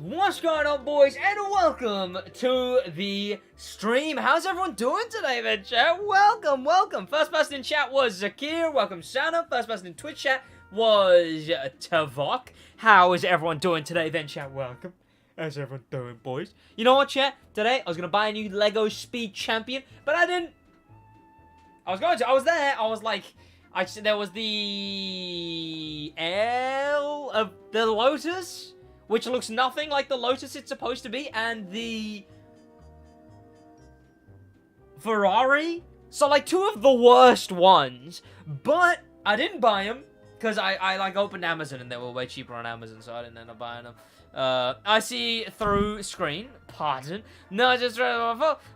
What's going on, boys, and welcome to the stream. How's everyone doing today, then, chat? Welcome. First person in chat was Zakir. Welcome, Sana. First person in Twitch chat was Tavok. How is everyone doing today, then, chat? Welcome. How's everyone doing, boys? You know what, chat? Today, I was going to buy a new Lego Speed Champion, but I didn't. I was there. I was like... there was the... L of the Lotus, which looks nothing like the Lotus it's supposed to be, and the Ferrari. So, like, two of the worst ones. But I didn't buy them, because I like, opened Amazon, and they were way cheaper on Amazon, so I didn't end up buying them. I see through screen. Pardon. No, just...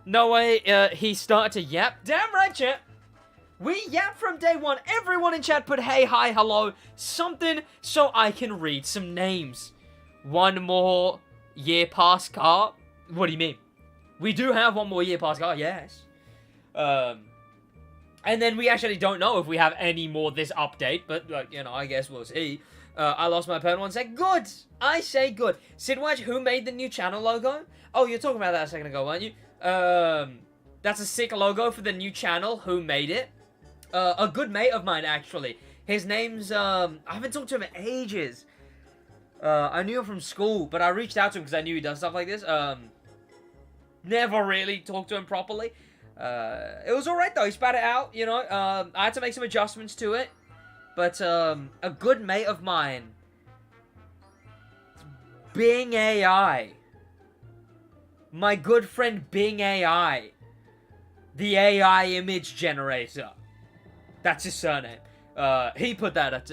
No way, he started to yap. Damn right, chat. We yap from day one. Everyone in chat put hey, hi, hello, something, so I can read some names. One more year pass car? What do you mean? We do have one more year pass car, yes. And then we actually don't know if we have any more this update, but, like, you know, I guess we'll see. I lost my pen 1 sec. Good! I say good. SidWaj, who made the new channel logo? Oh, you're talking about that a second ago, weren't you? That's a sick logo for the new channel. Who made it? A good mate of mine, actually. His name's, I haven't talked to him in ages. I knew him from school, but I reached out to him because I knew he does stuff like this. Never really talked to him properly. It was alright though, he spat it out, you know. I had to make some adjustments to it. But, a good mate of mine. Bing AI. My good friend Bing AI. The AI image generator. That's his surname. He put that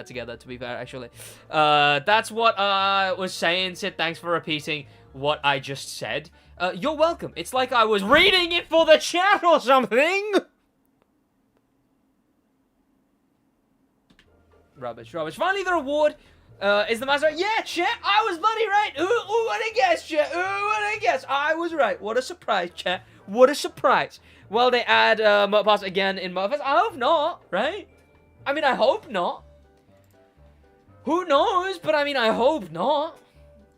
together, to be fair, actually. That's what I was saying, Sid. Thanks for repeating what I just said. You're welcome. It's like I was reading it for the chat or something. Rubbish. Finally, the reward is the master. Yeah, chat. I was bloody right. Who would have guessed, chat? Who would have guessed? I was right. What a surprise, chat. What a surprise. Well, they add Moat Pass again in Moat Pass. I hope not, right? I mean, I hope not. Who knows? But I mean, I hope not.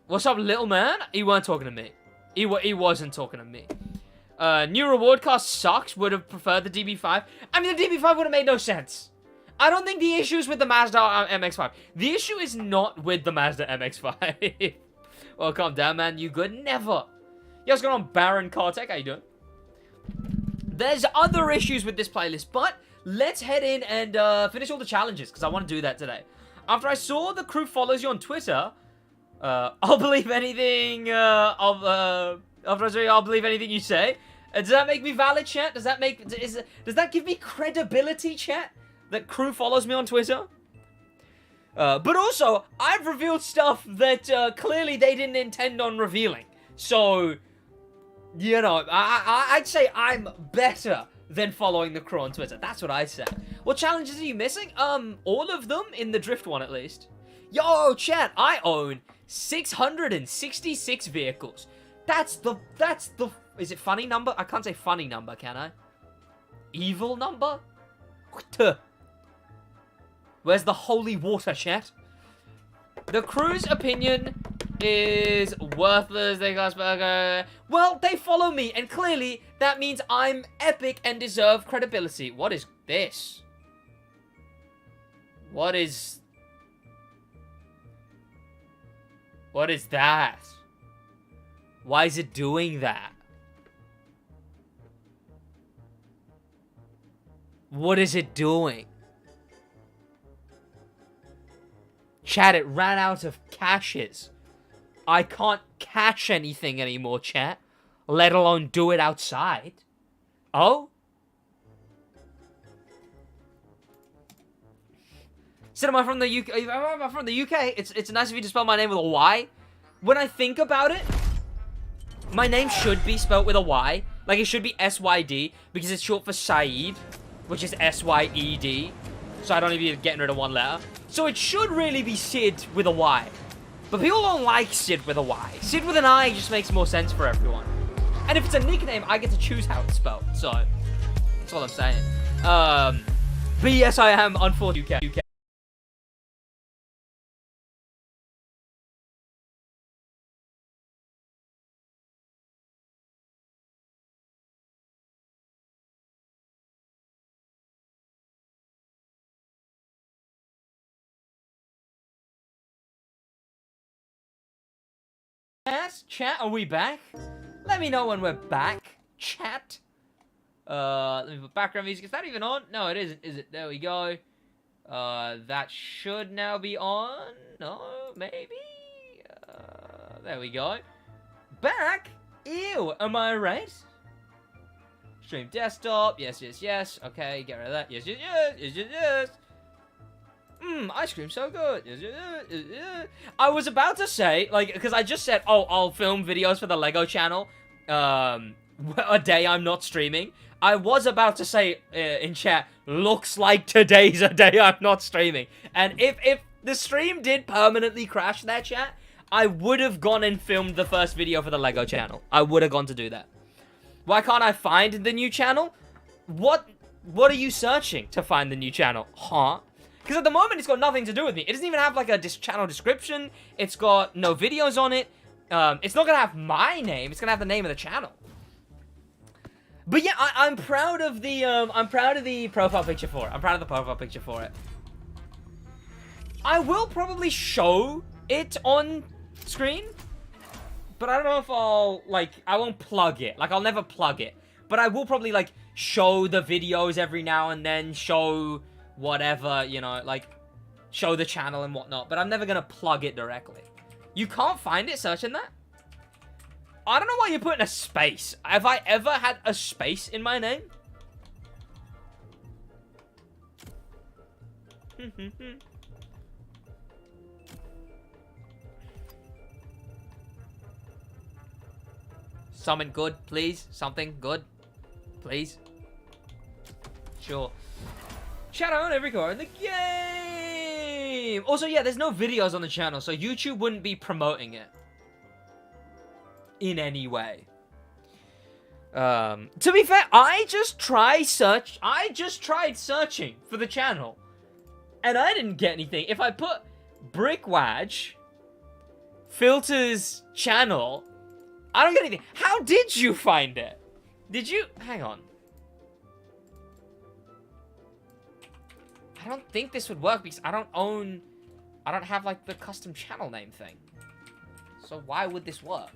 What's up, little man? He weren't talking to me. He wasn't talking to me. New reward cost sucks. Would have preferred the DB5. I mean, the DB5 would have made no sense. I don't think the issue is with the Mazda MX-5. The issue is not with the Mazda MX-5. Well, calm down, man. You good? Never. Yo, what's going on, Baron Kartek? How you doing? There's other issues with this playlist, but let's head in and finish all the challenges, because I want to do that today. After I saw the crew follows you on Twitter, I'll believe anything, after I saw you, I'll believe anything you say. Does that make me valid, chat? Does that give me credibility, chat? That crew follows me on Twitter? But also, I've revealed stuff that, clearly they didn't intend on revealing. So, you know, I'd say I'm better than following the crew on Twitter. That's what I say. What challenges are you missing? All of them in the drift one at least. Yo, chat, I own 666 vehicles. That's the, is it funny number? I can't say funny number, can I? Evil number? Where's the holy water, chat? The crew's opinion is worthless. They got burger. Well, they follow me, and clearly that means I'm epic and deserve credibility. What is this? What is that? Why is it doing that? What is it doing? Chat, it ran out of caches. I can't cache anything anymore, chat. Let alone do it outside. Oh? Sid, am I from the UK? Am I from the UK? It's nice of you to spell my name with a Y. When I think about it, my name should be spelled with a Y. Like, it should be S-Y-D, because it's short for Saeed, which is S-Y-E-D. So I don't even be getting rid of one letter. So it should really be Sid with a Y. But people don't like Sid with a Y. Sid with an I just makes more sense for everyone. And if it's a nickname, I get to choose how it's spelled. So, that's all I'm saying. But yes, I am unfortunately UK. Chat, are we back? Let me know when we're back, chat. Let me put background music. Is that even on? No, it isn't, is it? There we go. That should now be on. No, maybe? There we go. Back? Ew, am I right? Stream desktop. Yes, yes, yes. Okay, get rid of that. Yes, yes, yes. Yes, yes, yes. Ice cream so good. I was about to say, like, because I just said, oh, I'll film videos for the Lego channel, a day I'm not streaming. I was about to say in chat, looks like today's a day I'm not streaming. And if the stream did permanently crash that chat, I would have gone and filmed the first video for the Lego channel. I would have gone to do that. Why can't I find the new channel? What are you searching to find the new channel? Huh? Because at the moment, it's got nothing to do with me. It doesn't even have, like, a channel description. It's got no videos on it. It's not going to have my name. It's going to have the name of the channel. But yeah, I'm proud of the, profile picture for it. I'm proud of the profile picture for it. I will probably show it on screen. But I don't know if I'll, like, I won't plug it. Like, I'll never plug it. But I will probably, like, show the videos every now and then, show whatever, you know, like, show the channel and whatnot, but I'm never gonna plug it directly. You can't find it searching that? I don't know why you're putting a space. Have I ever had a space in my name? Something good, please. Something good, please. Sure. Shout out every car in the game! Also, yeah, there's no videos on the channel, so YouTube wouldn't be promoting it. In any way. To be fair, I just tried searching for the channel. And I didn't get anything. If I put BrickWaj Filters channel, I don't get anything. How did you find it? Did you... Hang on. I don't think this would work because I don't have, like, the custom channel name thing. So why would this work?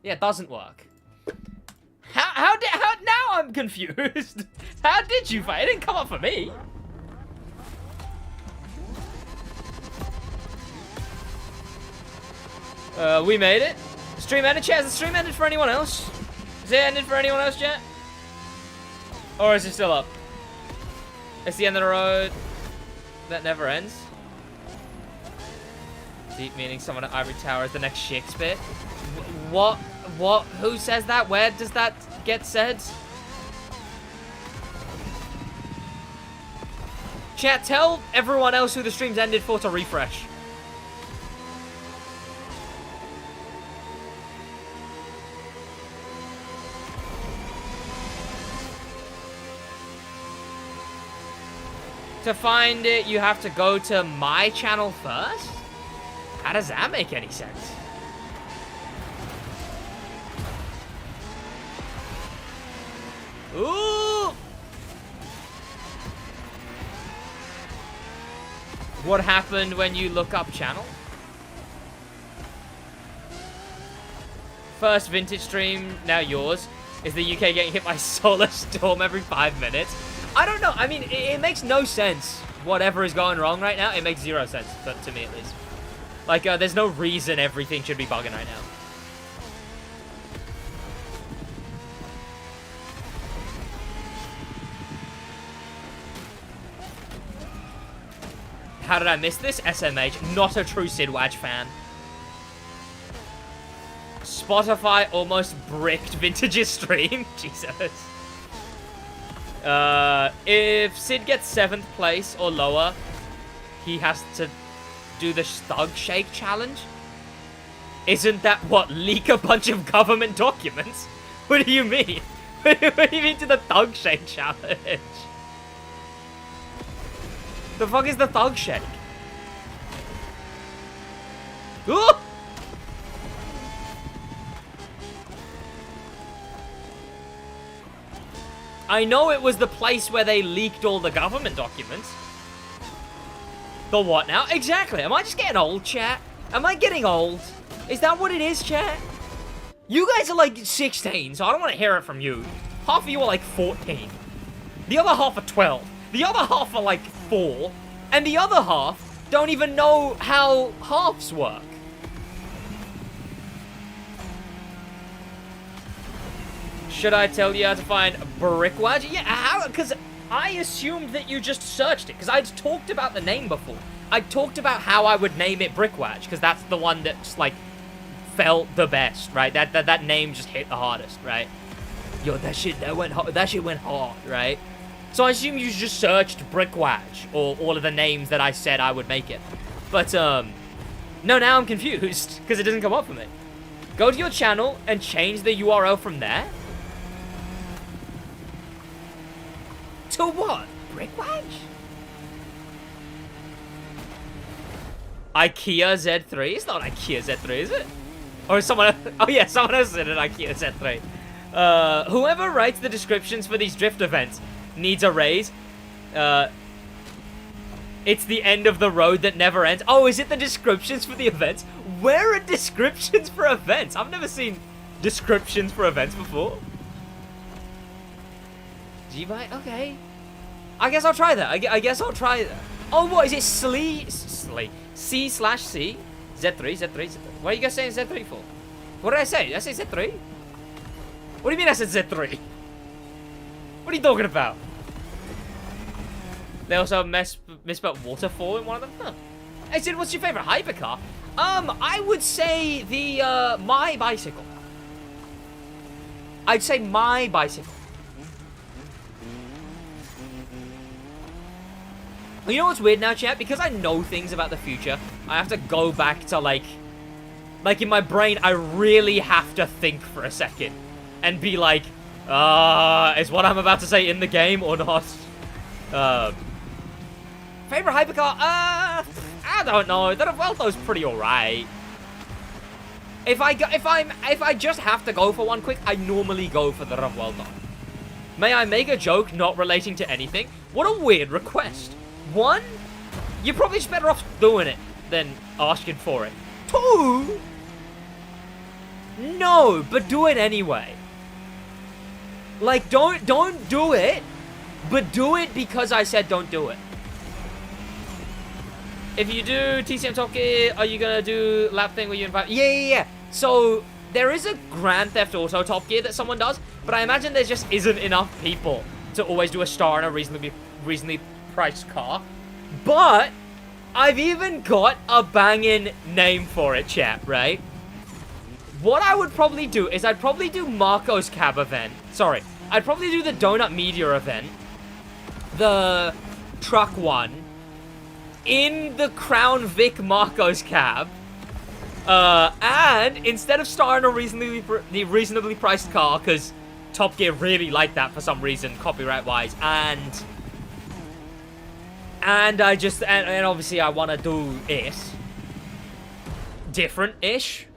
Yeah, it doesn't work. How now I'm confused. How did you find it? It didn't come up for me. We made it. Stream ended, chat. Is the stream ended for anyone else? Is it ended for anyone else, chat? Or is it still up? It's the end of the road. That never ends. Deep meaning someone at Ivory Tower is the next Shakespeare. What? What? Who says that? Where does that get said? Chat, tell everyone else who the stream's ended for to refresh. To find it, you have to go to my channel first? How does that make any sense? Ooh! What happened when you look up channel? First vintage stream, now yours. Is the UK getting hit by solar storm every 5 minutes? I don't know. I mean, it makes no sense. Whatever is going wrong right now, it makes zero sense, to me at least. Like, there's no reason everything should be bugging right now. How did I miss this? SMH, not a true SidWaj fan. Spotify almost bricked Vintage's stream. Jesus. If Sid gets 7th place or lower, he has to do the Thug Shake challenge. Isn't that what? Leak a bunch of government documents? What do you mean? What do you mean to the Thug Shake challenge? The fuck is the Thug Shake? Ooh! I know it was the place where they leaked all the government documents. The what now? Exactly. Am I just getting old, chat? Am I getting old? Is that what it is, chat? You guys are like 16, so I don't want to hear it from you. Half of you are like 14. The other half are 12. The other half are like 4. And the other half don't even know how halves work. Should I tell you how to find Brickwaj? Yeah, how? Because I assumed that you just searched it. Because I'd talked about the name before. I talked about how I would name it Brickwaj. Because that's the one that's, like, felt the best, right? That name just hit the hardest, right? Yo, that shit went hard, right? So I assume you just searched Brickwaj. Or all of the names that I said I would make it. But, no, now I'm confused. Because it doesn't come up for me. Go to your channel and change the URL from there. To what? Brickwaj? IKEA Z3? It's not IKEA Z3, is it? Or is someone else? Oh yeah, someone else said an IKEA Z3. Whoever writes the descriptions for these drift events needs a raise. It's the end of the road that never ends. Oh, is it the descriptions for the events? Where are descriptions for events? I've never seen descriptions for events before. G-Byte? Okay. I guess I'll try that. I guess I'll try that. Oh, what? Is it C/C? Z3? Z3? What are you guys saying Z3 for? What did I say? Did I say Z3? What do you mean I said Z3? What are you talking about? They also misspelled waterfall in one of them? Huh. Hey, Sid, what's your favorite hypercar? I would say the, my bicycle. I'd say my bicycle. You know what's weird now, chat? Because I know things about the future, I have to go back to, like in my brain, I really have to think for a second. And be like, is what I'm about to say in the game or not? Favorite hypercar? I don't know. The Revuelto's pretty alright. If I just have to go for one quick, I normally go for the Revuelto. May I make a joke not relating to anything? What a weird request. 1, you're probably just better off doing it than asking for it. 2, no, but do it anyway. Like, don't do it, but do it because I said don't do it. If you do TCM Top Gear, are you gonna do lap thing where you invite? Yeah. So there is a Grand Theft Auto Top Gear that someone does, but I imagine there just isn't enough people to always do a star in a reasonably priced car. But I've even got a banging name for it, chat, right? what I would probably do is I'd probably do Marco's cab event. Sorry. I'd probably do the Donut Media event. The truck one. In the Crown Vic Marco's cab. And instead of starting a reasonably priced car, because Top Gear really liked that for some reason, copyright-wise, and I just, and obviously I want to do it different-ish.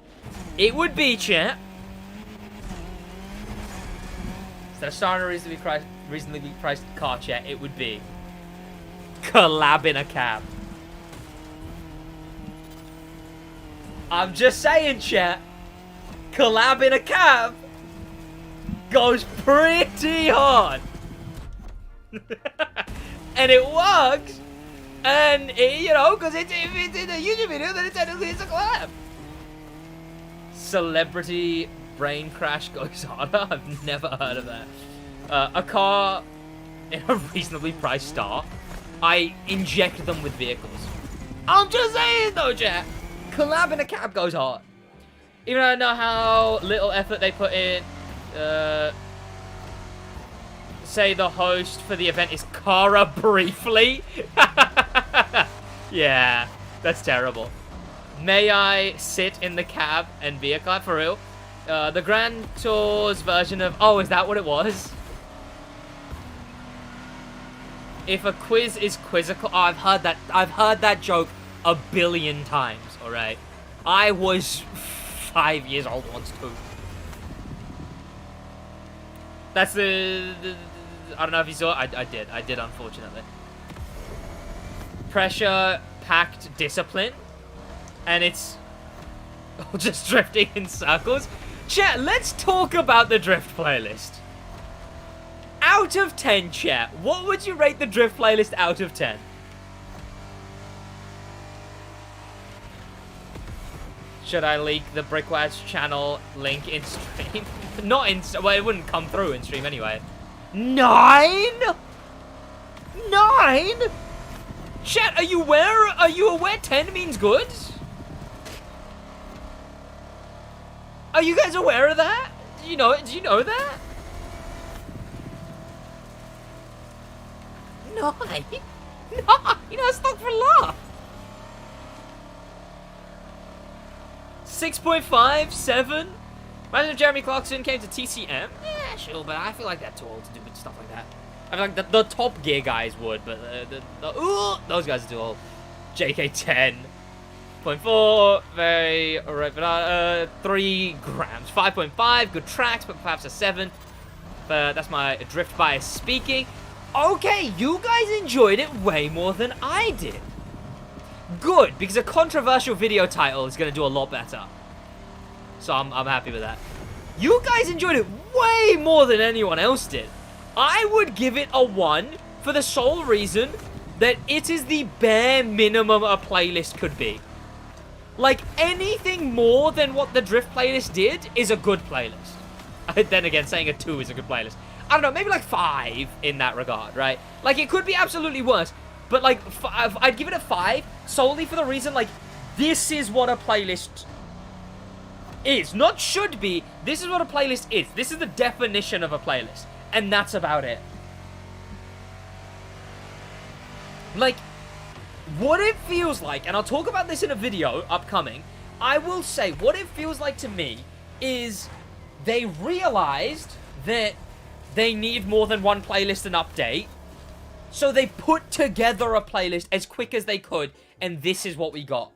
It would be, chat, instead of starting a reasonably priced car, chat, it would be collab in a cab. I'm just saying, chat. Collab in a cab goes pretty hard. And it works. And, you know, because if it's in a YouTube video, then technically it's a collab. Celebrity brain crash goes harder. I've never heard of that. A car in a reasonably priced star. I inject them with vehicles. I'm just saying, though, chat. Collab in a cab goes hard. Even though I know how little effort they put in. Say the host for the event is Cara Briefly. Yeah, that's terrible. May I sit in the cab and be a car for real? The Grand Tour's version of... Oh, is that what it was? If a quiz is quizzical... Oh, I've heard that joke a billion times. Alright. I was 5 years old once too. That's the I don't know if you saw it. I did, unfortunately. Pressure-packed discipline. And it's just drifting in circles. Chat, let's talk about the drift playlist. Out of 10, chat, what would you rate the drift playlist out of 10? Should I leak the Brickwatch channel link in stream? Not in... Well, it wouldn't come through in stream anyway. 9? 9? Chat, are you aware 10 means good? Are you guys aware of that? Do you know that? 9? 9? That's not for laugh. 6.5, 7. Imagine if Jeremy Clarkson came to TCM. Yeah, sure, but I feel like they're too old to do stuff like that. I feel like the Top Gear guys would, but those guys are too old. JK 10.4, very alright, but 3 grams. 5.5, good tracks, but perhaps a 7. But that's my drift bias speaking. Okay, you guys enjoyed it way more than I did. Good, because a controversial video title is going to do a lot better. So I'm happy with that. You guys enjoyed it way more than anyone else did. I would give it a 1 for the sole reason that it is the bare minimum a playlist could be. Like, anything more than what the drift playlist did is a good playlist. Then again, saying a 2 is a good playlist. I don't know, maybe like 5 in that regard, right? Like, it could be absolutely worse. But, like, I'd give it a 5 solely for the reason, like, this is what a playlist is. Not should be. This is what a playlist is. This is the definition of a playlist. And that's about it. Like, what it feels like, and I'll talk about this in a video upcoming, I will say, what it feels like to me is they realized that they need more than one playlist and update. So they put together a playlist as quick as they could, and this is what we got.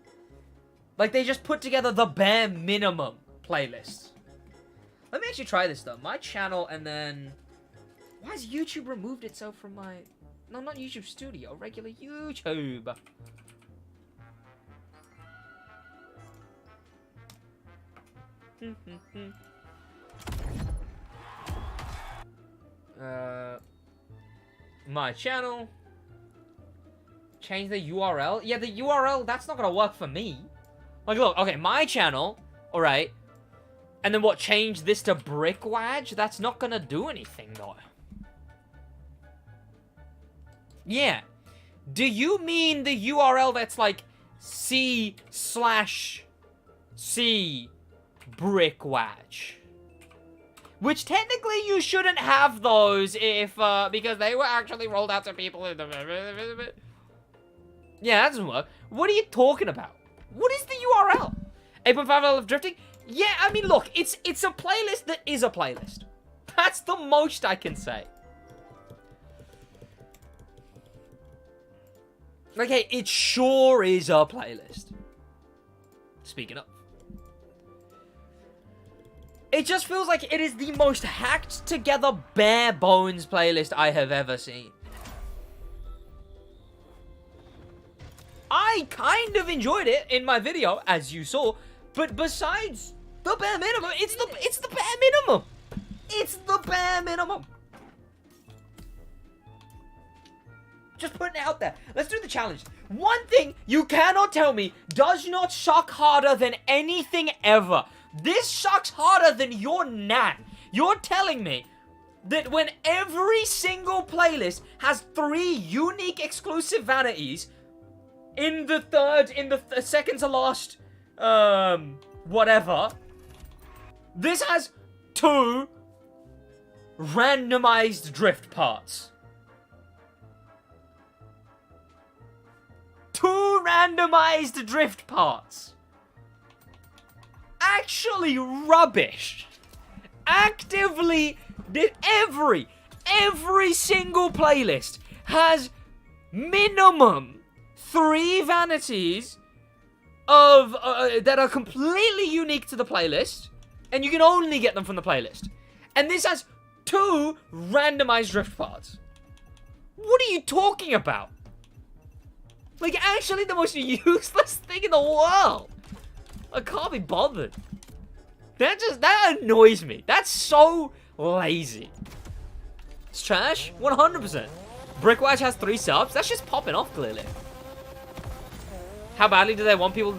Like, they just put together the bare minimum playlist. Let me actually try this, though. My channel, and then... Why has YouTube removed itself from my... No, not YouTube Studio. Regular YouTube. My channel. Change the URL. Yeah, the URL, that's not gonna work for me. Like, look, okay, my channel, alright. And then what, change this to Brickwatch? That's not gonna do anything, though. Yeah. Do you mean the URL that's like C/C Brickwatch. Which technically you shouldn't have those if, because they were actually rolled out to people in the... Yeah, that doesn't work. What are you talking about? What is the URL? 8.5 level of drifting? Yeah, I mean, look, it's a playlist that is a playlist. That's the most I can say. Okay, it sure is a playlist. Speaking of. It just feels like it is the most hacked together bare bones playlist I have ever seen. I kind of enjoyed it in my video, as you saw, but besides the bare minimum, it's the bare minimum. It's the bare minimum. Just putting it out there. Let's do the challenge. One thing you cannot tell me does not suck harder than anything ever. This sucks harder than your nan. You're telling me that when every single playlist has 3 unique exclusive vanities in the second to last, whatever, this has 2 randomized drift parts. 2 randomized drift parts. Actually rubbish. Actively, every single playlist has minimum 3 vanities of that are completely unique to the playlist, and you can only get them from the playlist. And this has 2 randomized drift parts. What are you talking about? Like, actually the most useless thing in the world. I can't be bothered. That annoys me. That's so lazy. It's trash? 100%. Brickwatch has 3 subs? That's just popping off, clearly. How badly do they want people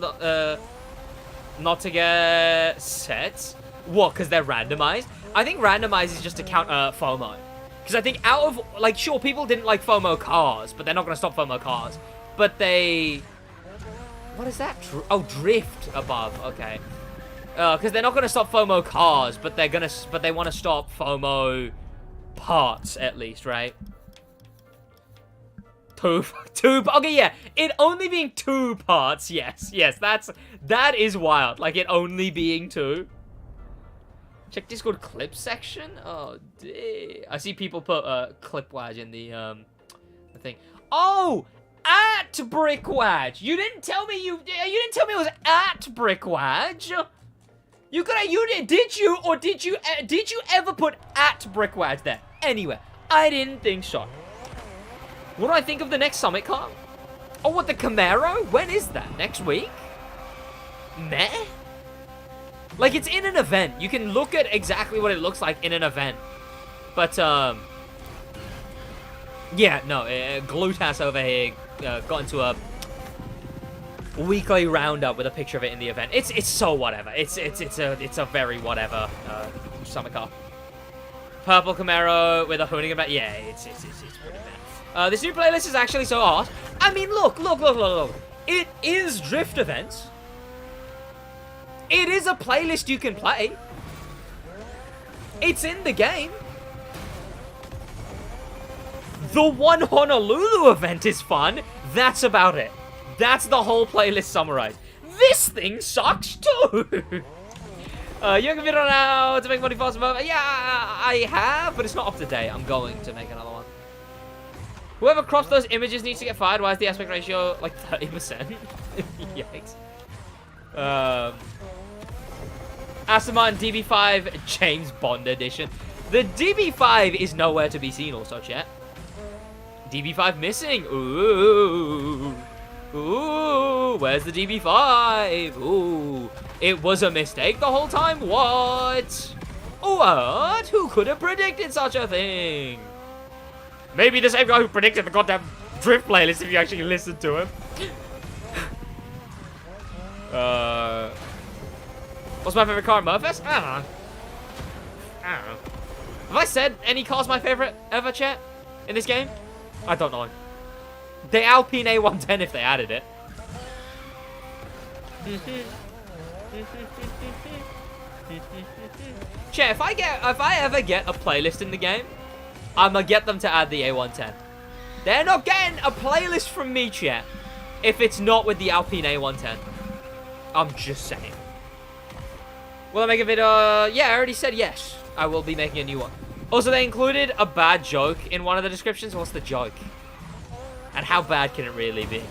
not to get sets? What, because they're randomized? I think randomized is just to counter FOMO. Because I think out of, like, sure, people didn't like FOMO cars, but they're not going to stop FOMO cars. But they... What is that? Oh, drift above. Okay. Because they're not going to stop FOMO cars, but they're going to... But they want to stop FOMO parts, at least, right? 2... Okay, yeah. It only being 2 parts. Yes. That is wild. Like, it only being 2. Check Discord clip section. Oh, dear. I see people put clipwaj in the thing. Oh! At Brickwaj. You didn't tell me you didn't tell me it was at Brickwaj. Did you ever put at Brickwaj there? Anyway, I didn't think so. What do I think of the next Summit car? Oh, what, the Camaro? When is that? Next week? Meh? Like, it's in an event. You can look at exactly what it looks like in an event. But, yeah, no, Glutass over here got into a weekly roundup with a picture of it in the event. It's so whatever. It's a very whatever summer car. Purple Camaro with a hoonigan back. Yeah, it's pretty bad. This new playlist is actually so hot. I mean, look. It is drift events. It is a playlist you can play. It's in the game. The one Honolulu event is fun. That's about it. That's the whole playlist summarized. This thing sucks too. You have a video now to make money faster. Yeah, I have, but it's not up to date. I'm going to make another one. Whoever crops those images needs to get fired. Why is the aspect ratio like 30%? Yikes. Aston DB5 James Bond edition. The DB5 is nowhere to be seen also, chat. DB5 missing. Ooh. Ooh. Where's the DB5? Ooh. It was a mistake the whole time. What? What? Who could have predicted such a thing? Maybe the same guy who predicted the goddamn drift playlist if you actually listened to him. What's my favorite car in Murphys? I don't know. Have I said any car's my favorite ever, chat? In this game? I don't know. The Alpine A110 if they added it. Chat, if I ever get a playlist in the game, I'ma get them to add the A110. They're not getting a playlist from me, chat, if it's not with the Alpine A110. I'm just saying. Will I make a video? Yeah, I already said yes. I will be making a new one. Also, they included a bad joke in one of the descriptions. What's the joke? And how bad can it really be?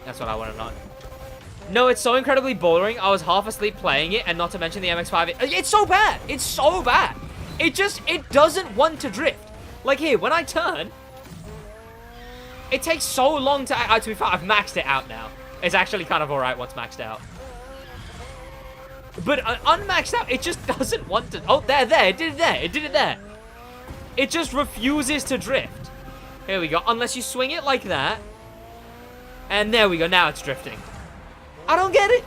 That's what I want to know. No, it's so incredibly boring. I was half asleep playing it, and not to mention the MX-5. It's so bad. It's so bad. It doesn't want to drift. Like here, when I turn, it takes so long to be fair, I've maxed it out now. It's actually kind of alright once maxed out. But unmaxed out, it just doesn't want to. Oh, there. It did it there. It did it there. It just refuses to drift. Here we go. Unless you swing it like that. And there we go. Now it's drifting. I don't get it.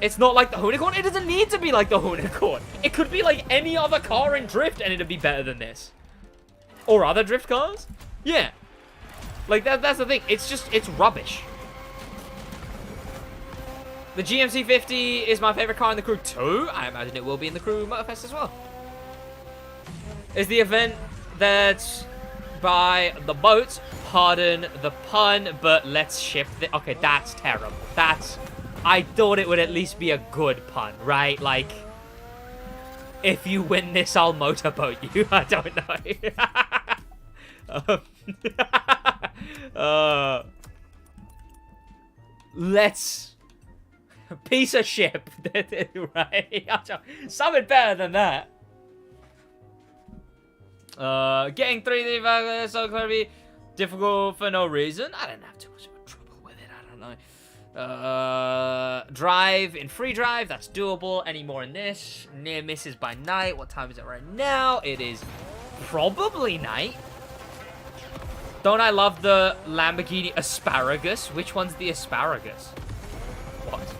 It's not like the Unicorn. It doesn't need to be like the Unicorn. It could be like any other car in drift and it'd be better than this. Or other drift cars. Yeah. Like, that's the thing. It's rubbish. The GMC 50 is my favorite car in the crew too. I imagine it will be in the crew Motorfest as well. Is the event that's by the boat. Pardon the pun, but let's ship the... Okay, that's terrible. I thought it would at least be a good pun, right? Like, if you win this, I'll motorboat you. I don't know. Let's... Piece of ship. Right? Something better than that. Getting 3D so clearly difficult for no reason. I didn't have too much of a trouble with it. I don't know. Drive in free drive. That's doable. Any more in this? Near misses by night. What time is it right now? It is probably night. Don't I love the Lamborghini asparagus? Which one's the asparagus? What?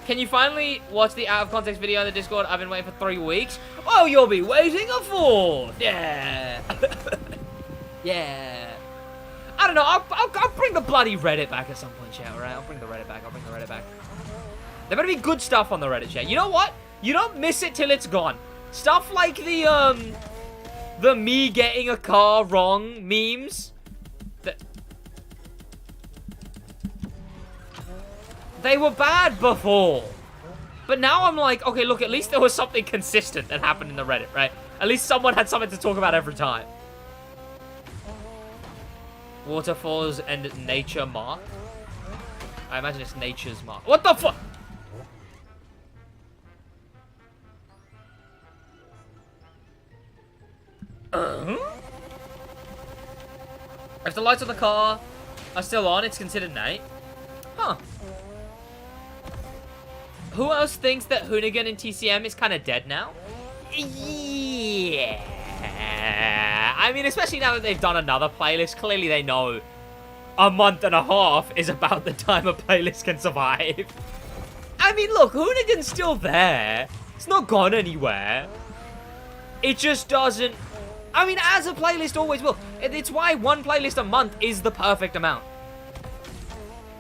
Can you finally watch the out of context video on the Discord? I've been waiting for 3 weeks. Oh, you'll be waiting a 4. Yeah. Yeah. I don't know. I'll bring the bloody Reddit back at some point, chat, alright? I'll bring the Reddit back. There better be good stuff on the Reddit, chat. You know what? You don't miss it till it's gone. Stuff like the me getting a car wrong memes. They were bad before. But now I'm like, okay, look, at least there was something consistent that happened in the Reddit, right? At least someone had something to talk about every time. Waterfalls and nature mark. I imagine it's nature's mark. What the fuck? If the lights of the car are still on, it's considered night. Huh. Who else thinks that Hoonigan and TCM is kind of dead now? Yeah. I mean, especially now that they've done another playlist, clearly they know a month and a half is about the time a playlist can survive. I mean, look, Hoonigan's still there. It's not gone anywhere. It just doesn't... I mean, as a playlist always will. It's why one playlist a month is the perfect amount.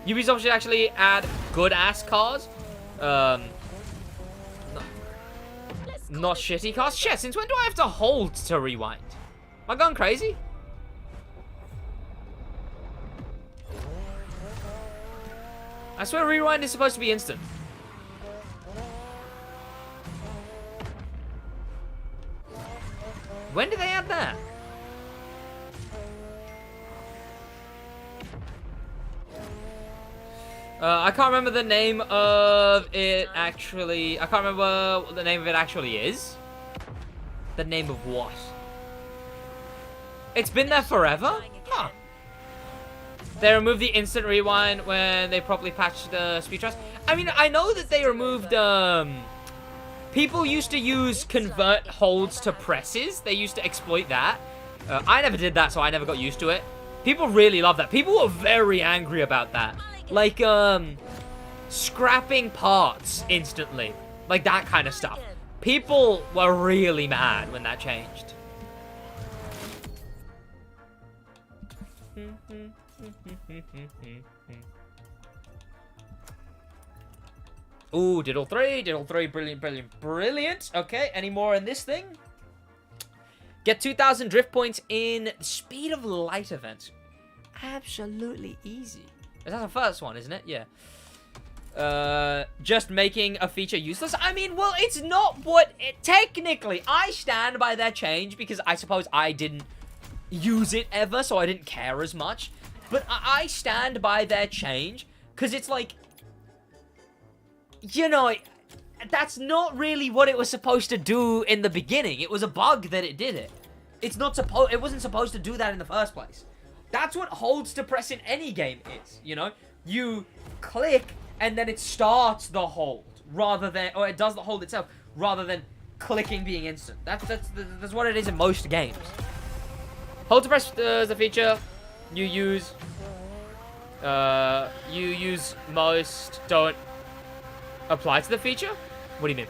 Ubisoft should actually add good-ass cars. Not shitty cars. Shit, since when do I have to hold to rewind? Am I going crazy? I swear rewind is supposed to be instant. When did they add that? I can't remember the name of it actually. I can't remember what the name of it actually is. The name of what? It's been there forever? Huh. They removed the instant rewind when they properly patched the speed trust. I mean, I know that they removed, people used to use convert holds to presses. They used to exploit that. I never did that, so I never got used to it. People really love that. People were very angry about that. Like, scrapping parts instantly. Like, that kind of stuff. People were really mad when that changed. Ooh, diddle 3, brilliant, brilliant, brilliant. Okay, any more in this thing? Get 2,000 drift points in the Speed of Light event. Absolutely easy. That's the first one, isn't it? Yeah. Just making a feature useless. I mean, well, it's not what technically I stand by that change because I suppose I didn't use it ever, so I didn't care as much. But I stand by their change because it's like, you know, that's not really what it was supposed to do in the beginning. It was a bug that it did it. It wasn't supposed to do that in the first place. That's what holds to press in any game is, you know? You click and then it starts the hold rather than, or it does the hold itself rather than clicking being instant. That's what it is in most games. Hold to press is a feature you use most, don't apply to the feature? What do you mean?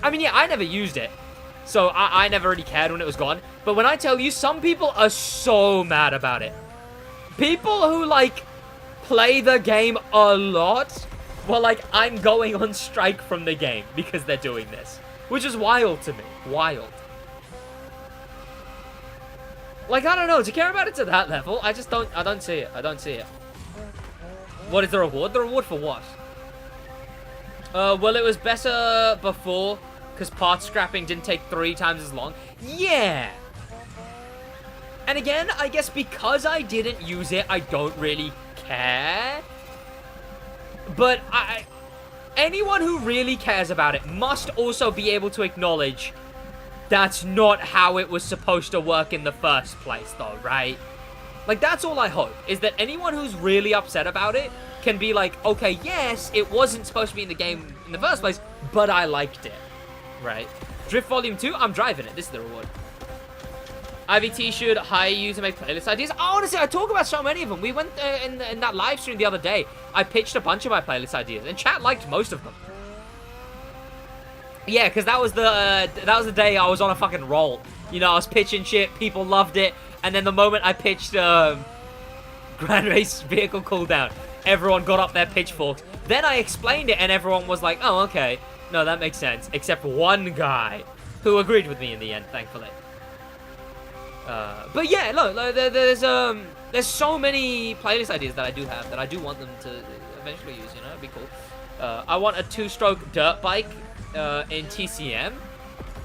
I mean, yeah, I never used it. So I never really cared when it was gone. But when I tell you, some people are so mad about it. People who, like, play the game a lot were like, I'm going on strike from the game because they're doing this. Which is wild to me. Wild. Like, I don't know. To care about it to that level, I don't see it. I don't see it. What is the reward? The reward for what? Well, it was better before, because parts scrapping didn't take 3 times as long. Yeah! And again, I guess because I didn't use it, I don't really care. But anyone who really cares about it must also be able to acknowledge that's not how it was supposed to work in the first place, though, right? Like, that's all I hope, is that anyone who's really upset about it can be like, okay, yes, it wasn't supposed to be in the game in the first place, but I liked it, right? Drift Volume 2, I'm driving it. This is the reward. IVT should hire you to make playlist ideas. Honestly, I talk about so many of them. We went in that live stream the other day. I pitched a bunch of my playlist ideas, and chat liked most of them. Yeah, because that was the day I was on a fucking roll. You know, I was pitching shit, people loved it, and then the moment I pitched Grand Race Vehicle Cooldown, everyone got up their pitchforks. Then I explained it, and everyone was like, oh, okay. No, that makes sense. Except one guy who agreed with me in the end, thankfully. But yeah, look, there's so many playlist ideas that I do have that I do want them to eventually use, you know, it'd be cool. I want a 2-stroke dirt bike in TCM.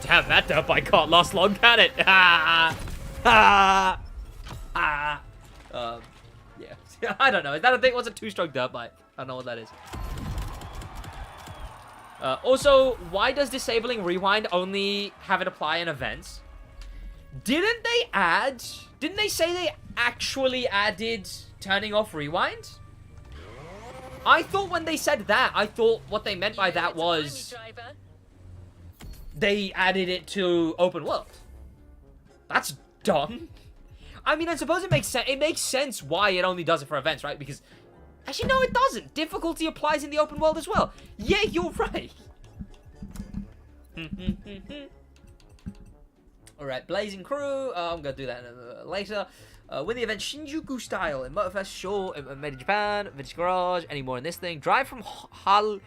Damn, that dirt bike can't last long, can it? Yeah. I don't know. Is that a thing? What's a 2-stroke dirt bike? I don't know what that is. Also, why does disabling rewind only have it apply in events? Didn't they say they actually added turning off rewind? I thought when they said that, I thought what they meant by that was they added it to open world. That's dumb. I mean, I suppose it makes sense. It makes sense why it only does it for events, right? Because actually, no, it doesn't. Difficulty applies in the open world as well. Yeah, you're right. Alright, Blazing Crew. I'm going to do that later. Win the event Shinjuku style in Motorfest. Sure, made in Japan. Vintage Garage. Any more in this thing? Drive from Haliiwa.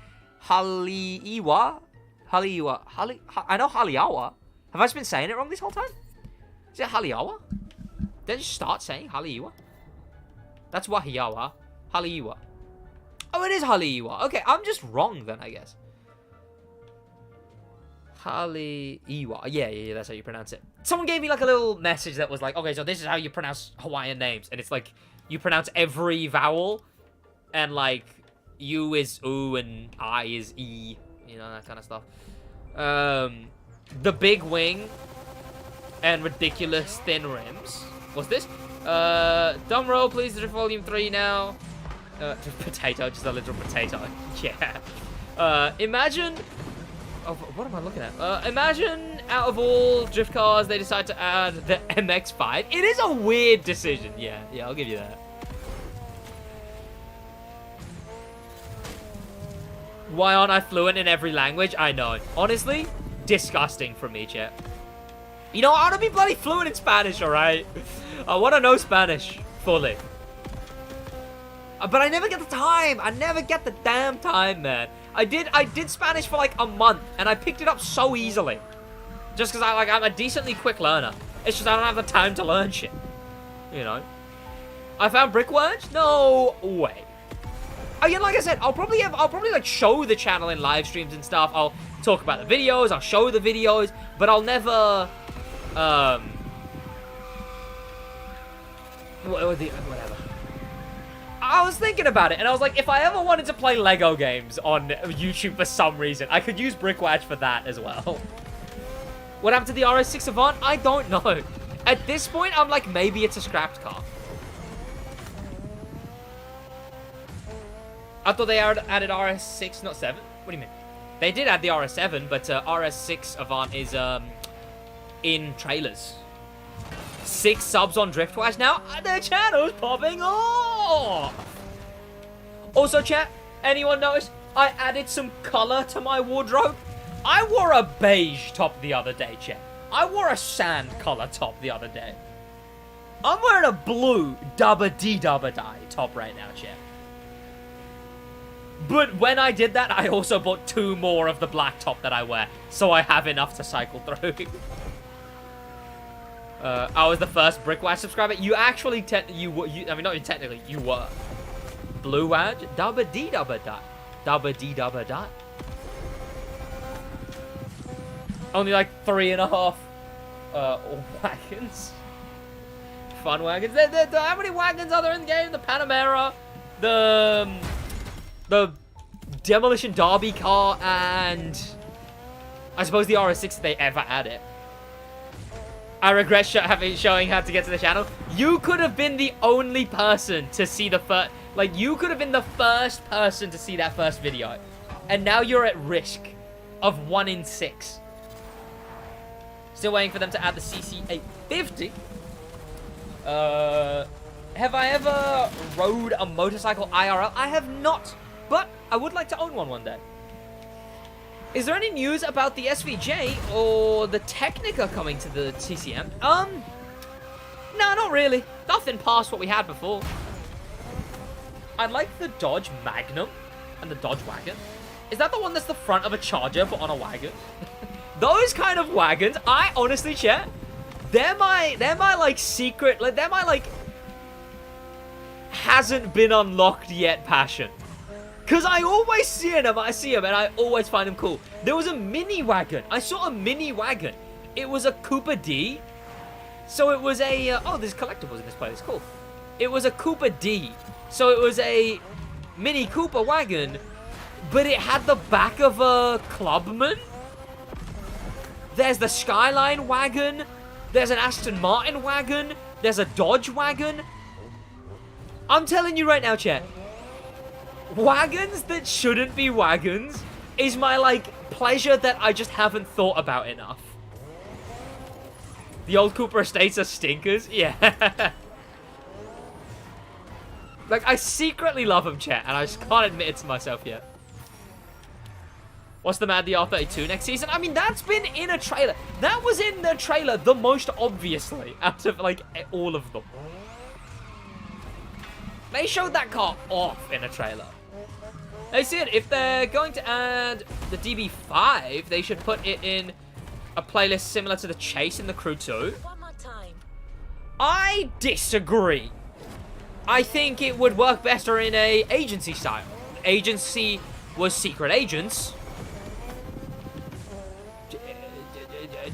I know Haliawa. Have I just been saying it wrong this whole time? Is it Haliawa? Did I just start saying Haliiwa? That's Wahiawa. Haliiwa. Oh, it is Haliiwa. Okay, I'm just wrong then, I guess. Haliiwa. Yeah, that's how you pronounce it. Someone gave me like a little message that was like, okay, so this is how you pronounce Hawaiian names. And it's like, you pronounce every vowel. And like, U is U and I is E. You know, that kind of stuff. The big wing and ridiculous thin rims. What's this? Drum roll, please. Drift Volume 3 now. Potato, just a literal potato. Yeah. Imagine... Oh, what am I looking at? Imagine out of all drift cars, they decide to add the MX-5. It is a weird decision. Yeah, I'll give you that. Why aren't I fluent in every language? I know. Honestly, disgusting from me, chat. You know, I want to be bloody fluent in Spanish, alright? I want to know Spanish fully. But I never get the time. I never get the damn time, man. I did Spanish for like a month, and I picked it up so easily. Just because I'm a decently quick learner. It's just I don't have the time to learn shit. You know. I found brickworks? No way. Again, like I said, I'll probably like show the channel in live streams and stuff. I'll talk about the videos. I'll show the videos, but I'll never whatever. I was thinking about it, and I was like, if I ever wanted to play Lego games on YouTube for some reason, I could use Brickwatch for that as well. What happened to the RS6 Avant? I don't know. At this point, I'm like, maybe it's a scrapped car. I thought they added RS6, not 7. What do you mean? They did add the RS7, but RS6 Avant is in trailers. 6 subs on Driftwise now. The channel's popping off. Also, chat, anyone notice I added some color to my wardrobe? I wore a beige top the other day, chat. I wore a sand color top the other day. I'm wearing a blue dubba-dee-dubba-die top right now, chat. But when I did that, I also bought 2 more of the black top that I wear, so I have enough to cycle through. I was the first Brickwatch subscriber. You actually, I mean, not technically, you were. Blue Wadge, dubba-dee-dubba-die. Dubba-dee-dubba-die. Only like 3.5 wagons. Fun wagons. How many wagons are there in the game? The Panamera, the Demolition Derby car, and I suppose the RS6 if they ever add it. I regret showing how to get to the channel. You could have been the only person to see the first... Like, you could have been the first person to see that first video. And now you're at risk of 1 in 6. Still waiting for them to add the CC850. Have I ever rode a motorcycle IRL? I have not, but I would like to own one day. Is there any news about the SVJ or the Technica coming to the TCM? No, not really. Nothing past what we had before. I like the Dodge Magnum and the Dodge Wagon. Is that the one that's the front of a Charger but on a wagon? Those kind of wagons, I honestly, chat, they're my like secret, like they're my like hasn't been unlocked yet passion. Cause I always see them, and I always find them cool. There was a mini wagon. I saw a mini wagon. It was a Cooper D. So it was a oh, there's collectibles in this place. Cool. It was a Cooper D. So it was a Mini Cooper wagon, but it had the back of a Clubman. There's the Skyline wagon. There's an Aston Martin wagon. There's a Dodge wagon. I'm telling you right now, chat. Wagons that shouldn't be wagons is my, like, pleasure that I just haven't thought about enough. The old Cooper Estates are stinkers? Yeah. Like, I secretly love them, chat, and I just can't admit it to myself yet. What's the Mad the R32 next season? I mean, that's been in a trailer. That was in the trailer the most obviously out of, like, all of them. They showed that car off in a trailer. They said if they're going to add the DB5, they should put it in a playlist similar to the Chase in the Crew 2. One more time. I disagree. I think it would work better in a agency style. Agency was secret agents.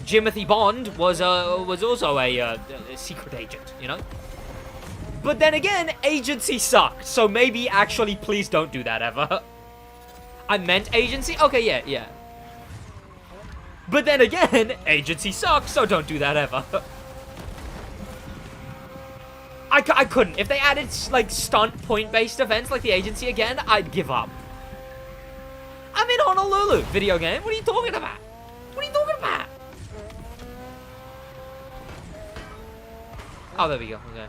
Jimothy Bond was also a secret agent, you know? But then again, agency sucked, so maybe actually please don't do that ever. I meant agency? Okay, yeah. But then again, agency sucks, so don't do that ever. I couldn't. If they added, like, stunt point-based events like the agency again, I'd give up. I'm in Honolulu, video game. What are you talking about? What are you talking about? Oh, there we go. Okay.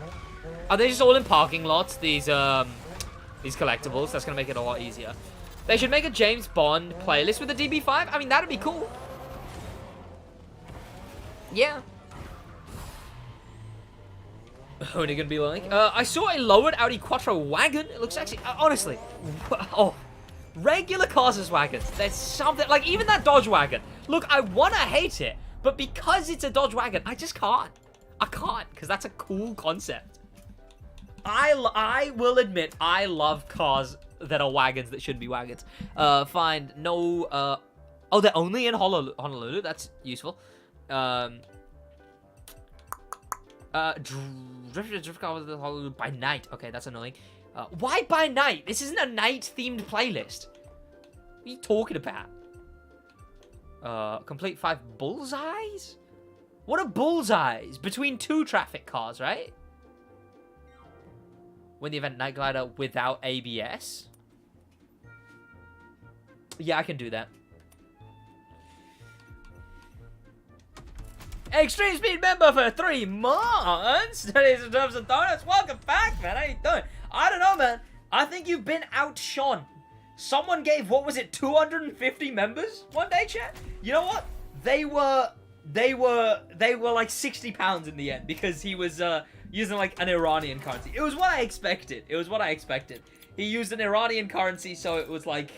Are they just all in parking lots, these collectibles? That's going to make it a lot easier. They should make a James Bond playlist with the DB5. I mean, that'd be cool. Yeah. Only gonna be like, I saw a lowered Audi Quattro wagon. It looks actually, honestly, oh, regular cars as wagons. There's something, like even that Dodge wagon. Look, I wanna hate it, but because it's a Dodge wagon, I just can't. I can't, because that's a cool concept. I will admit, I love cars that are wagons that shouldn't be wagons. Find no, oh, they're only in Honolulu. That's useful. Drift car with Honolulu by night. Okay, that's annoying. Why by night? This isn't a night-themed playlist. What are you talking about? Complete 5 bullseyes? What are bullseyes? Between 2 traffic cars, right? Win the event Night Glider without ABS? Yeah, I can do that. ExtremeSpeed member for 3 months. Ladies and gentlemen, donuts. Welcome back, man. How you doing? I don't know, man. I think you've been outshone. Someone gave, what was it, 250 members one day, chat? You know what? They were like 60 pounds in the end because he was using like an Iranian currency. It was what I expected. It was what I expected. He used an Iranian currency, so it was like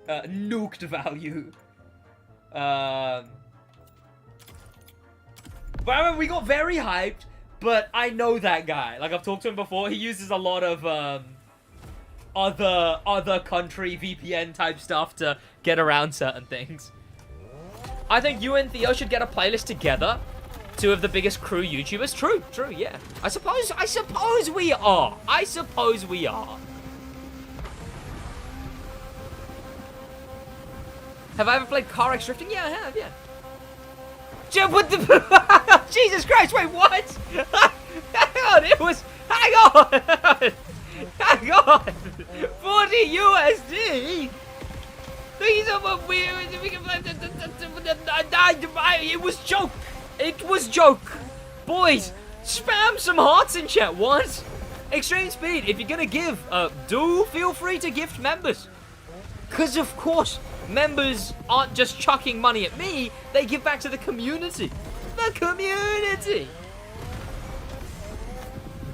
nuked value. But I remember we got very hyped, but I know that guy. Like, I've talked to him before. He uses a lot of other country VPN type stuff to get around certain things. I think you and Theo should get a playlist together. 2 of the biggest crew YouTubers. True, yeah. I suppose we are. I suppose we are. Have I ever played car X drifting? Yeah, I have, yeah. What the... Jesus Christ, wait, what? Hang on, it was... Hang on! Hang on! 40 USD? These are what we... It was joke! It was joke! Boys, spam some hearts in chat, what? ExtremeSpeed, if you're gonna give, do feel free to gift members. Because, of course... members aren't just chucking money at me, they give back to the community. The community!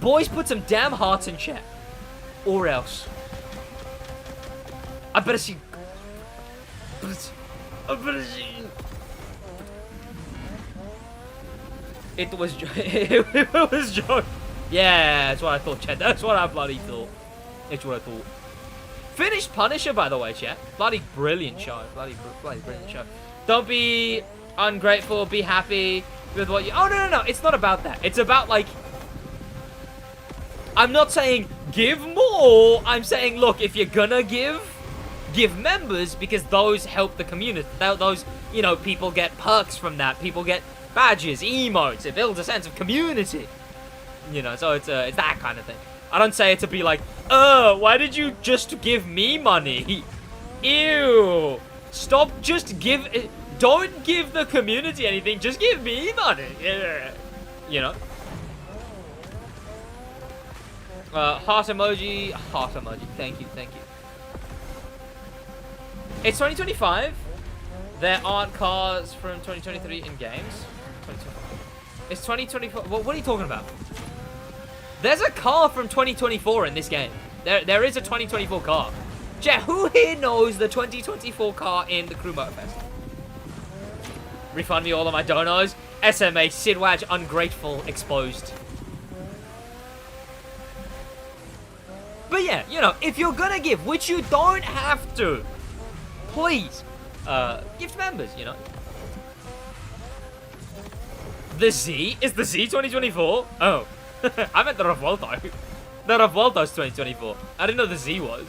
Boys, put some damn hearts in chat. Or else. I better see... I better see... It was... it was joke. Yeah, that's what I thought, chat. That's what I bloody thought. That's what I thought. Finished Punisher, by the way, chat. Bloody brilliant show. Bloody brilliant show. Don't be ungrateful. Be happy with what you... Oh, no. It's not about that. It's about, like... I'm not saying give more. I'm saying, look, if you're gonna give members, because those help the community. Those, you know, people get perks from that. People get badges, emotes. It builds a sense of community. You know, so it's that kind of thing. I don't say it to be like, why did you just give me money? Ew. Stop, don't give the community anything, just give me money. Yeah. You know? Heart emoji, thank you. It's 2025. There aren't cars from 2023 in games. It's 2024, what are you talking about? There's a car from 2024 in this game. There is a 2024 car. Jet, who here knows the 2024 car in the Crew Motorfest? Refund me all of my donos. SMA, SidWaj, ungrateful, exposed. But yeah, you know, if you're gonna give, which you don't have to, please, gift members, you know. The Z? Is the Z 2024? Oh. I meant the Revolto. The Revolto's 2024. I didn't know the Z was.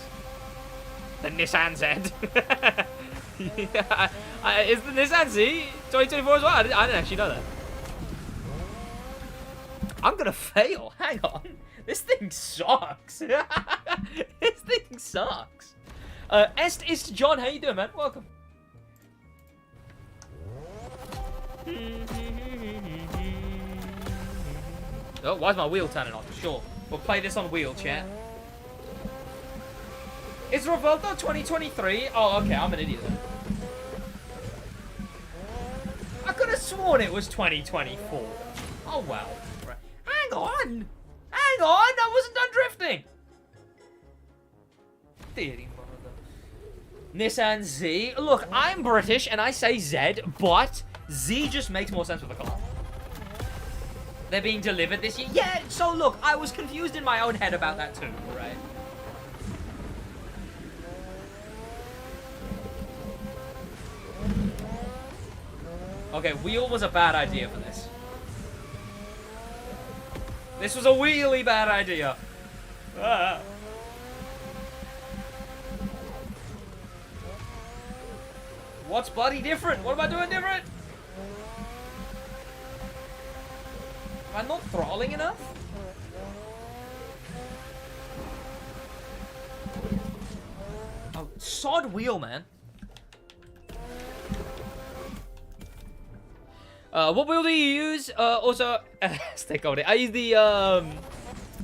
The Nissan Z. Yeah, is the Nissan Z 2024 as well? I didn't actually know that. I'm gonna fail. Hang on. This thing sucks. This thing sucks. Ist John, how you doing, man? Welcome. Oh, why is my wheel turning on? Sure. We'll play this on wheel, chat. Is Revolto 2023? Oh, okay. I'm an idiot then. I could have sworn it was 2024. Oh, well. Right. Hang Hang on! Hang on! I wasn't done drifting! Nissan Z. Look, I'm British and I say Z, but Z just makes more sense with the car. They're being delivered this year. Yeah, so look, I was confused in my own head about that too, right? Okay, wheel was a bad idea for this. This was a really bad idea. Ah. What's bloody different? What am I doing different? Am I not throttling enough? Oh, sod wheel, man. What wheel do you use? Also, stakeholder. I use the,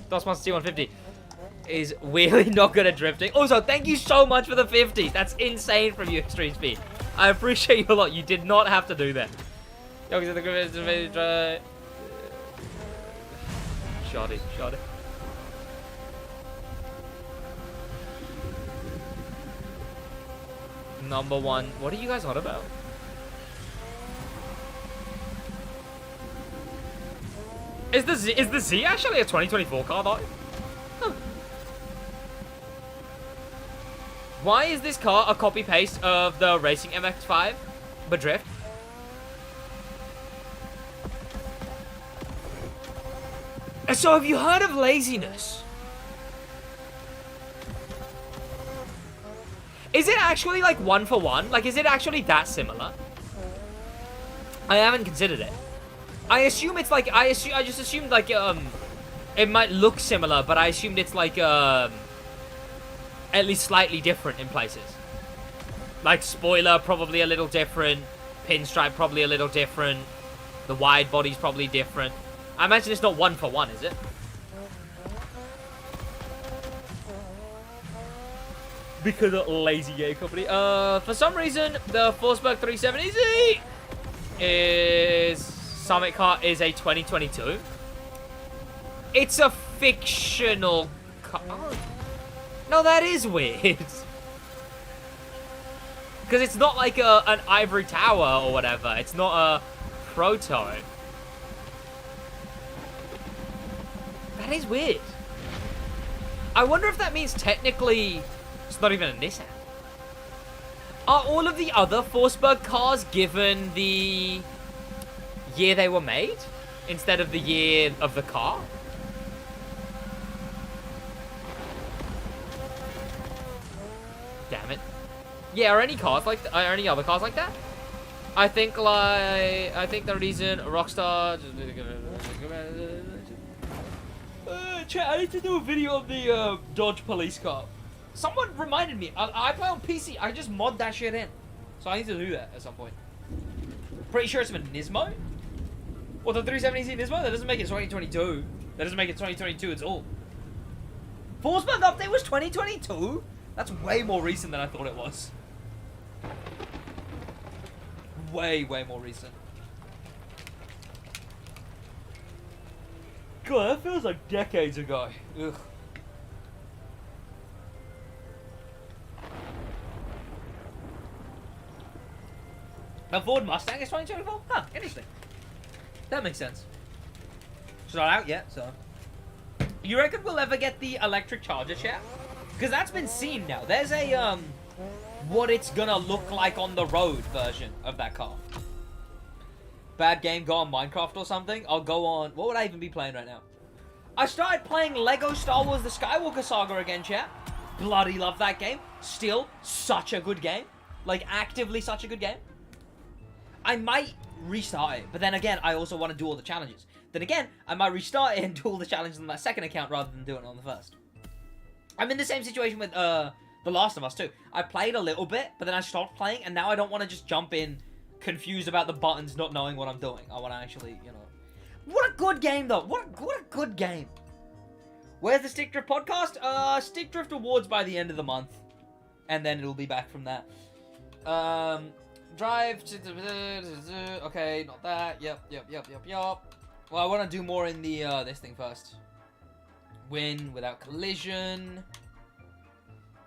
DOSMaster T150. Is really not good at drifting. Also, thank you so much for the 50. That's insane from you, ExtremeSpeed. I appreciate you a lot. You did not have to do that. Shoddy. Number one. What are you guys on about? Is the Z actually a 2024 car though? Huh. Why is this car a copy-paste of the Racing MX-5, but drift? So have you heard of laziness? Is it actually like one for one? Like, is it actually that similar? I haven't considered it. I assume it's like, I just assumed like, it might look similar, but I assumed it's like, at least slightly different in places. Like, spoiler probably a little different, pinstripe probably a little different, the wide body's probably different. I imagine it's not one for one, is it? Because of lazy game company. For some reason, the Forsberg 370Z Summit car is a 2022. It's a fictional car. No, that is weird. Because it's not like an ivory tower or whatever. It's not a proto. That is weird. I wonder if that means technically it's not even a Nissan. Are all of the other Forsberg cars given the year they were made instead of the year of the car? Damn it. Yeah, are any cars like are any other cars like that? I think the reason Rockstar chat, I need to do a video of the Dodge police car. Someone reminded me. I play on PC. I just mod that shit in. So I need to do that at some point. Pretty sure it's a Nismo. Well, the 370Z Nismo? That doesn't make it 2022. That doesn't make it 2022 at all. Forsberg update was 2022? That's way more recent than I thought it was. Way more recent. God, that feels like decades ago. Ugh. A Ford Mustang is 2024? Huh, interesting. That makes sense. It's not out yet, so. You reckon we'll ever get the electric charger, chat? Because that's been seen now. There's a, what it's gonna look like on the road version of that car. Bad game, go on Minecraft or something? I'll go on... What would I even be playing right now? I started playing Lego Star Wars The Skywalker Saga again, chat. Bloody love that game. Still, such a good game. Like, actively such a good game. I might restart it, but then again, I also want to do all the challenges. Then again, I might restart it and do all the challenges on that second account rather than doing it on the first. I'm in the same situation with, The Last of Us, too. I played a little bit, but then I stopped playing, and now I don't want to just jump in confused about the buttons, not knowing what I'm doing. I want to actually, you know... What a good game, though! What a good game! Where's the Stick Drift podcast? Stick Drift Awards by the end of the month. And then it'll be back from that. Drive to... Okay, not that. Yep. Well, I want to do more in the, this thing first. Win without collision.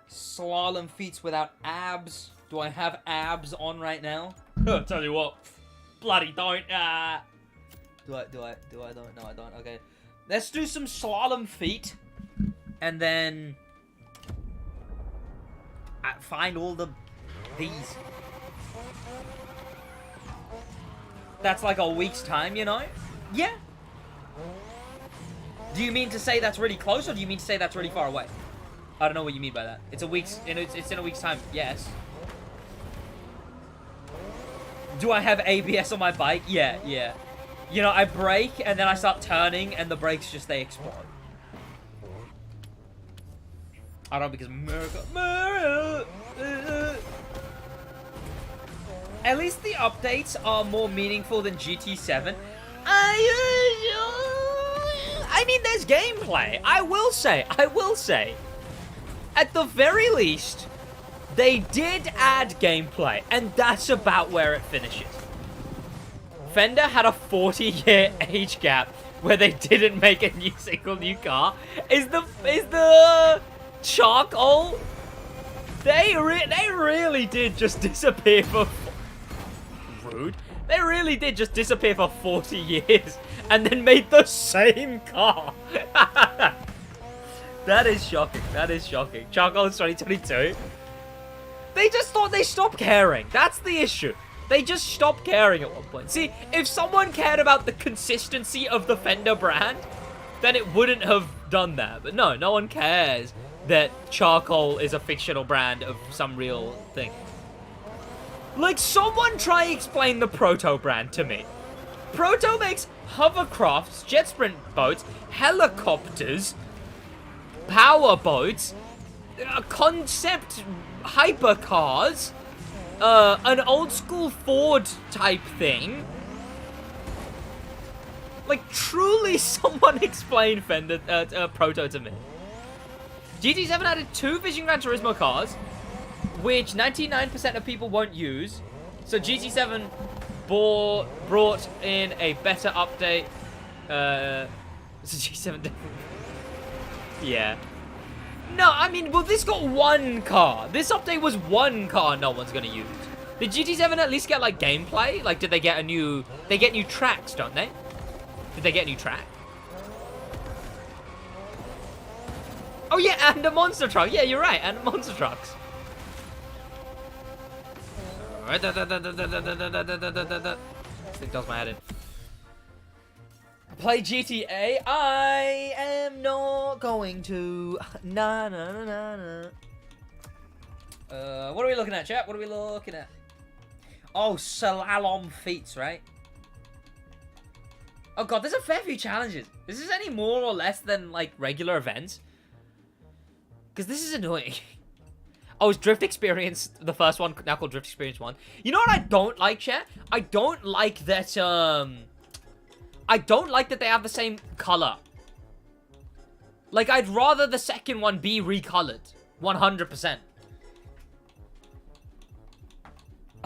Slalom feats without abs. Do I have abs on right now? I'll tell you what. Bloody don't. Do I don't? No, I don't. Okay. Let's do some slalom feet. And then... find all these. That's like a week's time, you know? Yeah. Do you mean to say that's really close, or do you mean to say that's really far away? I don't know what you mean by that. It's in a week's time. Yes. Do I have ABS on my bike? Yeah, yeah. You know, I brake, and then I start turning, and the brakes just, they explode. I don't know, because America... At least the updates are more meaningful than GT7. I mean, there's gameplay. I will say. At the very least, they did add gameplay, and that's about where it finishes. Fender had a 40-year age gap where they didn't make a single new car. Is the charcoal? They really did just disappear for... Rude. They really did just disappear for 40 years and then made the same car. That is shocking. That is shocking. Charcoal is 2022. They just thought they stopped caring. That's the issue. They just stopped caring at one point. See, if someone cared about the consistency of the Fender brand, then it wouldn't have done that. But no, no one cares that charcoal is a fictional brand of some real thing. Like, someone try explain the Proto brand to me. Proto makes hovercrafts, jet sprint boats, helicopters, power boats, concept hypercars, an old school Ford type thing. Like, truly someone explain Fender, Proto to me. GT7 added 2 Vision Gran Turismo cars, which 99% of people won't use. So GT7 brought in a better update. So GT7 yeah. No, I mean, well, this got 1 car. This update was 1 car no one's gonna use. Did GT7 at least get, like, gameplay? Like, did they get a new... They get new tracks, don't they? Did they get a new track? Oh, yeah, and a monster truck. Yeah, you're right, and monster trucks. Alright, this thing does my head in. Play GTA? I am not going to. Nah. What are we looking at, chat? What are we looking at? Oh, slalom feats, right? Oh god, there's a fair few challenges. Is this any more or less than, like, regular events? Because this is annoying. Oh, it's Drift Experience, the first one, now called Drift Experience 1. You know what I don't like, chat? I don't like that, I don't like that they have the same color. Like, I'd rather the second one be recolored. 100%.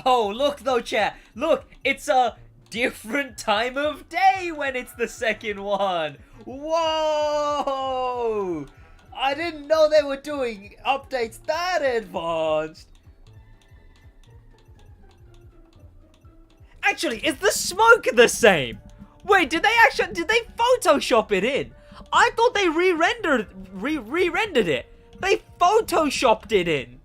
Oh, look, though, chat. Look, it's a different time of day when it's the second one. Whoa! I didn't know they were doing updates that advanced. Actually, is the smoke the same? Wait, did they Photoshop it in? I thought they re-rendered it. They Photoshopped it in.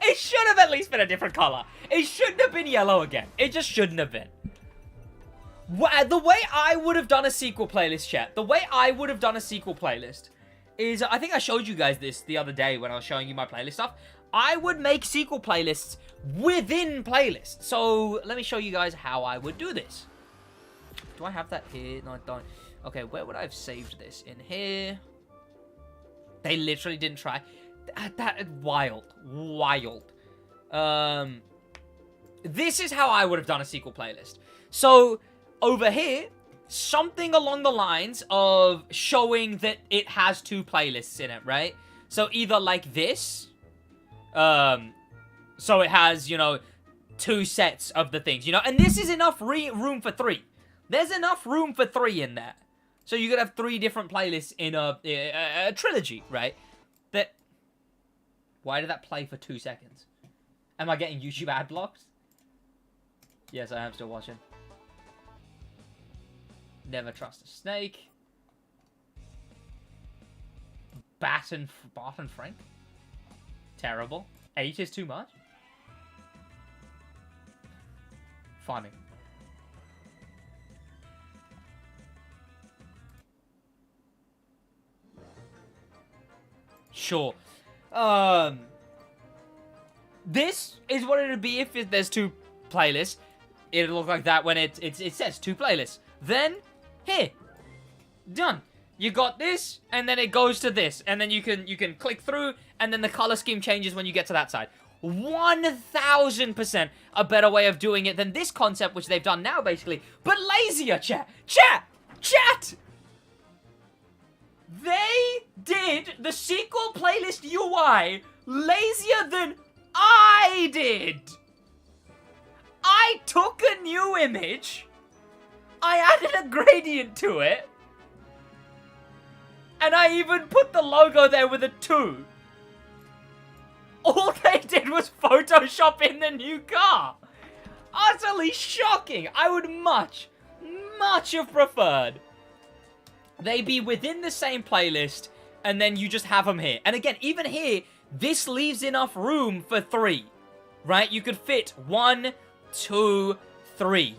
It should have at least been a different color. It shouldn't have been yellow again. It just shouldn't have been. The way I would have done a sequel playlist, chat. The way I would have done a sequel playlist is, I think I showed you guys this the other day when I was showing you my playlist stuff. I would make sequel playlists within playlists. So let me show you guys how I would do this. Do I have that here? No, I don't. Okay, where would I have saved this? In here. They literally didn't try. That wild. This is how I would have done a sequel playlist. So, over here, something along the lines of showing that it has 2 playlists in it, right? So either like this, so it has, you know, 2 sets of the things, you know? And this is enough room for 3. There's enough room for 3 in there. So you could have 3 different playlists in a trilogy, right? That... Why did that play for 2 seconds? Am I getting YouTube ad blocks? Yes, I am still watching. Never trust a snake. Barton Frank? Terrible. 8 is too much? Funny. Sure. This is what it'd be if there's 2 playlists. It'll look like that when it says 2 playlists. Then, here. Done. You got this, and then it goes to this. And then you can click through, and then the color scheme changes when you get to that side. 1000% a better way of doing it than this concept, which they've done now, basically. But lazier, chat! Chat! They did the sequel playlist UI lazier than I did! I took a new image, I added a gradient to it, and I even put the logo there with a 2. All they did was Photoshop in the new car. Utterly shocking. I would much have preferred they be within the same playlist, and then you just have them here. And again, even here, this leaves enough room for 3, right? You could fit 1, 2, 3.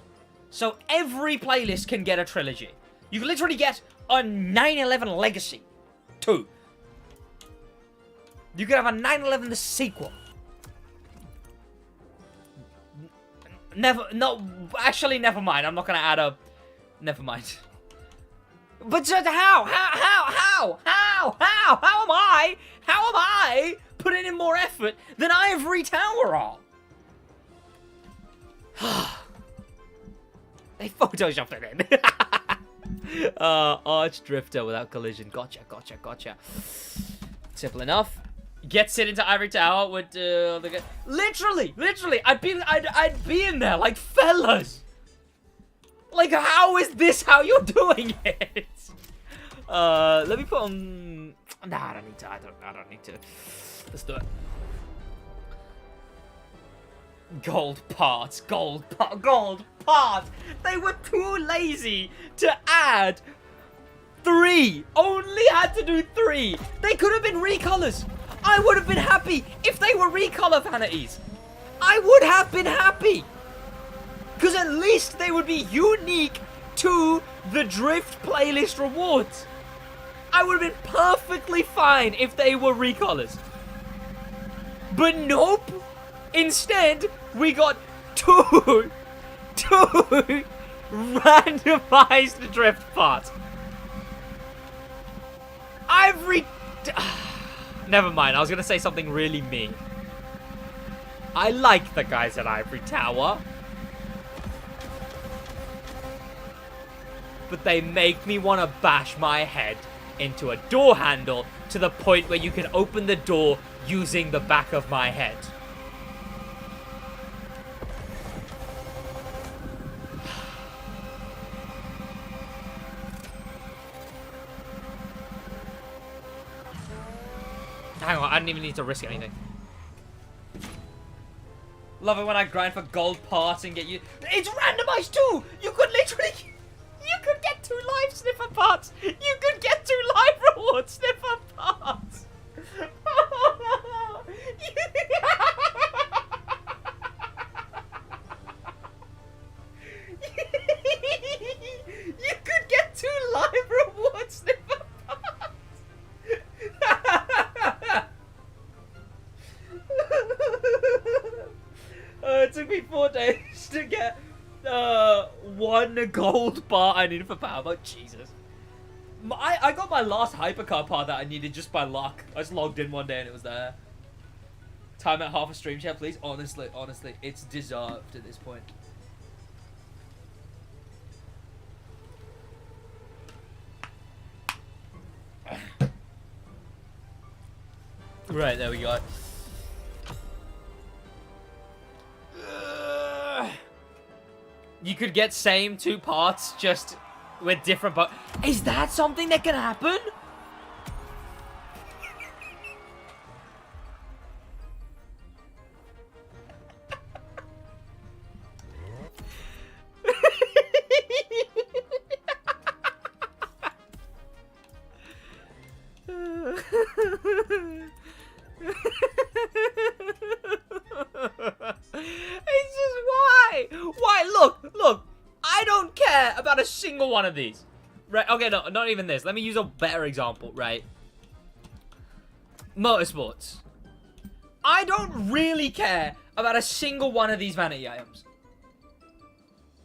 So every playlist can get a trilogy. You can literally get a 911 Legacy 2. You could have a 911 the sequel. Actually, never mind. I'm not gonna add a... Never mind. But how am I putting in more effort than Ivory Tower are? They photoshopped it in. Arch Drifter without collision. Gotcha. Simple enough. Gets it into Ivory Tower with the guy. Literally, I'd be in there like, fellas. Like, how is this how you're doing it? Let me put on. Nah, I don't need to. I don't need to. Let's do it. Gold parts. They were too lazy to add 3. Only had to do 3. They could have been recolors. I would have been happy if they were recolor vanities. I would have been happy. Because at least they would be unique to the Drift playlist rewards. I would have been perfectly fine if they were recolors. But nope. Instead, we got 2 randomized Drift parts. Never mind, I was gonna say something really mean. I like the guys at Ivory Tower. But they make me want to bash my head into a door handle to the point where you can open the door using the back of my head. Hang on, I didn't even need to risk anything. Love it when I grind for gold parts and get you... It's randomized too! You could literally... You could get 2 live sniffer parts! You could get 2 live reward sniffer parts! You could get 2 live reward sniffer parts! It took me 4 days to get 1 gold part I needed for power mode. Jesus. I got my last hypercar part that I needed just by luck. I just logged in one day and it was there. Time at half a stream chat, please. Honestly, it's deserved at this point. Right, there we go. You could get same 2 parts, just with different parts. Is that something that can happen? It's just why? Why? Look. I don't care about a single one of these. Right? Okay, no, not even this. Let me use a better example, right? Motorsports. I don't really care about a single one of these vanity items.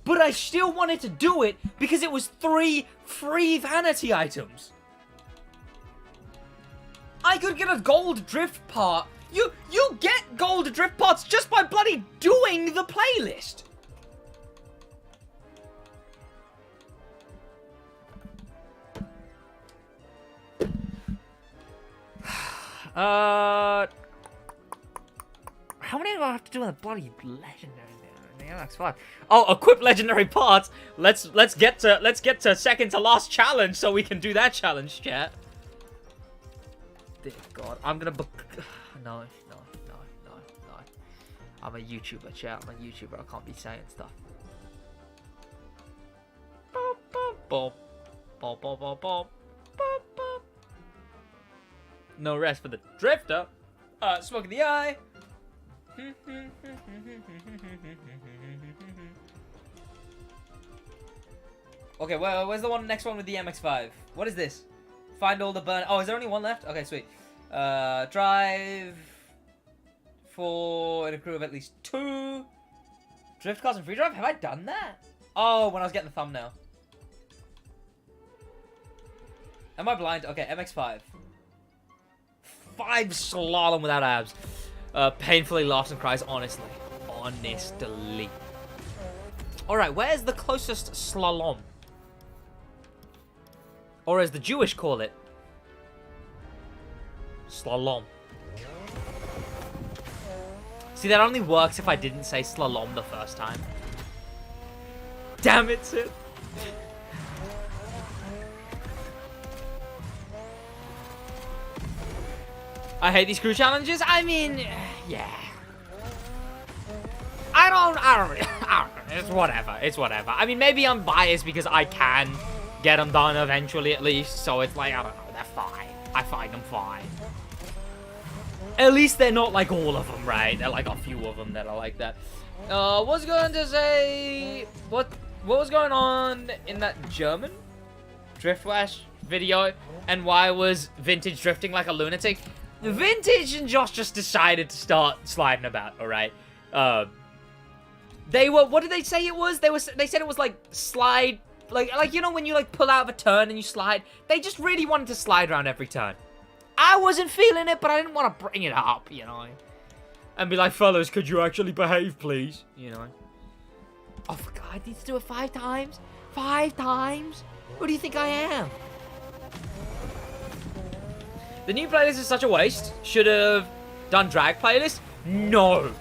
But I still wanted to do it because it was 3 free vanity items. I could get a gold drift part. You get gold drift parts just by bloody doing the playlist. How many do I have to do with a bloody legendary in the MX-5? Oh, equip legendary parts. Let's get to second to last challenge so we can do that challenge, chat. Dear God, I'm gonna book. No. I'm a YouTuber, chat. I'm a YouTuber. I can't be saying stuff. No rest for the drifter. Smoke in the eye. Okay, well, where's the next one with the MX-5? What is this? Find all the burn. Oh, is there only one left? Okay, sweet. Drive for a crew of at least 2. Drift cars and free drive? Have I done that? Oh, when I was getting the thumbnail. Am I blind? Okay, MX-5. 5 slalom without abs. Painfully laughs and cries, honestly. Honestly. Alright, where's the closest slalom? Or as the Jewish call it, slalom. See, that only works if I didn't say slalom the first time. Damn it, Sid. I hate these crew challenges. I mean, yeah. I don't, it's whatever. It's whatever. I mean, maybe I'm biased because I can get them done eventually at least. So it's like, I don't know. They're fine. I find them fine. At least they're not like all of them, right? They're like a few of them that are like that. Was going to say... What was going on in that German DriftWash video? And why was Vintage drifting like a lunatic? Vintage and Josh just decided to start sliding about, alright? They were... What did they say it was? They said it was like slide... Like you know when you like pull out of a turn and you slide? They just really wanted to slide around every turn. I wasn't feeling it, but I didn't want to bring it up, you know? And be like, fellas, could you actually behave, please? You know? Oh, for God, I need to do it 5 times? 5 times? Who do you think I am? The new playlist is such a waste. Should have done drag playlist? No.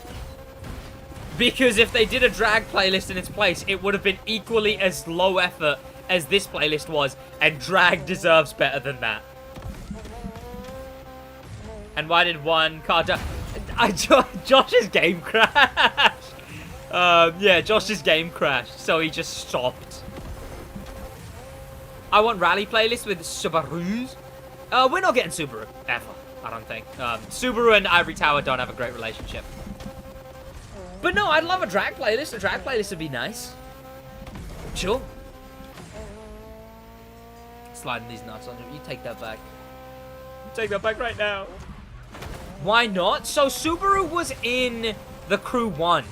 Because if they did a drag playlist in its place, it would have been equally as low effort as this playlist was. And drag deserves better than that. And why did one car Josh's game crashed. Yeah, Josh's game crashed, so he just stopped. I want rally playlist with Subarus. We're not getting Subaru, ever, I don't think. Subaru and Ivory Tower don't have a great relationship. But no, I'd love a drag playlist. A drag playlist would be nice. Sure. Sliding these nuts on you. You take that back. Take that back right now. Why not? So Subaru was in the Crew 1,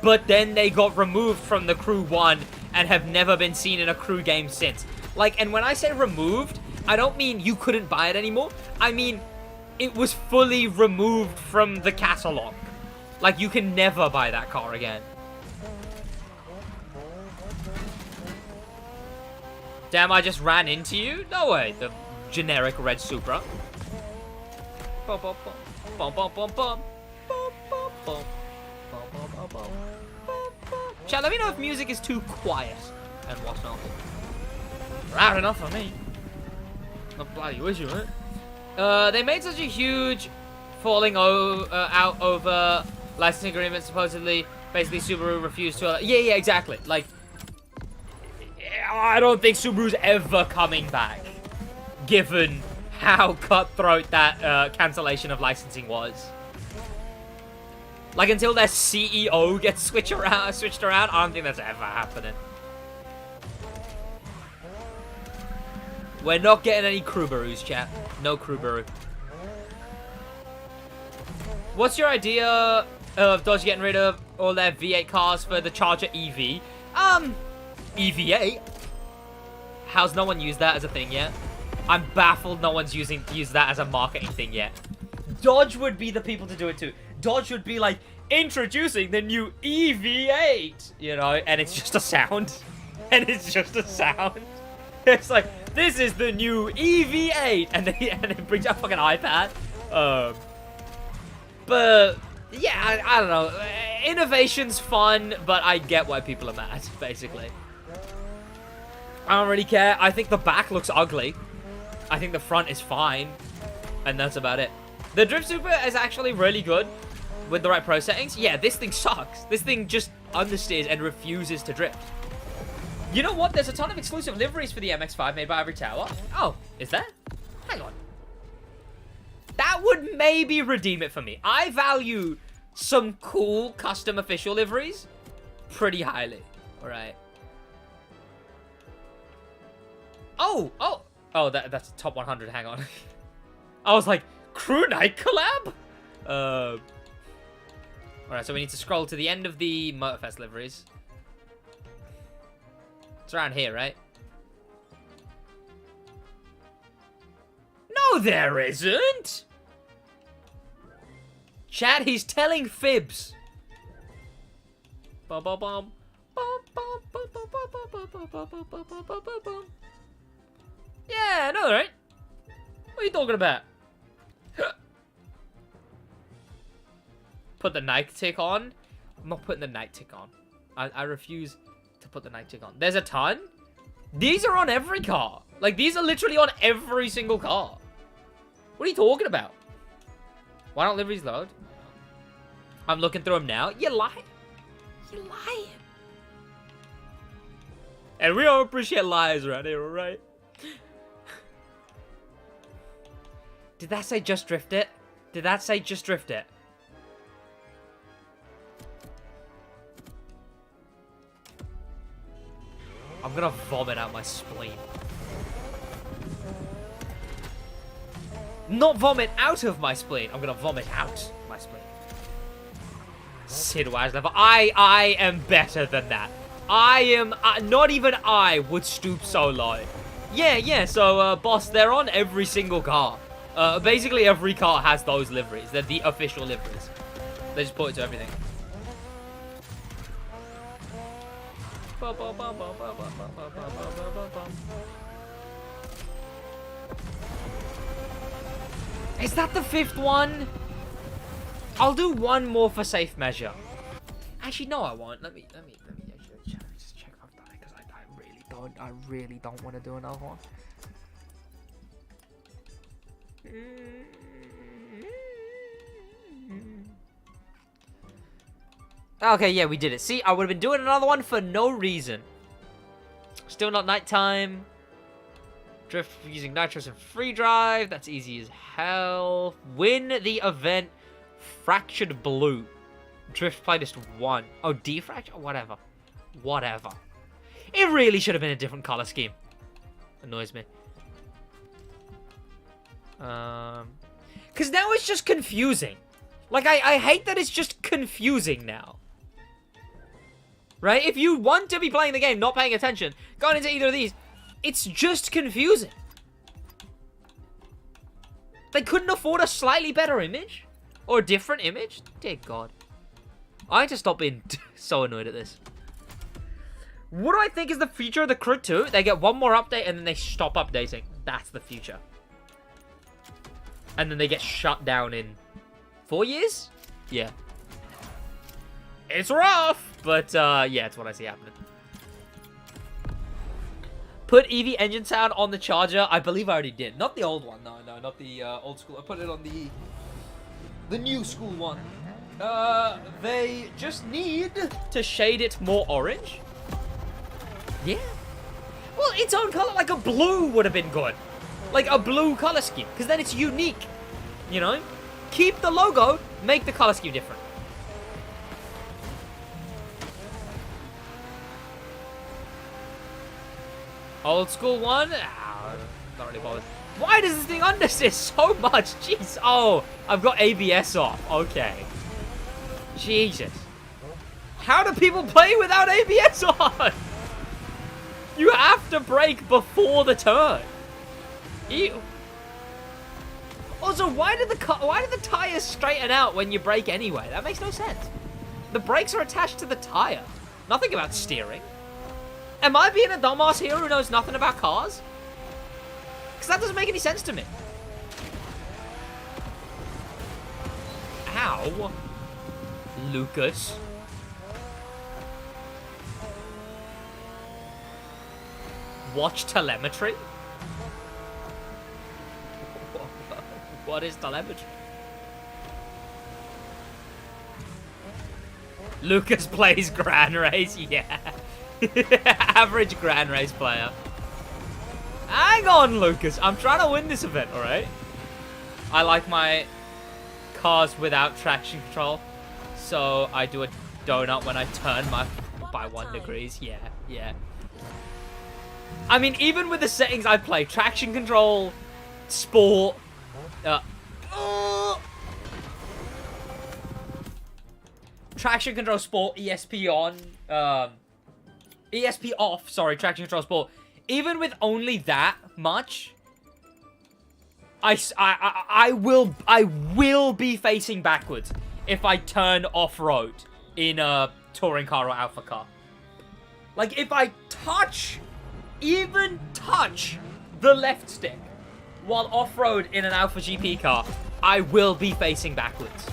but then they got removed from the Crew 1 and have never been seen in a Crew game since. Like, and when I say removed, I don't mean you couldn't buy it anymore. I mean, it was fully removed from the catalog. Like, you can never buy that car again. Damn, I just ran into you? No way, the generic red Supra. Bum, bum, bum. Bum, bum, bum, bum. Bum, bum, bum. Bum, bum, bum, bum. Bum, bum. Chat, let me know if music is too quiet and what's not. Loud enough for me. Not bloody issue, right? They made such a huge falling out over licensing agreements, supposedly. Basically, Subaru refused to... Yeah, exactly. Like, I don't think Subaru's ever coming back, given how cutthroat that cancellation of licensing was. Like, until their CEO gets switched around, I don't think that's ever happening. We're not getting any Subarus, chat. No Subaru. What's your idea of Dodge getting rid of all their V8 cars for the Charger EV? EV8? How's no one used that as a thing yet? I'm baffled no one's used that as a marketing thing yet. Dodge would be the people to do it too. Dodge would be like, introducing the new EV8, you know, and it's just a sound. And it's just a sound. It's like, this is the new EV8, and it brings out fucking iPad. But yeah, I don't know. Innovation's fun, but I get why people are mad, basically. I don't really care. I think the back looks ugly. I think the front is fine, and that's about it. The Drift Super is actually really good with the right pro settings. Yeah, this thing sucks. This thing just understeers and refuses to drift. You know what? There's a ton of exclusive liveries for the MX-5 made by Ivory Tower. Oh, is there? Hang on. That would maybe redeem it for me. I value some cool custom official liveries pretty highly. All right. Oh, that's top 100. Hang on. I was like, Crew Night collab? All right, so we need to scroll to the end of the Motorfest liveries. It's around here, right? No, there isn't! Chat, he's telling fibs. Bum, bum, bum. Yeah, I know, right? What are you talking about? Put the night tick on? I'm not putting the night tick on. I refuse to put the night tick on. There's a ton? These are on every car. Like, these are literally on every single car. What are you talking about? Why don't liveries load? I'm looking through them now. You're lying. You're lying. And we all appreciate lies around here, alright? Did that say just drift it? Did that say just drift it? I'm gonna vomit out my spleen. Not vomit out of my spleen. I'm gonna vomit out my spleen. SidWaj level. I am better than that. I am... not even I would stoop so low. Yeah, so, boss, they're on every single car. Basically, every car has those liveries. They're the official liveries. They just put it to everything. Is that the 5th one? I'll do one more for safe measure. Actually, no, I won't. Let me just check if I've done it, because I really don't want to do another one. Okay, yeah, we did it. See, I would have been doing another one for no reason. Still not nighttime. Drift using nitros and free drive. That's easy as hell. Win the event. Fractured blue. Drift playlist 1. Oh, defracture? Whatever. Whatever. It really should have been a different color scheme. Annoys me. Because now it's just confusing. Like, I hate that it's just confusing now. Right? If you want to be playing the game, not paying attention, going into either of these, it's just confusing. They couldn't afford a slightly better image? Or a different image? Dear God. I need to stop being so annoyed at this. What do I think is the future of the Crew 2? They get one more update and then they stop updating. That's the future. And then they get shut down in 4 years? Yeah. It's rough, but yeah, it's what I see happening. Put EV engine sound on the Charger. I believe I already did. Not the old one. No, not the old school. I put it on the new school one. They just need to shade it more orange. Yeah. Well, its own color, like a blue would have been good. Like a blue color scheme, because then it's unique. You know? Keep the logo, make the color scheme different. Old school one? Ah, not really bothered. Why does this thing understeer so much? Jeez. Oh, I've got ABS off. Okay. Jesus. How do people play without ABS on? You have to brake before the turn. Ew. Also, why did the tires straighten out when you brake anyway? That makes no sense. The brakes are attached to the tire. Nothing about steering. Am I being a dumbass here who knows nothing about cars? Because that doesn't make any sense to me. Ow. Lucas. Watch telemetry? What is telemetry? Lucas plays Grand Race, yeah. Average Grand Race player. Hang on, Lucas. I'm trying to win this event, alright? I like my cars without traction control. So I do a donut when I turn by 1 degree. Yeah. I mean, even with the settings I play, traction control, sport, traction control sport, ESP on, ESP off, sorry, traction control sport. Even with only that much, I will be facing backwards if I turn off-road in a touring car or alpha car. Like, if I even touch the left stick while off-road in an Alpha GP car, I will be facing backwards.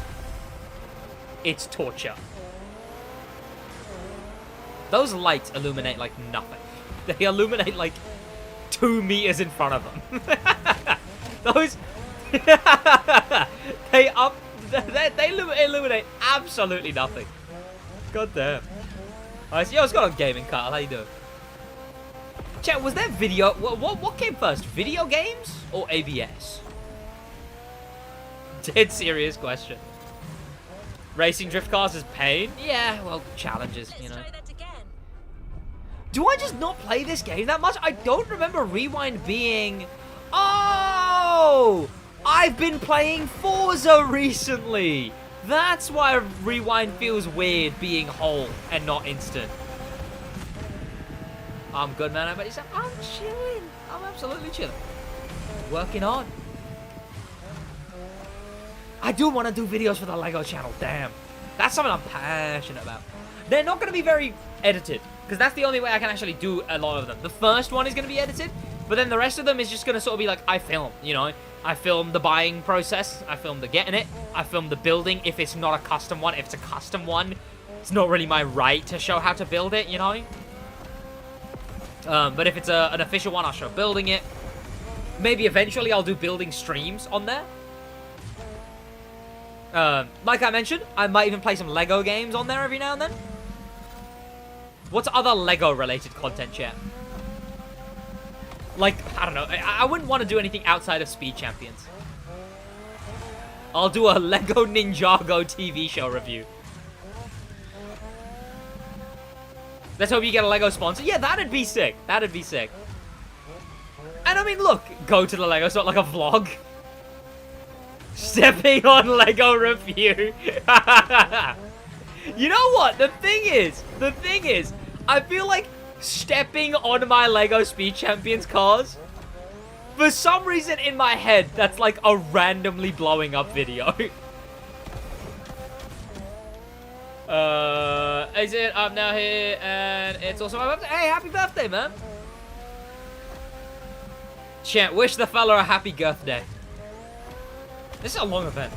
It's torture. Those lights illuminate like nothing. They illuminate like 2 meters in front of them. Those... they illuminate absolutely nothing. God damn. Alright, so yo, what's going on, Gaming Carl? How you doing? Chat, was there video... What came first? Video games or ABS? Dead serious question. Racing drift cars is pain? Yeah, well, challenges, you know. Do I just not play this game that much? I don't remember Rewind being... Oh! I've been playing Forza recently! That's why Rewind feels weird being whole and not instant. I'm good, man. But he's like, I'm chilling. I'm absolutely chilling. Working on. I do want to do videos for the LEGO channel. Damn. That's something I'm passionate about. They're not going to be very edited, because that's the only way I can actually do a lot of them. The first one is going to be edited, but then the rest of them is just going to sort of be like, I film, you know? I film the buying process. I film the getting it. I film the building if it's not a custom one. If it's a custom one, it's not really my right to show how to build it, you know? But if it's an official one, I'll show building it. Maybe eventually I'll do building streams on there. Like I mentioned, I might even play some LEGO games on there every now and then. What's other LEGO-related content, chat? Like, I don't know. I wouldn't want to do anything outside of Speed Champions. I'll do a LEGO Ninjago TV show review. Let's hope you get a LEGO sponsor. Yeah, that'd be sick. That'd be sick. And I mean, look, go to the LEGO store like a vlog. Stepping on LEGO review. You know what? The thing is, I feel like stepping on my LEGO Speed Champions cars, for some reason in my head, that's like a randomly blowing up video. Is it? I'm now here, and it's also my birthday. Hey, happy birthday, man. Chat, wish the fella a happy birthday. This is a long event.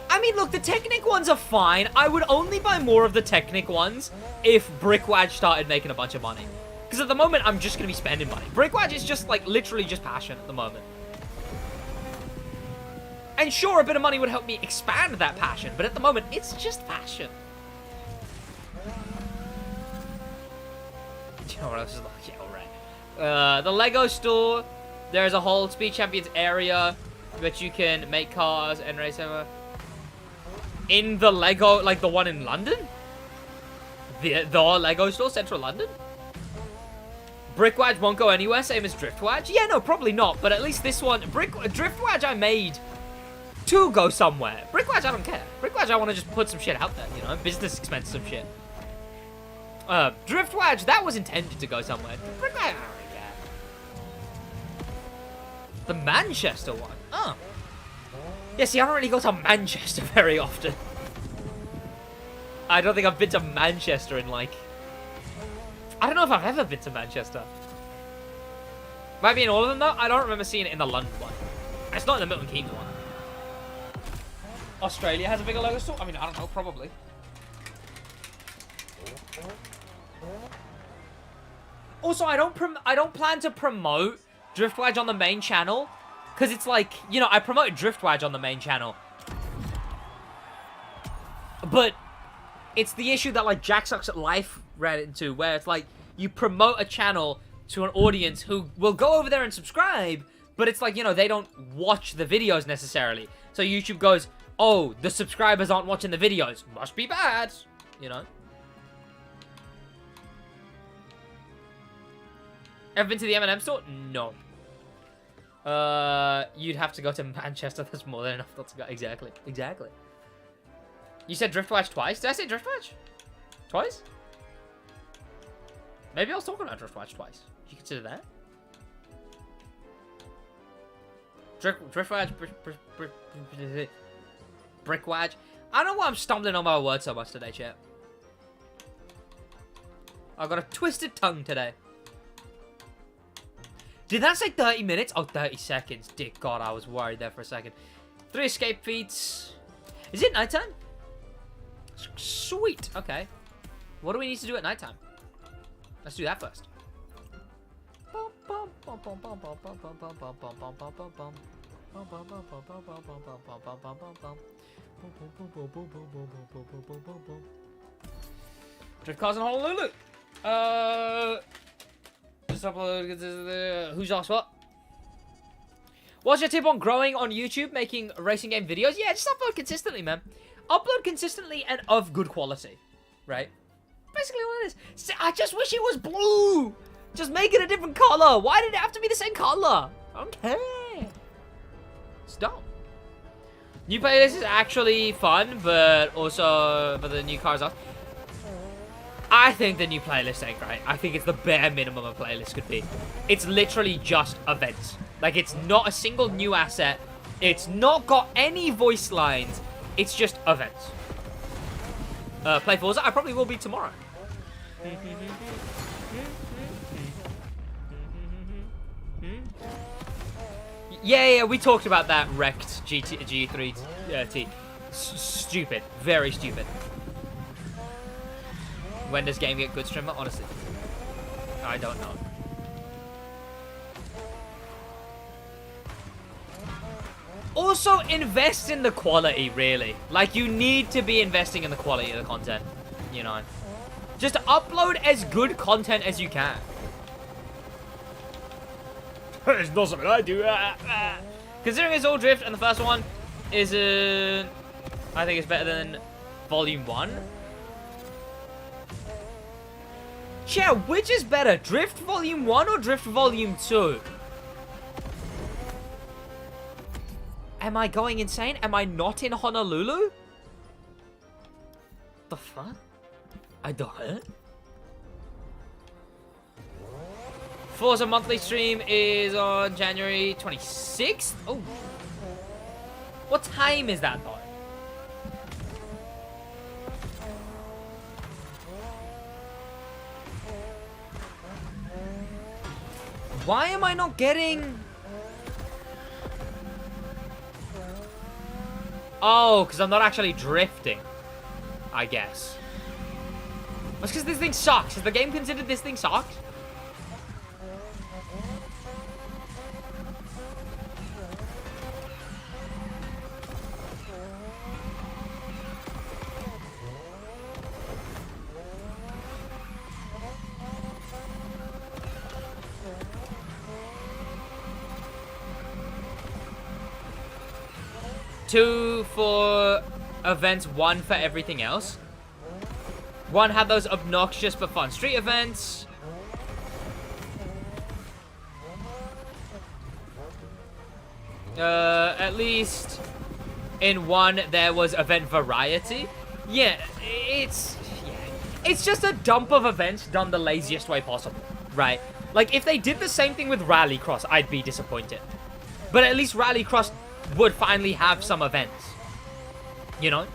I mean, look, the Technic ones are fine. I would only buy more of the Technic ones if SidWaj started making a bunch of money. Because at the moment, I'm just going to be spending money. SidWaj is just, like, literally just passion at the moment. And sure, a bit of money would help me expand that passion. But at the moment, it's just passion. You know what else is like? Yeah, alright. The Lego store. There's a whole Speed Champions area that you can make cars and race over. In the Lego, like the one in London? The Lego store, central London? SidWaj won't go anywhere, same as SidWaj? Yeah, no, probably not, but at least this one, SidWaj I made to go somewhere. SidWaj I don't care. SidWaj I want to just put some shit out there, you know, business expenses and shit. SidWaj, that was intended to go somewhere. SidWaj, I don't really care. The Manchester one, oh. Yeah, see, I don't really go to Manchester very often. I don't think I've been to Manchester in, like... I don't know if I've ever been to Manchester. Might be in all of them, though. I don't remember seeing it in the London one. It's not in the Milton Keynes one. Australia has a bigger Lego store? I mean, I don't know, probably. Also, I don't plan to promote SidWaj on the main channel. Because it's like, you know, I promoted SidWaj on the main channel. But it's the issue that, like, Jack Sucks at Life ran into, where it's like, you promote a channel to an audience who will go over there and subscribe, but it's like, you know, they don't watch the videos necessarily. So YouTube goes, oh, the subscribers aren't watching the videos. Must be bad, you know? Ever been to the M&M store? No. You'd have to go to Manchester. That's more than enough not to go. Exactly. Exactly. You said SidWaj twice? Did I say SidWaj? Twice? Maybe I was talking about SidWaj twice. You consider that? SidWaj, SidWaj. I don't know why I'm stumbling on my words so much today, chat. I've got a twisted tongue today. Did that say 30 minutes? Oh, 30 seconds. Dear God, I was worried there for a second. 3 escape feats. Is it nighttime? Sweet. Okay. What do we need to do at nighttime? Let's do that first. Drift cars in Honolulu. Just upload. Who's asked what? What's your tip on growing on YouTube, making racing game videos? Yeah, just upload consistently, man. Upload consistently and of good quality, right? Basically what it is. I just wish it was blue. Just make it a different color. Why did it have to be the same color? I don't care. It's dumb. New playlist is actually fun, but also for the new cars off. I think the new playlist ain't great. I think it's the bare minimum a playlist could be. It's literally just events. Like, it's not a single new asset. It's not got any voice lines. It's just events. Play Forza? I probably will be tomorrow. Yeah, we talked about that wrecked G3 T. Stupid. Very stupid. When does game get good streamer? Honestly, I don't know. Also, invest in the quality, really. Like, you need to be investing in the quality of the content, you know. Just upload as good content as you can. It's not something I do. Considering it's all drift and the first one isn't... I think it's better than Volume 1. Yeah, which is better? Drift Volume 1 or Drift Volume 2? Am I going insane? Am I not in Honolulu? The fuck? I don't. Forza monthly stream is on January 26th? Oh. What time is that, though? Why am I not getting... Oh, because I'm not actually drifting, I guess. That's because this thing sucks. Has the game considered this thing sucks? Two for events, one for everything else. One had those obnoxious but fun street events. At least in one there was event variety. Yeah, it's just a dump of events done the laziest way possible, right? Like if they did the same thing with Rallycross, I'd be disappointed. But at least Rallycross would finally have some events, you know?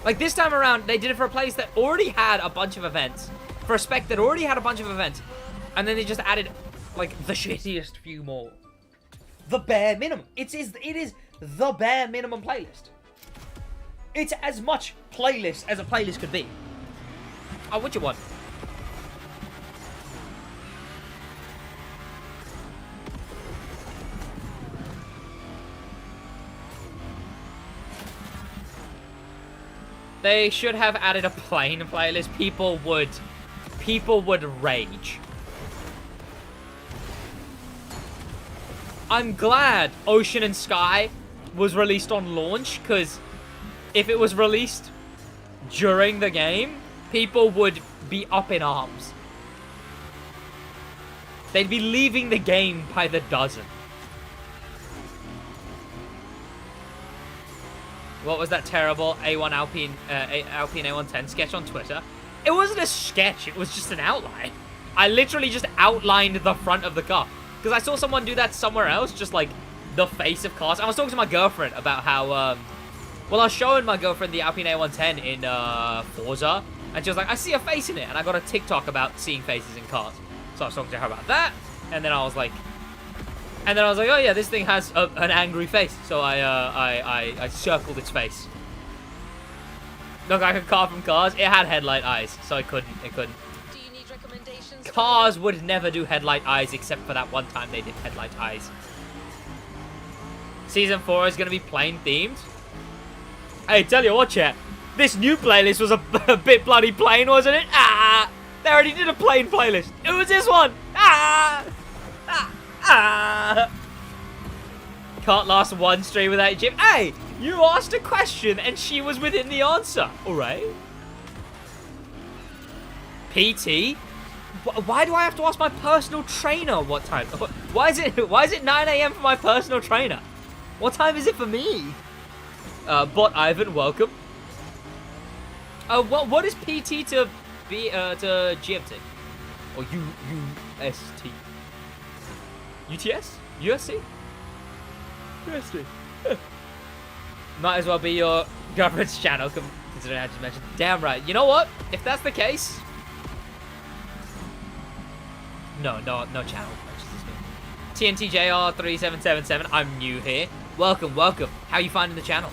Like this time around, they did it for a place that already had a bunch of events, for a spec that already had a bunch of events, and then they just added, like, the shittiest few more. The bare minimum. It is the bare minimum playlist. It's as much playlist as a playlist could be. Oh, what you want? They should have added a plane playlist. People would rage. I'm glad Ocean and Sky was released on launch, because if it was released during the game, people would be up in arms. They'd be leaving the game by the dozen. What was that terrible Alpine A110 sketch on Twitter? It wasn't a sketch, it was just an outline. I literally just outlined the front of the car. Because I saw someone do that somewhere else, just like the face of cars. I was talking to my girlfriend about how, well, I was showing my girlfriend the Alpine A110 in Forza. And she was like, I see a face in it. And I got a TikTok about seeing faces in cars. So I was talking to her about that. And then I was like, oh yeah, this thing has an angry face. So I circled its face. Look like a car from Cars. It had headlight eyes, so it couldn't. Do you need recommendations? Cars would never do headlight eyes, except for that one time they did headlight eyes. Season 4 is going to be plane themed. Hey, tell you what, chat. This new playlist was a bit bloody plain, wasn't it? Ah! They already did a plain playlist. It was this one. Ah! Ah! Ah! Can't last one stream without you, Jim. Hey, you asked a question and she was within the answer. All right. PT. Why do I have to ask my personal trainer what time? Why is it 9 a.m. for my personal trainer? What time is it for me? Bot Ivan, welcome. What is PT to GMT or UST? UTS? USC? USD. Might as well be your government's channel, considering I just mentioned. Damn right. You know what? If that's the case... No channel purchases me. TNTJR3777, I'm new here. Welcome. How you finding the channel?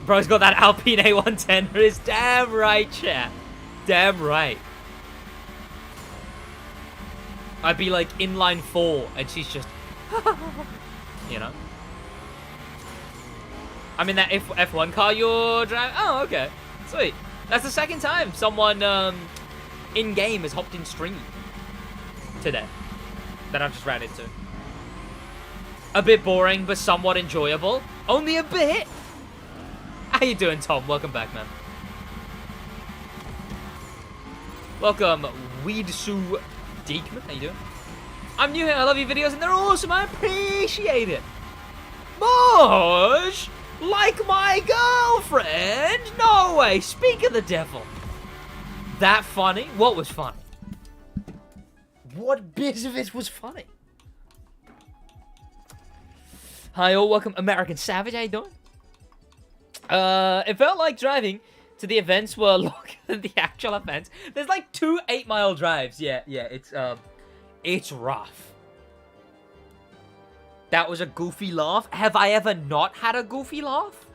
Bro's got that Alpine A110 for his damn right, chat. Damn right. I'd be like in line 4 and she's just, you know. I'm in that F1 car you're driving. Oh, okay. Sweet. That's the second time someone in-game has hopped in stream today that I've just ran into. A bit boring, but somewhat enjoyable. Only a bit. How you doing, Tom? Welcome back, man. Welcome, Weedsu Deekman. How you doing? I'm new here. I love your videos, and they're awesome. I appreciate it. Much like my girlfriend. No way. Speak of the devil. That funny? What was funny? What bit of it was funny? Hi all, welcome American Savage. How you doing? It felt like driving to the events were longer than the actual events. There's like 2 8-mile drives. Yeah, it's rough. That was a goofy laugh. Have I ever not had a goofy laugh?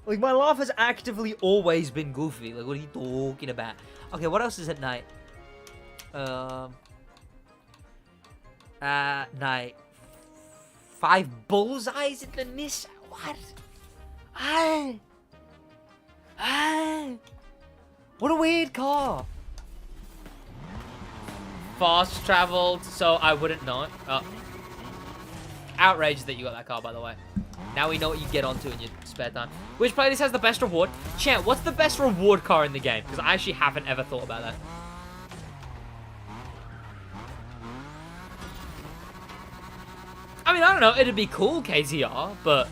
Like, my laugh has actively always been goofy. Like, what are you talking about? Okay, what else is at night? Night. 5 bullseyes in the Nissan. What? What a weird car. Fast traveled, so I wouldn't know it. Outraged that you got that car, by the way. Now we know what you get onto in your spare time. Which playlist has the best reward? Chat, what's the best reward car in the game? Because I actually haven't ever thought about that. I mean, I don't know. It'd be cool, KTR, but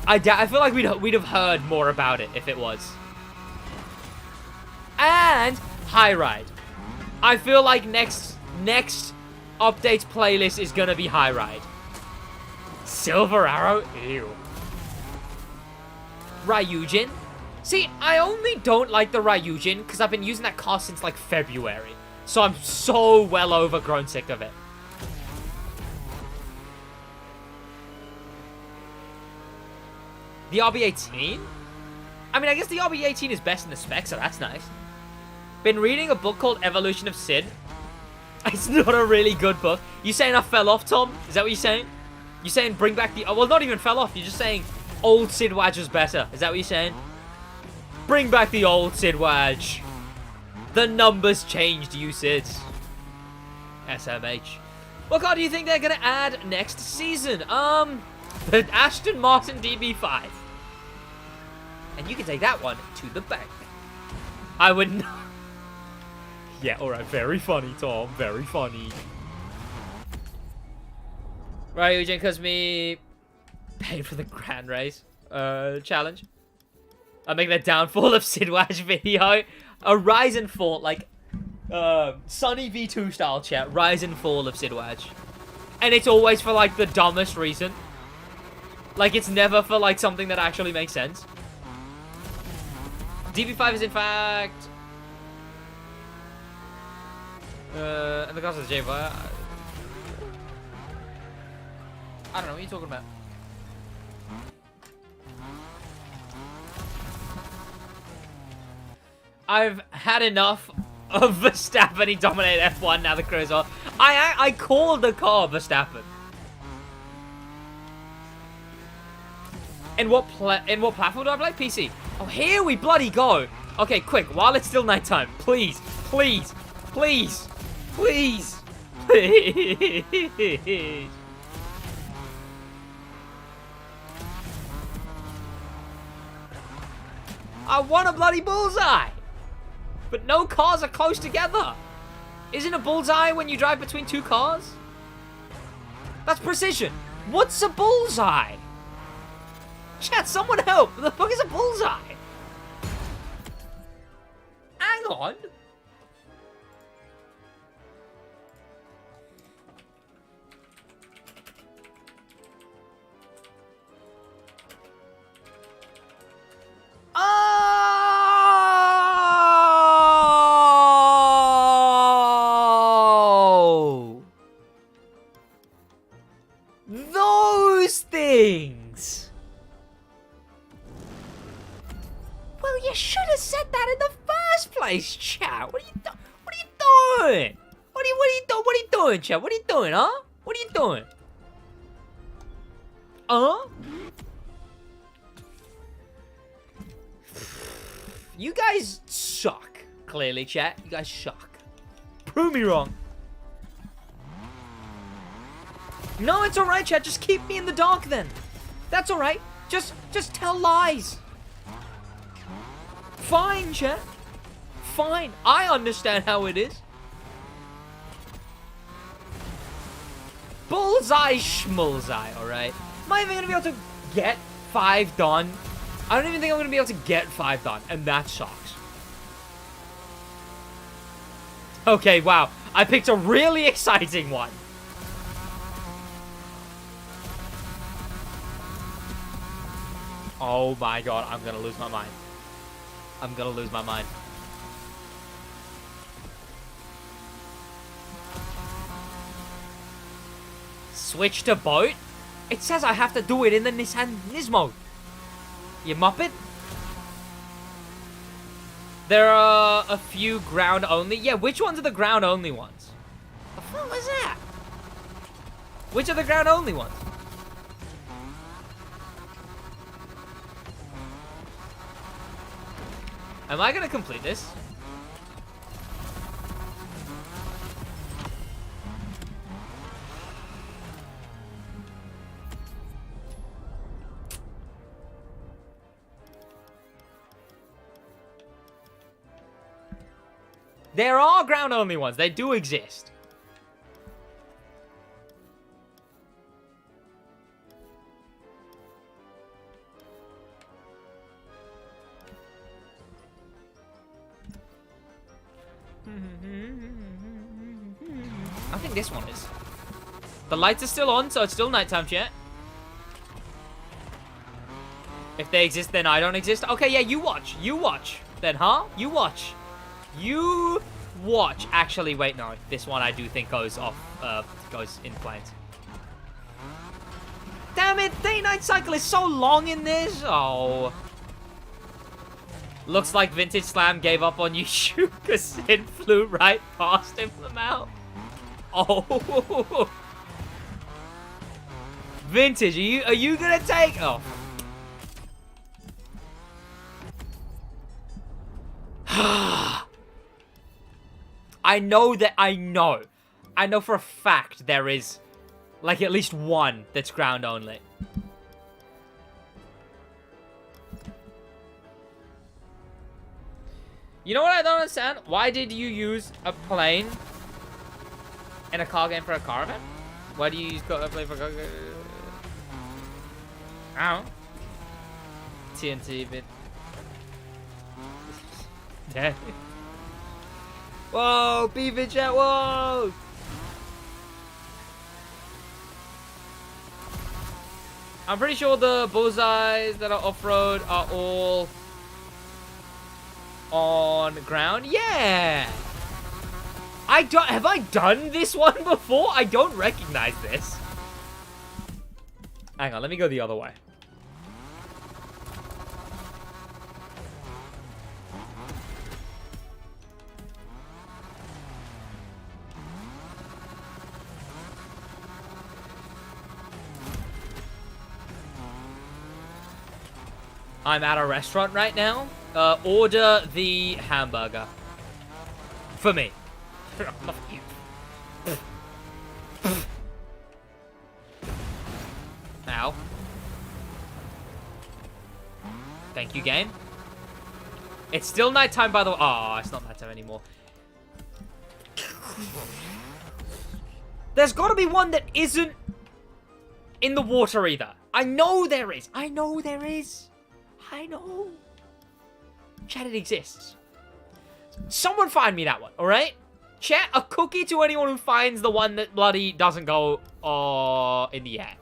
I feel like we'd have heard more about it if it was. And High Ride. I feel like next updates playlist is gonna be High Ride. Silver Arrow? Ew. Ryujin? See, I only don't like the Ryujin because I've been using that car since like February. So I'm so well overgrown sick of it. The RB18? I mean, I guess the RB18 is best in the spec, so that's nice. Been reading a book called Evolution of Sid. It's not a really good book. You saying I fell off, Tom? Is that what you're saying? You saying bring back the... Oh, well, not even fell off. You're just saying old SidWaj was better. Is that what you're saying? Bring back the old SidWaj. The numbers changed, you Sids. SMH. What car do you think they're going to add next season? The Aston Martin DB5. And you can take that one to the bank. I would not... Yeah, alright. Very funny, Tom. Very funny. Right, Eugene, because me paid for the grand race challenge. I'm making a downfall of SidWaj video. A rise and fall, like Sunny V2 style chat. Rise and fall of SidWaj. And it's always for like the dumbest reason. Like it's never for like something that actually makes sense. DB5 is in fact... and the cost of the J5. I don't know, what are you talking about? I've had enough of Verstappen. He dominated F1, now the crew's off. I called the car Verstappen. In what platform do I play? PC. Oh, here we bloody go. Okay, quick, while it's still nighttime, please, please, please, please, please. I want a bloody bullseye. But no cars are close together. Isn't a bullseye when you drive between two cars? That's precision. What's a bullseye? Chat, someone help. What the fuck is a bullseye? Hang on. Oh! Those things! Well, you should have said that in the first place, chat. What are you doing? What are you doing? What are you doing, chat? What are you doing, huh? What are you doing? You guys suck. Clearly, chat. You guys suck. Prove me wrong. No, it's alright, chat. Just keep me in the dark then. That's alright. Just tell lies. Fine, chat. Fine. I understand how it is. Bullseye schmullseye, alright? Am I even gonna be able to get 5 done? I don't even think I'm gonna be able to get 5 done, and that sucks. Okay, wow. I picked a really exciting one. Oh my god, I'm gonna lose my mind. I'm gonna lose my mind. switch to boat? It says I have to do it in the Nissan Nismo. You muppet? There are a few ground only. Yeah, which ones are the ground only ones? The fuck was that? Which are the ground only ones? Am I gonna complete this? There are ground only ones. They do exist. I think this one is. The lights are still on, so it's still nighttime, chat. If they exist, then I don't exist. Okay, yeah, you watch. You watch. Then, huh? You watch. You watch. Actually, wait, no. This one I do think goes off, goes in flames. Damn it, day-night cycle is so long in this. Oh. Looks like Vintage Slam gave up on you, because Sid flew right past him from the mouth. Oh. Vintage, are you gonna take? Oh. I know for a fact there is like at least one that's ground only. You know what I don't understand? Why did you use a plane in a car game for a car event? Why do you use a plane for a car game? I don't know. TNT bit. Yeah. Whoa, beaver jet, whoa! I'm pretty sure the Bullseyes that are off-road are all on ground. Yeah! Have I done this one before? I don't recognize this. Hang on, let me go the other way. I'm at a restaurant right now. Order the hamburger. For me. Not for you. Ow. Thank you, game. It's still nighttime, by the way. Oh, it's not nighttime anymore. There's got to be one that isn't in the water either. I know there is. I know there is. I know. Chat, it exists. Someone find me that one, alright? Chat, a cookie to anyone who finds the one that bloody doesn't go in the air.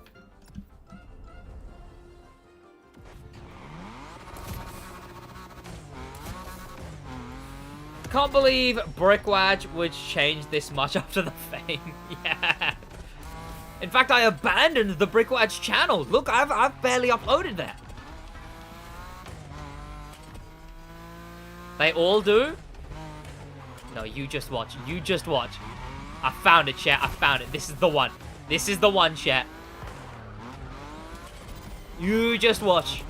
Can't believe SidWaj would change this much after the fame. Yeah. In fact, I abandoned the SidWaj channel. Look, I've barely uploaded that. They all do? No, you just watch. You just watch. I found it, chat. I found it. This is the one. This is the one, chat. You just watch.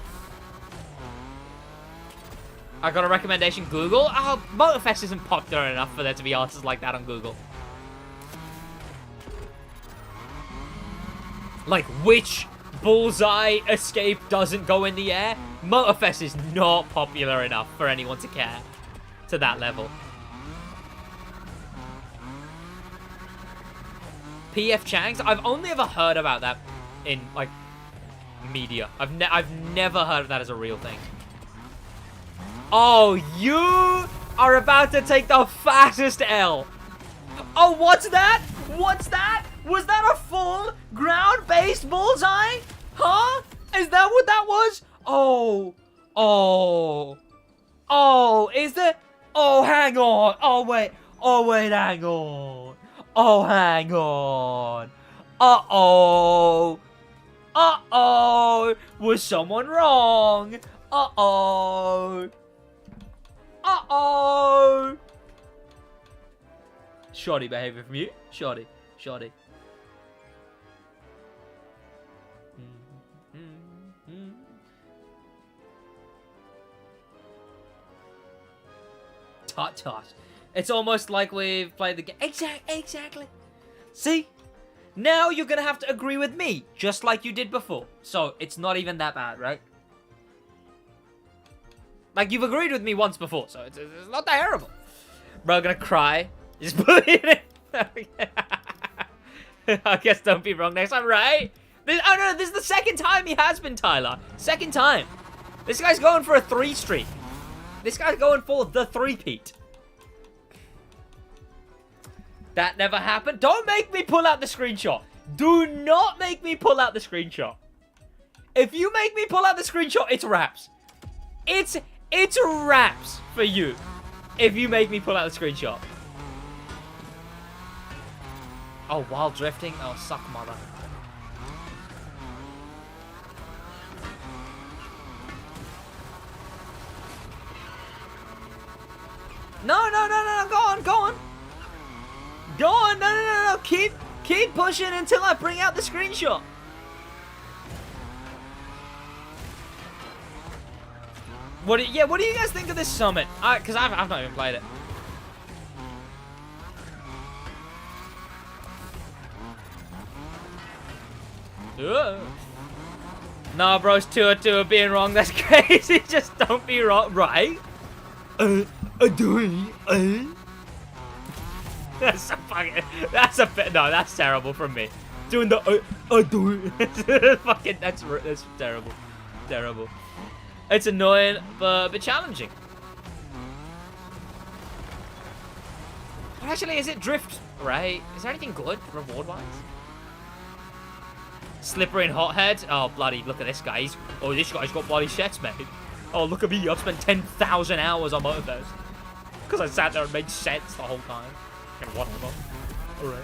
I got a recommendation. Google? Oh, Motorfest isn't popular enough for there to be answers like that on Google. Like, which Bullseye escape doesn't go in the air? Motorfest is not popular enough for anyone to care to that level. PF Chang's? I've only ever heard about that in, like, media. I've never heard of that as a real thing. Oh, you are about to take the fastest L. Oh, what's that? What's that? Was that a full ground-based Bullseye? Huh? Is that what that was? Oh. Oh. Oh, is that? Oh, hang on. Oh, wait. Oh, wait, hang on. Oh, hang on. Uh-oh. Uh-oh. Was someone wrong? Uh-oh. Uh-oh. Shoddy behavior from you. Shoddy. Shoddy. Tut tut. It's almost like we've played the game. Exactly. See? Now you're gonna have to agree with me, just like you did before. So, it's not even that bad, right? Like, you've agreed with me once before, so it's not that terrible. Bro, gonna cry. Just put it in. I guess don't be wrong next time, right? Oh no, this is the second time he has been, Tyler. Second time. This guy's going for a 3 streak. This guy's going for the 3-peat. That never happened. Don't make me pull out the screenshot. Do not make me pull out the screenshot. If you make me pull out the screenshot, it's wraps. It's wraps for you. If you make me pull out the screenshot. Oh, while drifting? Oh, suck mother. No. Go on. Go on. No. Keep pushing until I bring out the screenshot. What do you guys think of this summit? Because I've not even played it. Nah, bros, 2 being wrong. That's crazy. Just don't be wrong, right? That's so fucking. No, that's terrible from me. Doing the fucking. That's terrible. Terrible. It's annoying, but a bit challenging. But actually, is it drift right? Is there anything good reward-wise? Slippery and hothead. Oh bloody! Look at this guy. This guy's got bloody sets, mate. Oh, look at me. I've spent 10,000 hours on Motorfest. Because I sat there and made sets the whole time. And whatever. Alright.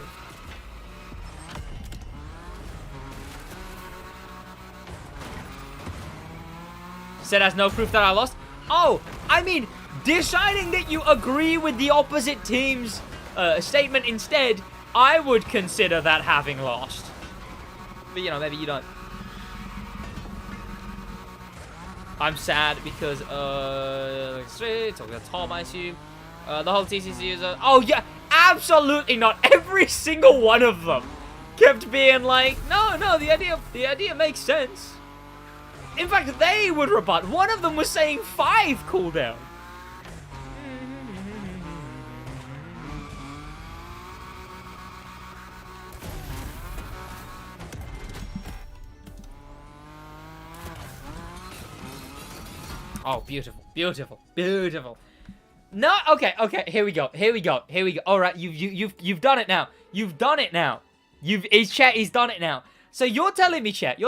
Said has no proof that I lost. Oh, I mean, deciding that you agree with the opposite team's statement instead, I would consider that having lost. But, you know, maybe you don't. I'm sad because, talking about Tom, I assume. The whole TCC is oh, yeah, absolutely not. Every single one of them kept being like, no, the idea makes sense. In fact, they would rebut. One of them was saying 5 cooldown. Oh, beautiful. No, okay, here we go. All right, you've done it now. He's done it now. So you're telling me, chat.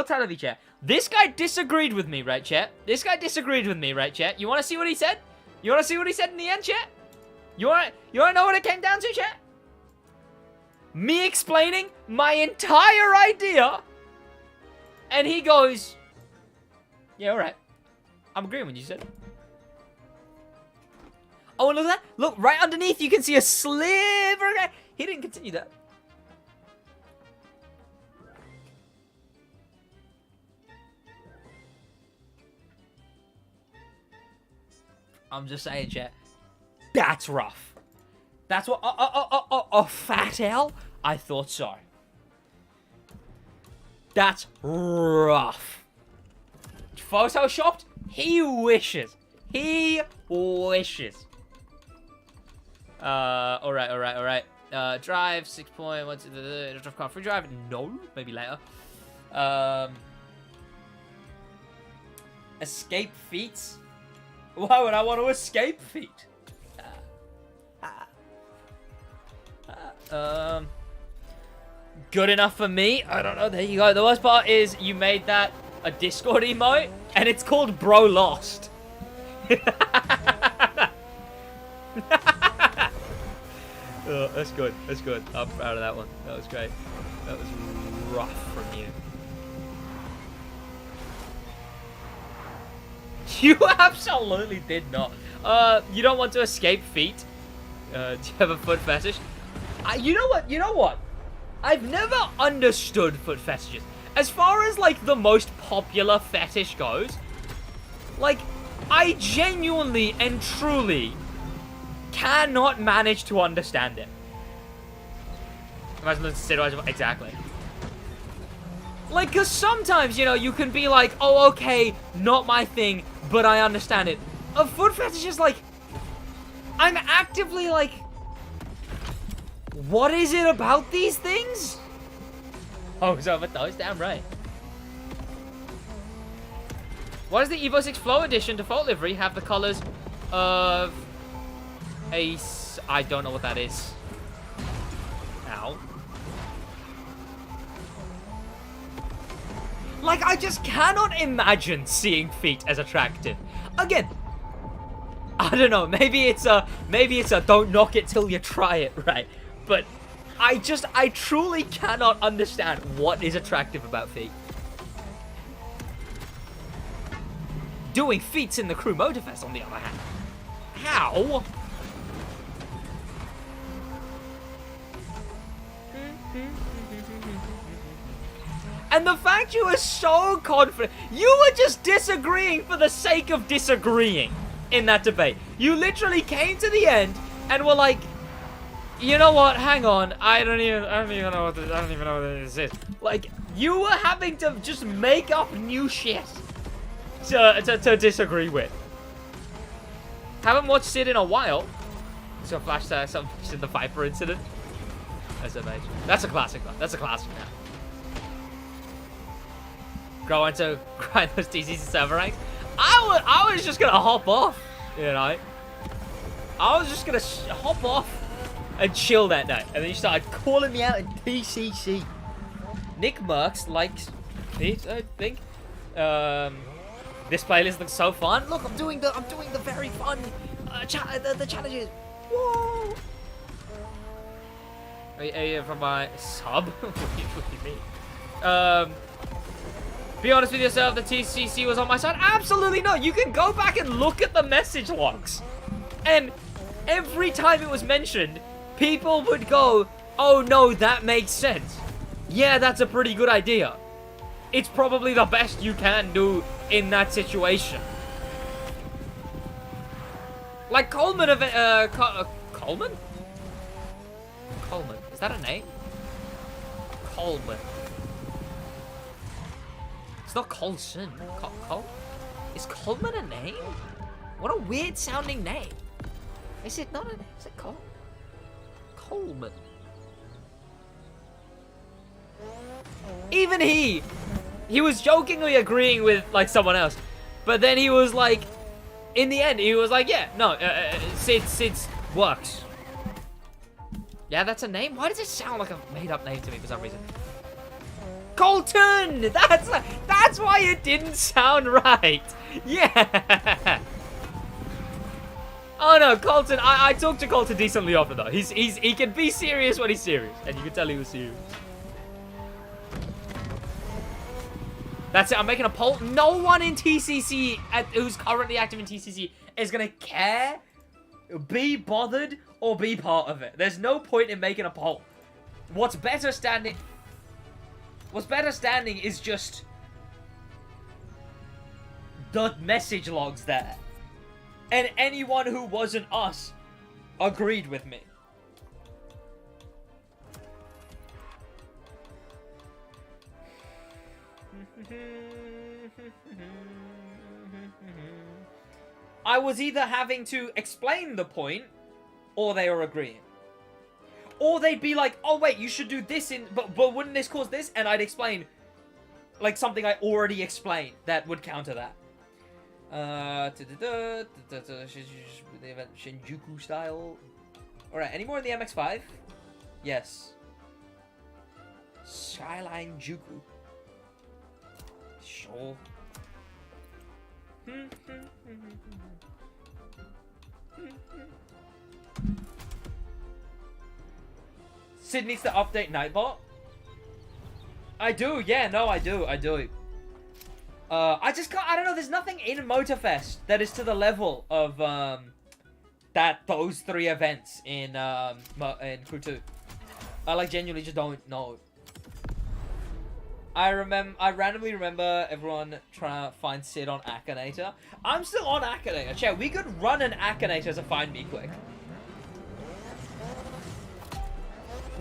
This guy disagreed with me, right, chat? You want to see what he said? You want to see what he said in the end, chat? You want to know what it came down to, chat? Me explaining my entire idea, and he goes, yeah, all right. I'm agreeing with you said. Oh, and look at that. Look, right underneath you can see a sliver. He didn't continue that. I'm just saying, chat. That's rough. That's what... fat hell? I thought so. That's rough. Photoshopped? He wishes. Alright. Drive, 6 point, what's the drive car? Free drive? No, maybe later. Escape feats? Why would I want to escape feat? Good enough for me? I don't know, there you go. The worst part is you made that a Discord emote, and it's called Bro Lost. That's good. That's good. I'm proud of that one. That was great. That was rough from you. You absolutely did not. You don't want to escape feet? Do you have a foot fetish? You know what? You know what? I've never understood foot fetishes. As far as, like, the most popular fetish goes, like, I genuinely and truly cannot manage to understand it. Imagine the SidWaj. Exactly. Like, because sometimes, you know, you can be like, oh, okay, not my thing, but I understand it. A foot fetish is like, I'm actively like, what is it about these things? Oh, it's over those, damn right. Why does the Evo 6 Flow Edition default livery have the colors of a... I don't know what that is. Ow. Like, I just cannot imagine seeing feet as attractive. Again, I don't know, maybe it's a don't knock it till you try it, right? But I truly cannot understand what is attractive about feet. Doing feats in the Crew Motorfest, on the other hand. How? And the fact you were so confident, you were just disagreeing for the sake of disagreeing in that debate. You literally came to the end and were like, you know what? Hang on, I don't even know what this is. Like, you were having to just make up new shit to disagree with. Haven't watched Sid in a while. So flash some in the Viper incident. That's amazing. That's a classic though. That's a classic now. Go on to grind those TCC server ranks. I was just gonna hop off, you know. I was just gonna hop off and chill that night, and then you started calling me out in TCC. Nick Merckx likes Pete, I think. This playlist looks so fun. Look, I'm doing the very fun the challenges. Whoa! Are you from my sub? What do you mean? Be honest with yourself, the TCC was on my side? Absolutely not. You can go back and look at the message logs. And every time it was mentioned, people would go, oh no, that makes sense. Yeah, that's a pretty good idea. It's probably the best you can do in that situation. Like Coleman, Coleman? Coleman, is that a name? Coleman. It's not Colson. Is Coleman a name? What a weird sounding name. Is it not a name? Is it Coleman? Even he was jokingly agreeing with like someone else, but then he was like, in the end, he was like, yeah, no, Sid's works. Yeah, that's a name? Why does it sound like a made-up name to me for some reason? Colton! That's why it didn't sound right. Yeah. Oh no, Colton. I talk to Colton decently often though. He can be serious when he's serious, and you can tell he was serious. That's it. I'm making a poll. No one in TCC who's currently active in TCC is gonna care, be bothered, or be part of it. There's no point in making a poll. What's better standing is just the message logs there. And anyone who wasn't us agreed with me. I was either having to explain the point, or they were agreeing. Or they'd be like, oh wait, you should do this but wouldn't this cause this? And I'd explain, like, something I already explained that would counter that. The event Shinjuku style. Alright, any more in the MX-5? Yes. Skyline Juku. Sure. Sid needs to update Nightbot. I do, yeah, no, I do. I just can't, I don't know, there's nothing in Motorfest that is to the level of, those 3 events in Crew 2. I, like, genuinely just don't know. I randomly remember everyone trying to find Sid on Akinator. I'm still on Akinator. Chat, we could run an Akinator to find me quick.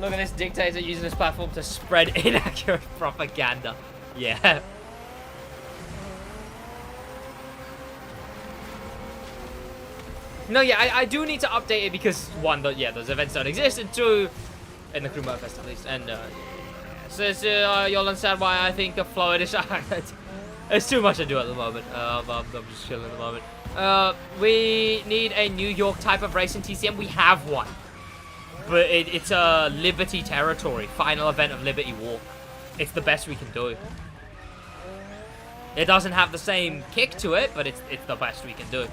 Look at this dictator using this platform to spread inaccurate propaganda. Yeah. No, yeah, I do need to update it because, 1, those events don't exist, and 2, in the Crew Fest at least, and, so you'll understand why I think the flow edition, it's too much to do at the moment. I'm just chilling at the moment. We need a New York type of race in TCM. We have one. But it's a Liberty territory. Final event of Liberty Walk. It's the best we can do. It doesn't have the same kick to it, but it's the best we can do.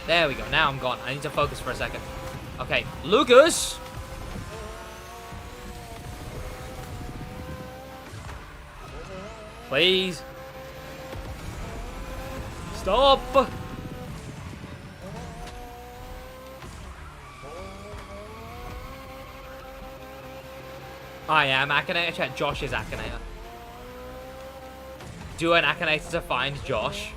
There we go. Now I'm gone. I need to focus for a second. Okay, Lucas! Please. Stop! I am Akinator. Chat, Josh is Akinator. Do an Akinator to find Josh.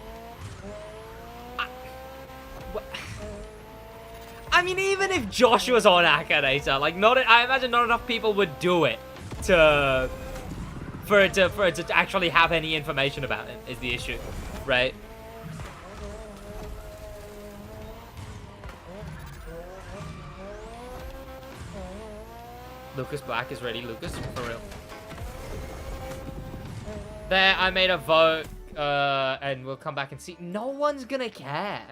I mean, even if Josh was on Akinator, like, I imagine not enough people would do it for it to actually have any information about it, is the issue, right? Lucas Black is ready, Lucas, for real. There, I made a vote, and we'll come back and see. No one's gonna care.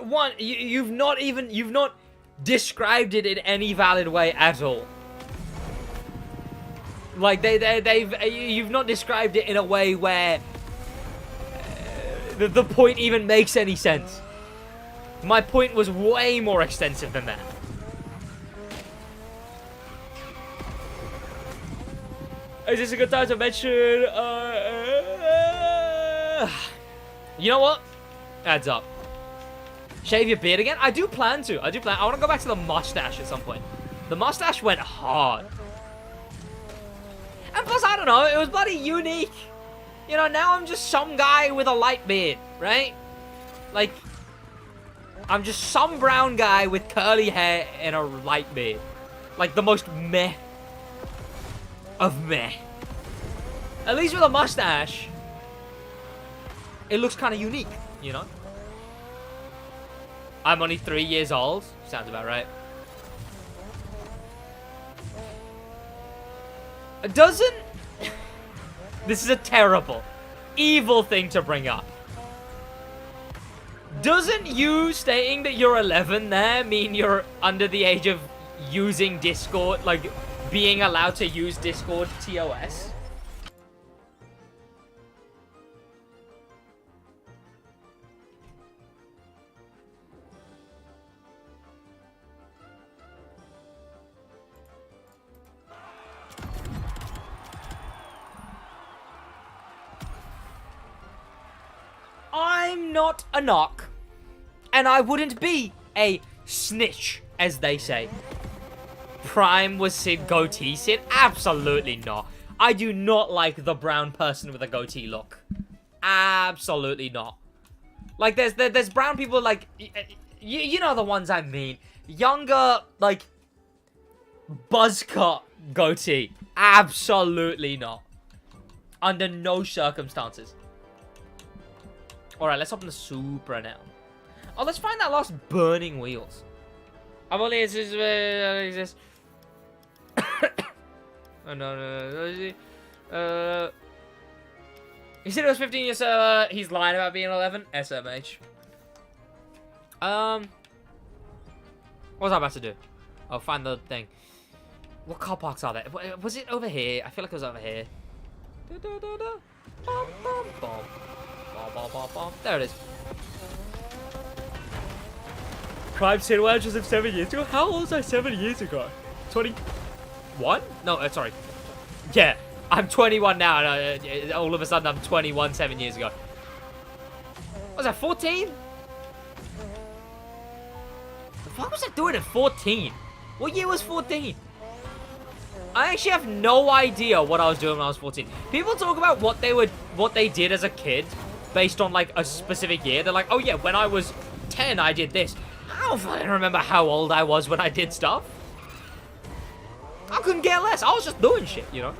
One, you've not described it in any valid way at all. Like you've not described it in a way where the point even makes any sense. My point was way more extensive than that. Is this a good time to mention? You know what? Adds up. Shave your beard again? I do plan to. I want to go back to the mustache at some point. The mustache went hard. And plus, I don't know, it was bloody unique. You know, now I'm just some guy with a light beard, right? Like, I'm just some brown guy with curly hair and a light beard. Like, the most meh of meh. At least with a mustache, it looks kind of unique, you know? I'm only 3 years old. Sounds about right. Doesn't... This is a terrible, evil thing to bring up. Doesn't you stating that you're 11 there mean you're under the age of using Discord, like, being allowed to use Discord TOS? I'm not a knock, and I wouldn't be a snitch, as they say. Prime was Sid goatee Sid? Absolutely not. I do not like the brown person with a goatee look. Absolutely not. Like, there's brown people, like, you know the ones I mean. Younger, like, buzz cut goatee. Absolutely not. Under no circumstances. Alright, let's open the Supra now. Oh, let's find that last burning wheels. I'm only exist. Oh no. He said it was 15 years. He's lying about being 11. SMH. What was I about to do? Oh, find the thing. What car parks are there? Was it over here? I feel like it was over here. There it is. Crime SidWaj was 7 years ago? How old was I 7 years ago? 21? No, sorry. Yeah, I'm 21 now, and all of a sudden I'm 21 7 years ago. Was I 14? What was I doing at 14? What year was 14? I actually have no idea what I was doing when I was 14. People talk about what they did as a kid based on like a specific year. They're like, oh yeah, when I was 10 I did this. I don't fucking remember how old I was when I did stuff. I couldn't care less. I was just doing shit, you know.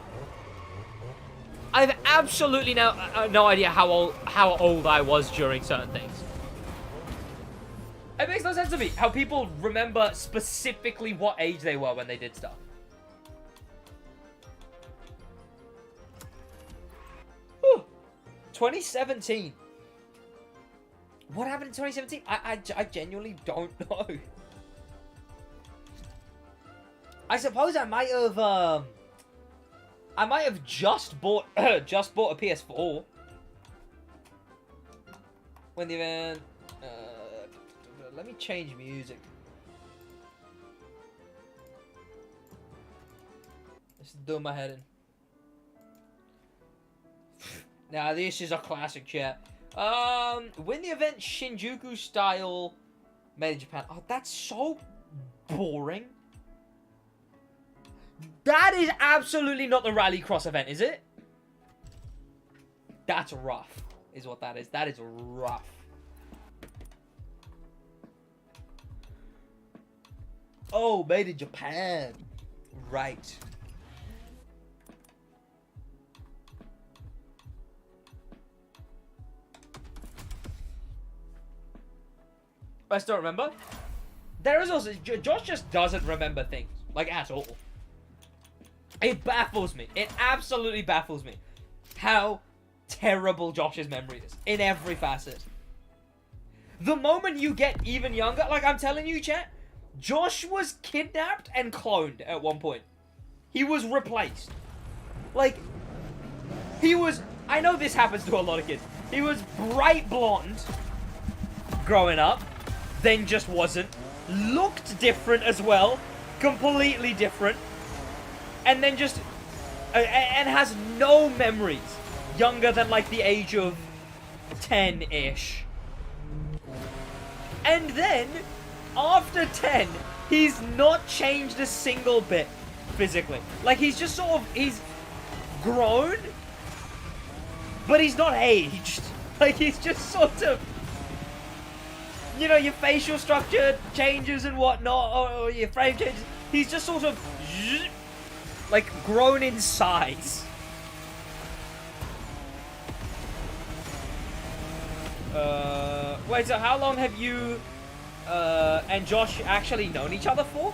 I have absolutely no idea how old I was during certain things. It makes no sense to me how people remember specifically what age they were when they did stuff. Whew. 2017. What happened in 2017? I genuinely don't know. I suppose I might have just bought a PS4 when the event. Let me change music. This is doing my head in. Now this is a classic chat. Win the event Shinjuku style, made in Japan. Oh, that's so boring. That is absolutely not the Rallycross event, is it? That's rough, is what that is. That is rough. Oh, made in Japan. Right. I still remember. There is also... Josh just doesn't remember things. Like, at all. It baffles me. It absolutely baffles me. How terrible Josh's memory is. In every facet. The moment you get even younger... Like, I'm telling you, chat... Josh was kidnapped and cloned at one point. He was replaced. Like, he was... I know this happens to a lot of kids. He was bright blonde growing up, then just wasn't. Looked different as well. Completely different. And then just... and has no memories younger than, like, the age of 10-ish. And then... After 10, he's not changed a single bit physically. Like, he's just sort of, he's grown, but he's not aged. Like, he's just sort of, you know, your facial structure changes and whatnot, or your frame changes. He's just sort of, like, grown in size. Wait, so how long have you... and Josh actually known each other for?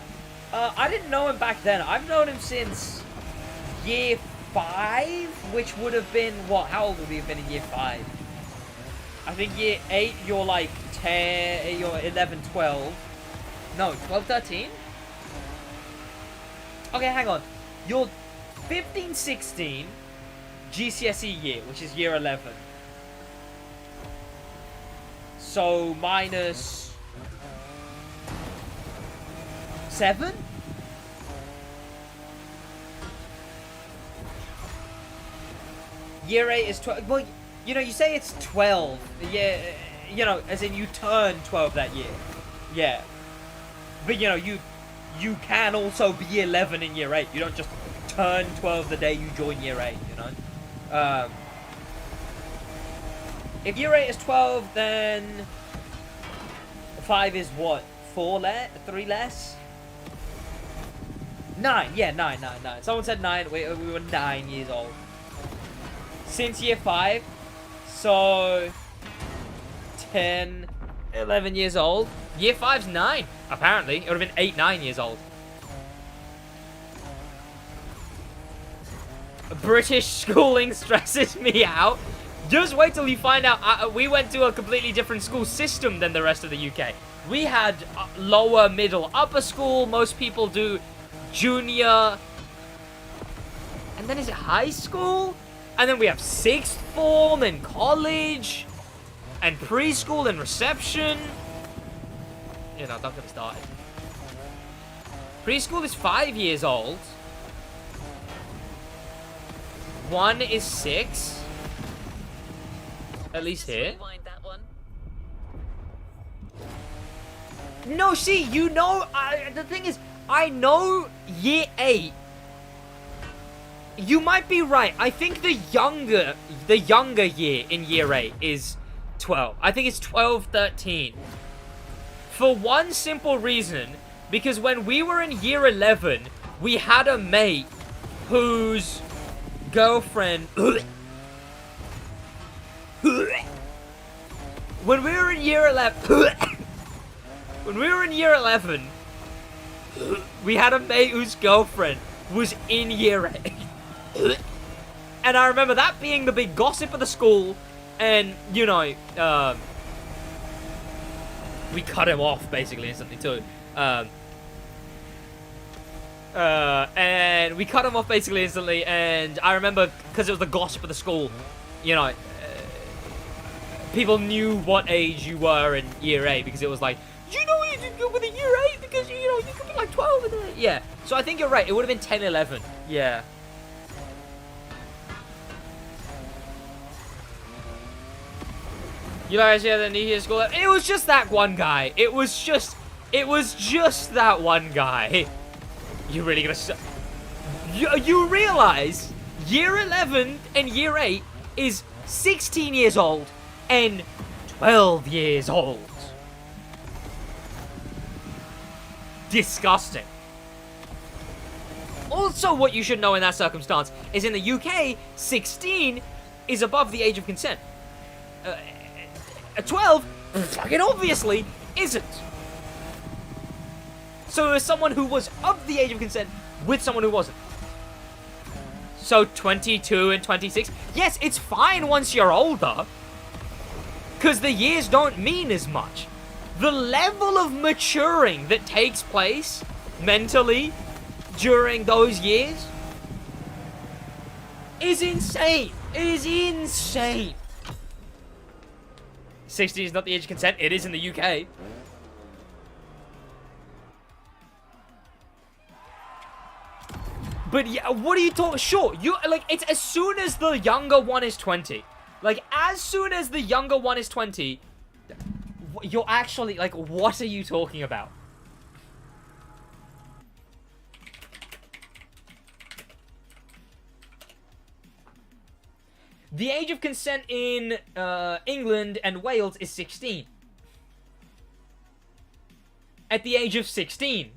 I didn't know him back then. I've known him since year 5, which would have been, what, how old would he have been in year 5? I think year 8, you're like 10, you're 11, 12. No, 12, 13? Okay, hang on. You're 15, 16, GCSE year, which is year 11. So, minus... 7? Year 8 is 12. Well, you know, you say it's 12. Yeah, you know, as in you turn 12 that year. Yeah. But, you know, you can also be 11 in year 8. You don't just turn 12 the day you join year 8, you know? If year 8 is 12, then 5 is what? 4 less? 3 less? 9, yeah, 9. Someone said 9, we were 9 years old. Since year 5, so 10, 11 years old. Year 5's 9, apparently. It would have been 8, 9 years old. British schooling stresses me out. Just wait till you find out. We went to a completely different school system than the rest of the UK. We had lower, middle, upper school. Most people do junior. And then is it high school? And then we have 6th form and college. And preschool and reception. You know, don't get me started. Preschool is 5 years old. 1 is 6. At least here. No, see, you know, the thing is, I know year 8. You might be right. I think the younger year in year 8 is 12. I think it's 12, 13. For one simple reason, because when we were in year 11, we had a mate whose girlfriend... When we were in year 11... When we were in year 11, we had a mate whose girlfriend was in year 8. And I remember that being the big gossip of the school. And, you know, we cut him off, basically, instantly, too. And we cut him off, basically, instantly. And I remember, because it was the gossip of the school, you know, people knew what age you were in year 8. Because it was like, you know you did good with a year 8? Because, you know, you could be like 12 in there. Yeah. So I think you're right. It would have been 10, 11. Yeah. You guys hear the New Year's school? It was just that one guy. It was just that one guy. You really gonna... You realize year 11 and year 8 is 16 years old and 12 years old. Disgusting. Also, what you should know in that circumstance is in the UK, 16 is above the age of consent. 12, fucking obviously, isn't. So there's someone who was of the age of consent with someone who wasn't. So 22 and 26, yes, it's fine once you're older, because the years don't mean as much. The level of maturing that takes place mentally during those years is insane. It is insane. 16 is not the age of consent. It is in the UK. But yeah, what are you talking? Sure, you like it's as soon as the younger one is 20. Like as soon as the younger one is 20, you're actually like, what are you talking about? The age of consent in England and Wales is 16. At the age of 16.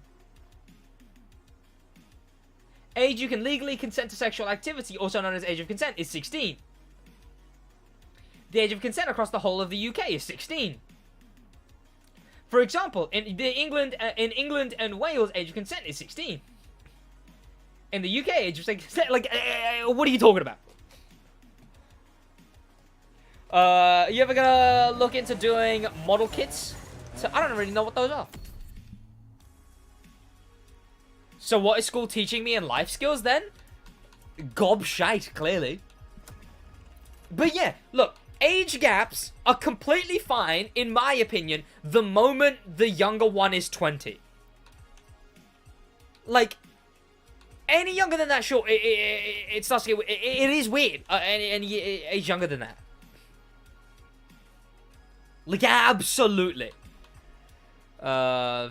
Age you can legally consent to sexual activity, also known as age of consent, is 16. The age of consent across the whole of the UK is 16. For example, in England and Wales, age of consent is 16. In the UK, age of consent, like, what are you talking about? You ever gonna look into doing model kits? So I don't really know what those are. So what is school teaching me in life skills then? Gobshite, clearly. But yeah, look, age gaps are completely fine, in my opinion, the moment the younger one is 20. Like, any younger than that, sure, it starts to get, it is weird, any age younger than that. Like, absolutely. The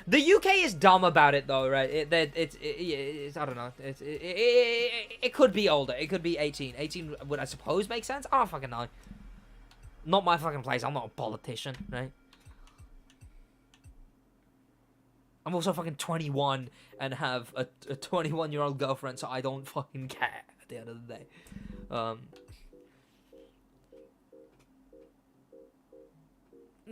UK is dumb about it, though, right? It's I don't know. It could be older. It could be 18. 18 would, I suppose, make sense? I don't fucking know. Not my fucking place. I'm not a politician, right? I'm also fucking 21 and have a 21-year-old girlfriend, so I don't fucking care at the end of the day.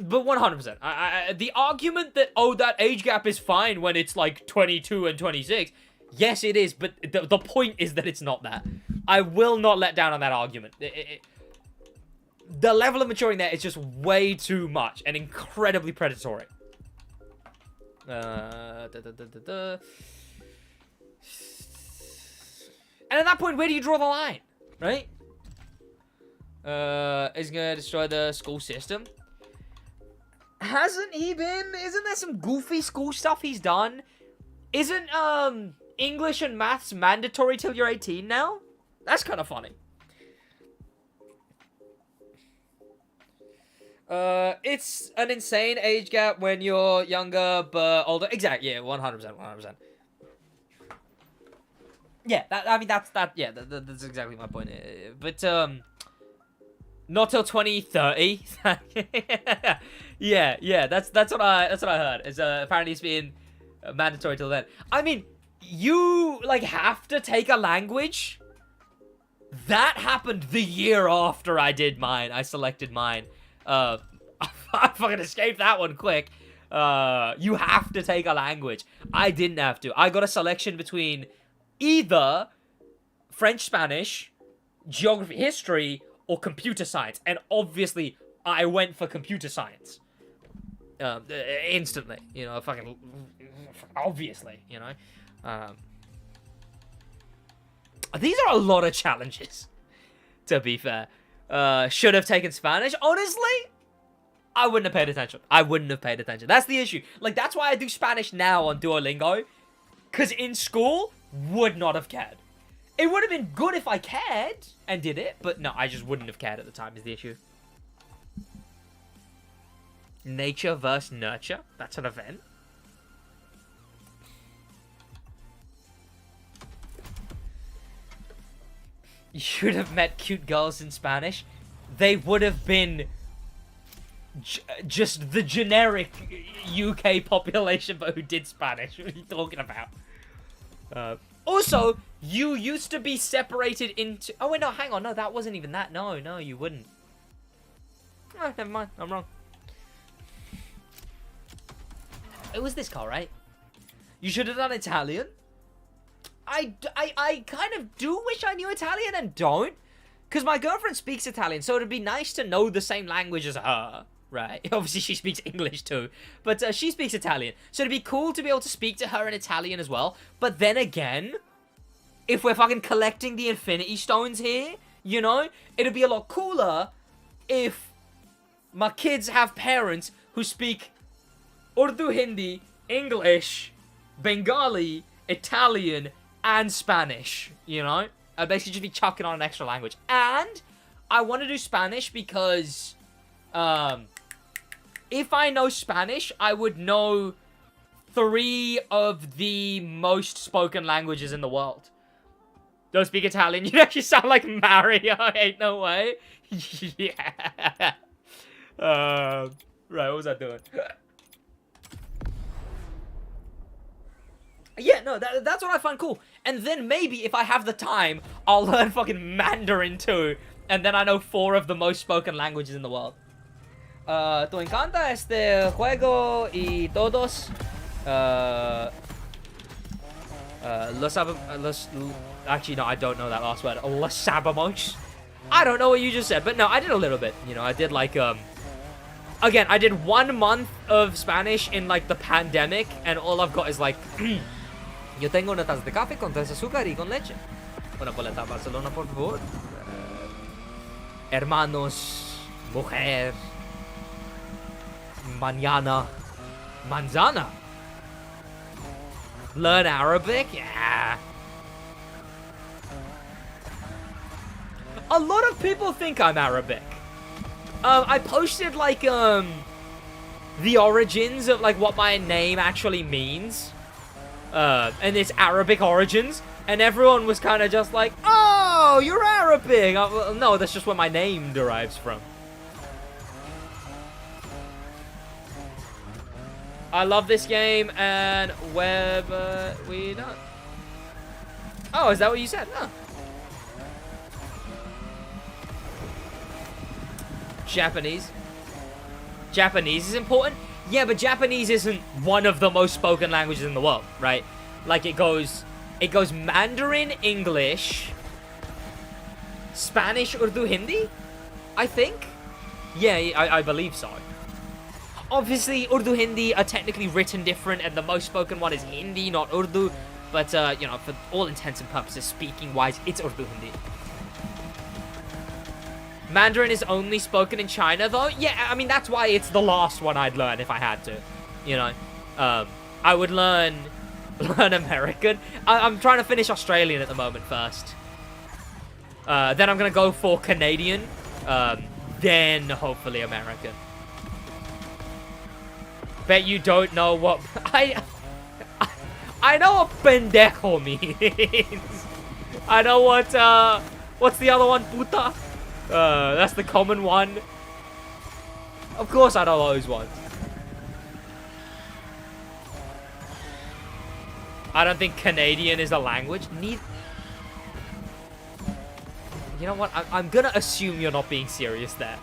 But 100%. The argument that, oh, that age gap is fine when it's like 22 and 26. Yes, it is, but the point is that it's not that. I will not let down on that argument. The level of maturing there is just way too much and incredibly predatory. And at that point, where do you draw the line? Right? Is gonna destroy the school system. Hasn't he been? Isn't there some goofy school stuff he's done? Isn't, English and maths mandatory till you're 18 now? That's kind of funny. It's an insane age gap when you're younger but older. Exactly, yeah, 100%, 100%. Yeah, that's exactly my point. But, not till 2030. yeah, that's what I heard. It's apparently it's being mandatory till then. I mean, you like have to take a language. That happened the year after I did mine. I selected mine. I fucking escaped that one quick. You have to take a language. I didn't have to. I got a selection between either French, Spanish, geography, history, or computer science. And obviously, I went for computer science. Instantly. You know, fucking... Obviously, you know. These are a lot of challenges, to be fair. Should have taken Spanish. Honestly, I wouldn't have paid attention. I wouldn't have paid attention. That's the issue. Like, that's why I do Spanish now on Duolingo. Because in school, would not have cared. It would have been good if I cared and did it, but no, I just wouldn't have cared at the time is the issue. Nature versus nurture. That's an event. You should have met cute girls in Spanish. They would have been just the generic UK population, but who did Spanish. What are you talking about? Also, you used to be separated into... Oh, wait, no, hang on. No, that wasn't even that. No, you wouldn't. Oh, never mind. I'm wrong. It was this car, right? You should have done Italian. I kind of do wish I knew Italian and don't. Because my girlfriend speaks Italian, so it'd be nice to know the same language as her. Right? Obviously, she speaks English too. But she speaks Italian. So it'd be cool to be able to speak to her in Italian as well. But then again, if we're fucking collecting the Infinity Stones here, you know, it'd be a lot cooler if my kids have parents who speak Urdu, Hindi, English, Bengali, Italian, and Spanish, you know? I'd basically just be chucking on an extra language. And I want to do Spanish because... if I know Spanish, I would know 3 of the most spoken languages in the world. Don't speak Italian. You actually sound like Mario. Ain't no way. Yeah. Right, what was I doing? Yeah, no, that's what I find cool. And then maybe if I have the time, I'll learn fucking Mandarin too. And then I know 4 of the most spoken languages in the world. ¿Te encanta este juego y todos? Actually, no, I don't know that last word. Los sabemos? I don't know what you just said, but no, I did a little bit. You know, I did like, again, I did 1 month of Spanish in like the pandemic, and all I've got is like, yo tengo una taza de café con 3 azúcar y con leche. Una boleta a Barcelona, por favor. Hermanos, mujer, mañana, manzana. Learn Arabic? Yeah. A lot of people think I'm Arabic. I posted like the origins of like what my name actually means. And it's Arabic origins. And everyone was kind of just like, oh, you're Arabic. Well, no, that's just where my name derives from. I love this game, and wherever we done. Oh, is that what you said? Oh. Japanese Japanese is important. Yeah, but Japanese isn't one of the most spoken languages in the world, right? Like, it goes Mandarin, English, Spanish, Urdu, Hindi, I think? Yeah, I believe so. Obviously, Urdu, Hindi are technically written different, and the most spoken one is Hindi, not Urdu. But, you know, for all intents and purposes, speaking-wise, it's Urdu, Hindi. Mandarin is only spoken in China, though. Yeah, I mean, that's why it's the last one I'd learn if I had to. You know, I would learn American. I'm trying to finish Australian at the moment first. Then I'm going to go for Canadian. Then, hopefully, American. Bet you don't know what... I know what pendejo means. I know what, what's the other one? Puta? That's the common one. Of course I know those ones. I don't think Canadian is a language. You know what? I'm gonna assume you're not being serious there.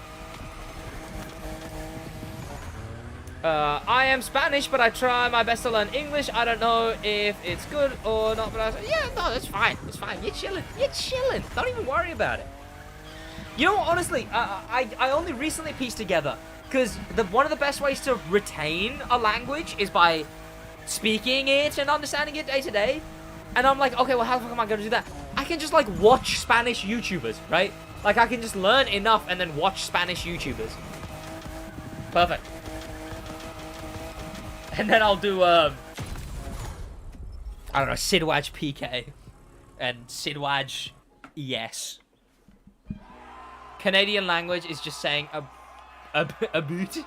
I am Spanish, but I try my best to learn English. I don't know if it's good or not, but yeah, no, that's fine. It's fine. You're chilling. You're chilling. Don't even worry about it. You know what? Honestly, I only recently pieced together, because one of the best ways to retain a language is by speaking it and understanding it day to day. And I'm like, okay, well, how the fuck am I going to do that? I can just, like, watch Spanish YouTubers, right? Like, I can just learn enough and then watch Spanish YouTubers. Perfect. And then I'll do, I don't know, SidWaj PK. And SidWaj ES. Canadian language is just saying a boot.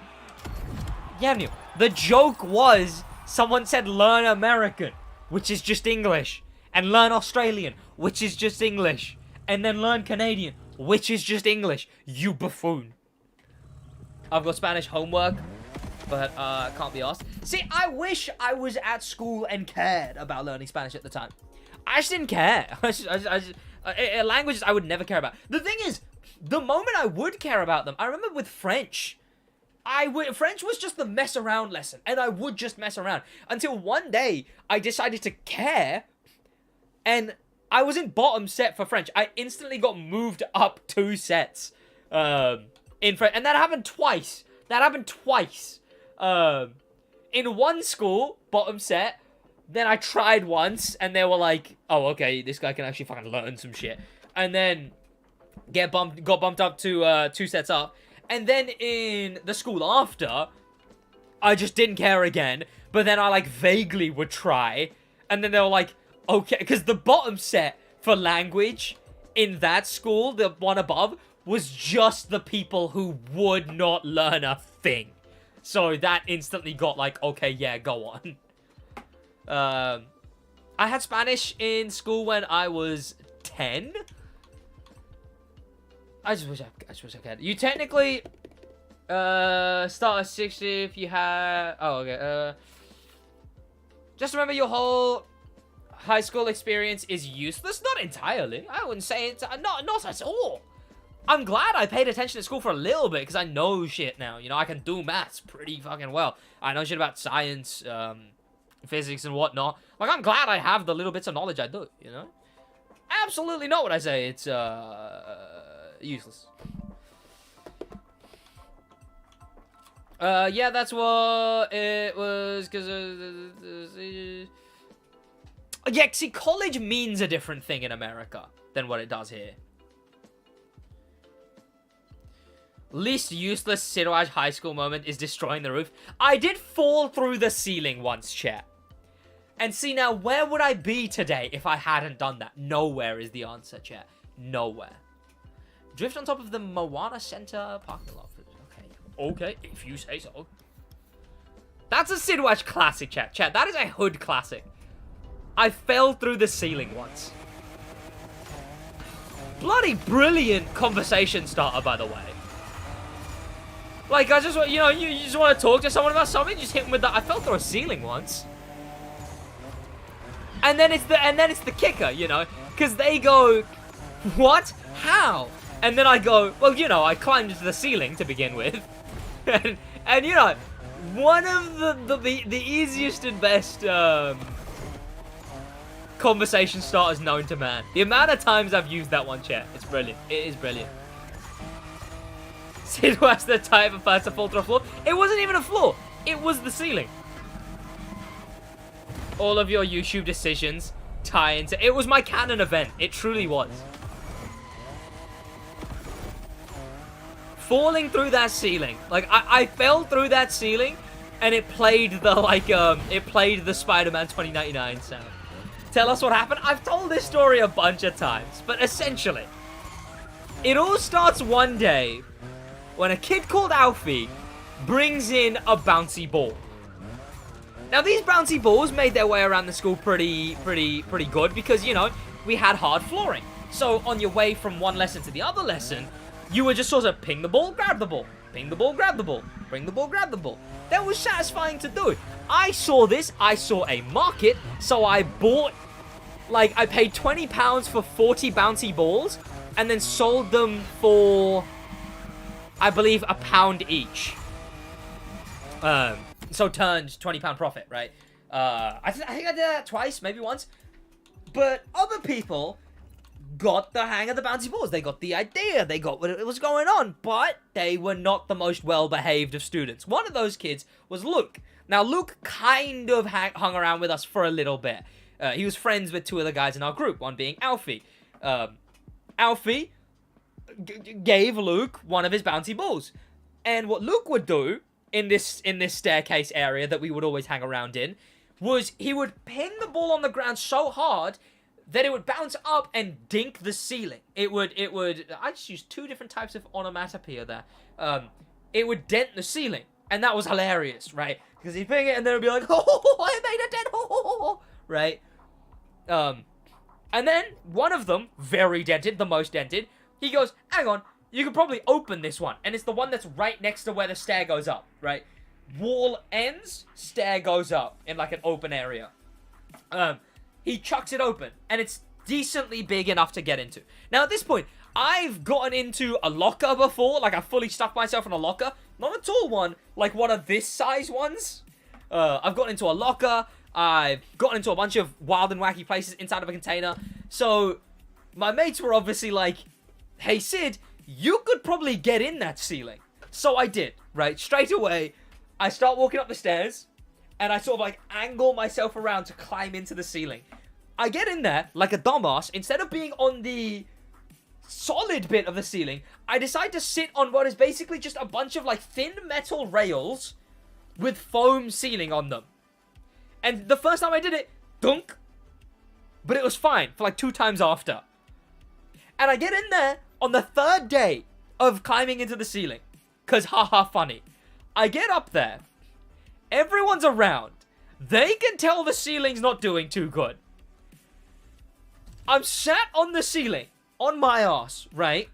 Yeah, no. The joke was, someone said learn American, which is just English. And learn Australian, which is just English. And then learn Canadian, which is just English. You buffoon. I've got Spanish homework, but can't be asked. See, I wish I was at school and cared about learning Spanish at the time. I just didn't care. Languages I would never care about. The thing is, the moment I would care about them, I remember with French. French was just the mess around lesson, and I would just mess around. Until one day, I decided to care, and I was in bottom set for French. I instantly got moved up 2 sets in French, and that happened twice. In one school, bottom set, then I tried once, and they were like, oh, okay, this guy can actually fucking learn some shit. And then got bumped up to 2 sets up. And then in the school after, I just didn't care again. But then I, like, vaguely would try. And then they were like, okay, because the bottom set for language in that school, the one above, was just the people who would not learn a thing. So that instantly got like, okay, yeah, go on. I had Spanish in school when I was 10. I just wish I could. You technically start at 60 if you had... Oh, okay. Just remember your whole high school experience is useless. Not entirely. I wouldn't say it's... Not at all. I'm glad I paid attention to school for a little bit because I know shit now. You know, I can do maths pretty fucking well. I know shit about science, physics and whatnot. Like, I'm glad I have the little bits of knowledge I do, you know? Absolutely not what I say. It's, useless. Yeah, that's what it was, because, yeah, see, college means a different thing in America than what it does here. Least useless SidWaj high school moment is destroying the roof. I did fall through the ceiling once, chat. And see, now, where would I be today if I hadn't done that? Nowhere is the answer, chat. Nowhere. Drift on top of the Moana Center parking lot. Okay, if you say so. That's a SidWaj classic, chat. Chat, that is a hood classic. I fell through the ceiling once. Bloody brilliant conversation starter, by the way. Like, I just want, you know, you just want to talk to someone about something, just hit them with that. I fell through a ceiling once. And then it's the kicker, you know, because they go, what? How? And then I go, well, you know, I climbed into the ceiling to begin with. and And you know, one of the easiest and best conversation starters known to man. The amount of times I've used that one, chat, it's brilliant. It is brilliant. SidWaj the type of person to fall through a floor. It wasn't even a floor. It was the ceiling. All of your YouTube decisions tie into... It was my canon event. It truly was. Falling through that ceiling. Like, I fell through that ceiling, and it played the, like, it played the Spider-Man 2099 sound. Tell us what happened. I've told this story a bunch of times, but essentially, it all starts one day when a kid called Alfie brings in a bouncy ball. Now, these bouncy balls made their way around the school pretty good because, you know, we had hard flooring. So, on your way from one lesson to the other lesson, you would just sort of ping the ball, grab the ball. Ping the ball, grab the ball. Bring the ball, grab the ball. That was satisfying to do. I saw this. I saw a market. So I bought, like, I paid £20 for 40 bouncy balls. And then sold them for, I believe, £1 each. So turned £20 profit, right? I think I did that twice, maybe once. But other people got the hang of the bouncy balls. They got the idea. They got what was going on. But they were not the most well-behaved of students. One of those kids was Luke. Now, Luke kind of hung around with us for a little bit. He was friends with two of the guys in our group, one being Alfie. Alfie gave Luke one of his bouncy balls. And what Luke would do in this staircase area that we would always hang around in was he would ping the ball on the ground so hard that it would bounce up and dink the ceiling. It would, I just used two different types of onomatopoeia there. It would dent the ceiling, and that was hilarious, right? Because he'd ping it, and then it'd be like, oh, I made a dent, oh, right? And then, one of them, very dented, the most dented, he goes, hang on, you could probably open this one, and it's the one that's right next to where the stair goes up, right? Wall ends, stair goes up in, like, an open area. He chucks it open, and it's decently big enough to get into. Now, at this point, I've gotten into a locker before. Like, I fully stuck myself in a locker. Not a tall one, like one of this size ones. I've gotten into a locker. I've gotten into a bunch of wild and wacky places inside of a container. So, my mates were obviously like, hey, Sid, you could probably get in that ceiling. So I did, right? Straight away, I start walking up the stairs, and I sort of, like, angle myself around to climb into the ceiling. I get in there, like a dumbass. Instead of being on the solid bit of the ceiling, I decide to sit on what is basically just a bunch of, like, thin metal rails with foam ceiling on them. And the first time I did it, dunk. But it was fine for, like, 2 times after. And I get in there on the 3rd day of climbing into the ceiling. Because, haha, funny. I get up there. Everyone's around. They can tell the ceiling's not doing too good. I'm sat on the ceiling, on my ass, right?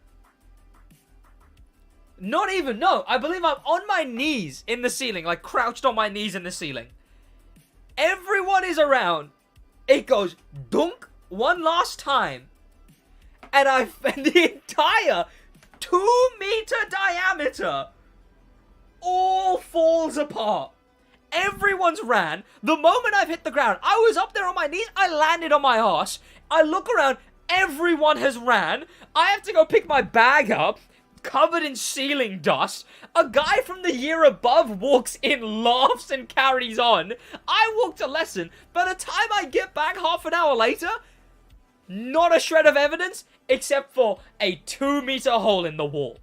Not even, no, I believe I'm on my knees in the ceiling, like crouched on my knees in the ceiling. Everyone is around. It goes dunk one last time. And the entire 2-meter diameter all falls apart. Everyone's ran. The moment I've hit the ground, I was up there on my knees. I landed on my ass. I look around. Everyone has ran. I have to go pick my bag up, covered in ceiling dust. A guy from the year above walks in, laughs, and carries on. I walk to lesson. By the time I get back half an hour later, not a shred of evidence except for a 2-meter hole in the wall.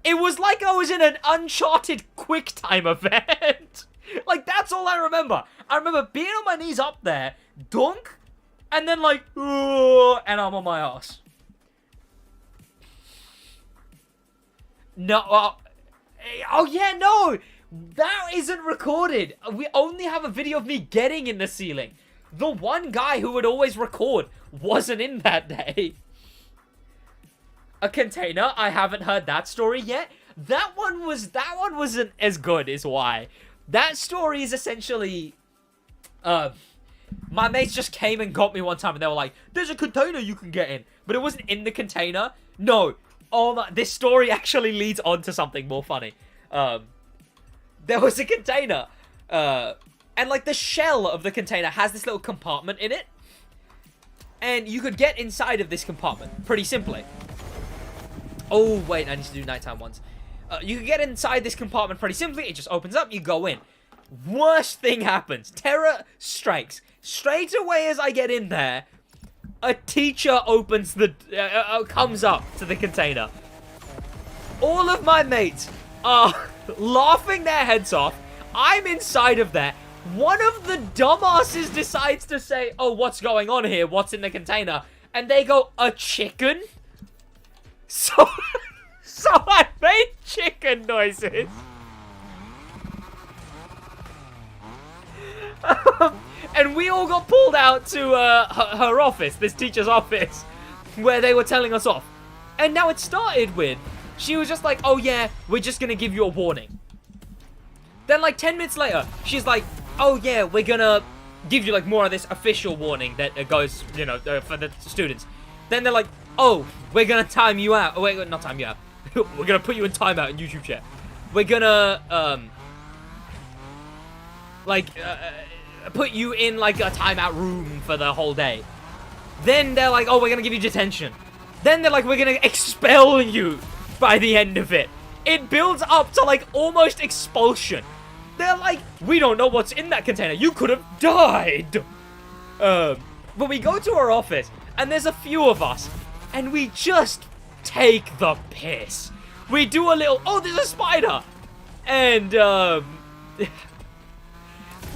It was like I was in an Uncharted QuickTime event. Like, that's all I remember. I remember being on my knees up there, dunk, and then like, ooh, and I'm on my ass. No, oh yeah, no, that isn't recorded. We only have a video of me getting in the ceiling. The one guy who would always record wasn't in that day. A container, I haven't heard that story yet. That one wasn't as good is why. That story is essentially, my mates just came and got me one time and they were like, there's a container you can get in. But it wasn't in the container. No. Oh my, this story actually leads on to something more funny. There was a container, and like the shell of the container has this little compartment in it, and you could get inside of this compartment pretty simply. Oh wait, I need to do nighttime ones. You can get inside this compartment pretty simply. It just opens up, you go in. Worst thing happens. Terror strikes. Straight away as I get in there, a teacher opens the, comes up to the container. All of my mates are laughing their heads off. I'm inside of there. One of the dumbasses decides to say, oh, what's going on here? What's in the container? And they go, a chicken? So I made chicken noises. And we all got pulled out to her office, this teacher's office, where they were telling us off. And now it started with, she was just like, oh yeah, we're just gonna give you a warning. Then like 10 minutes later, she's like, oh yeah, we're gonna give you like more of this official warning that goes, you know, for the students. Then they're like, oh, we're gonna time you out. Oh, wait, not time you out. We're gonna put you in timeout in YouTube chat. We're gonna, put you in like a timeout room for the whole day. Then they're like, oh, we're gonna give you detention. Then they're like, we're gonna expel you by the end of it. It builds up to like almost expulsion. They're like, we don't know what's in that container. You could have died. But we go to her office and there's a few of us and we just take the piss. We do a little, oh, there's a spider. And,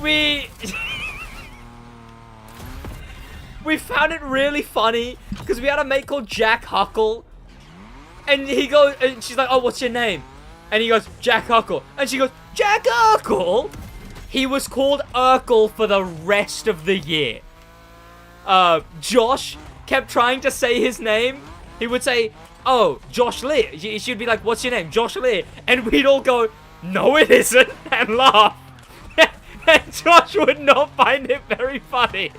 we found it really funny because we had a mate called Jack Huckle, and he goes, and she's like, oh, what's your name? And he goes, Jack Huckle. And she goes, Jack Urkel? He was called Urkel for the rest of the year. Josh kept trying to say his name. He would say, oh, Josh Lee. She'd be like, what's your name? Josh Lee. And we'd all go, no, it isn't, and laugh. And Josh would not find it very funny.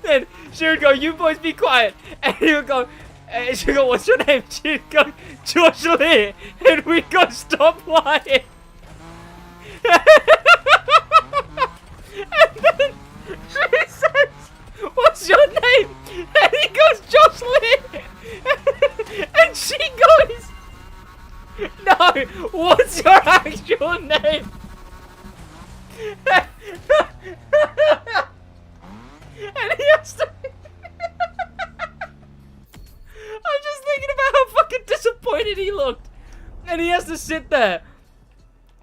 Then she would go, you boys be quiet. And he would go, she'd go, what's your name? She'd go, Josh Lee. And we'd go, stop lying. And then she says, what's your name? And he goes, Josh Lee. And she goes, no, what's your actual name? And he has to I'm just thinking about how fucking disappointed he looked. And he has to sit there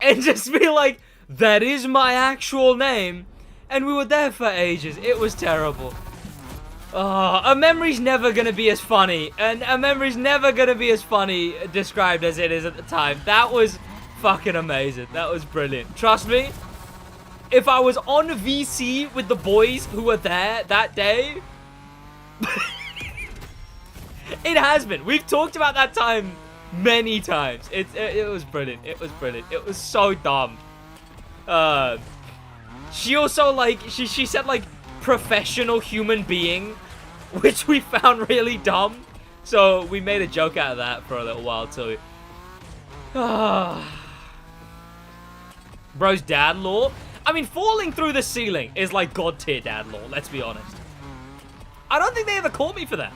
and just be like, that is my actual name. And we were there for ages. It was terrible. A memory's never gonna be as funny. And a memory's never gonna be as funny described as it is at the time. That was fucking amazing. That was brilliant. Trust me, if I was on VC with the boys who were there that day, it has been. We've talked about that time many times. It was brilliant. It was brilliant. It was so dumb. She also, like, she said, like, professional human being, which we found really dumb. So we made a joke out of that for a little while, too. Bro's dad lore. I mean, falling through the ceiling is like god tier dad lore, let's be honest. I don't think they ever caught me for that.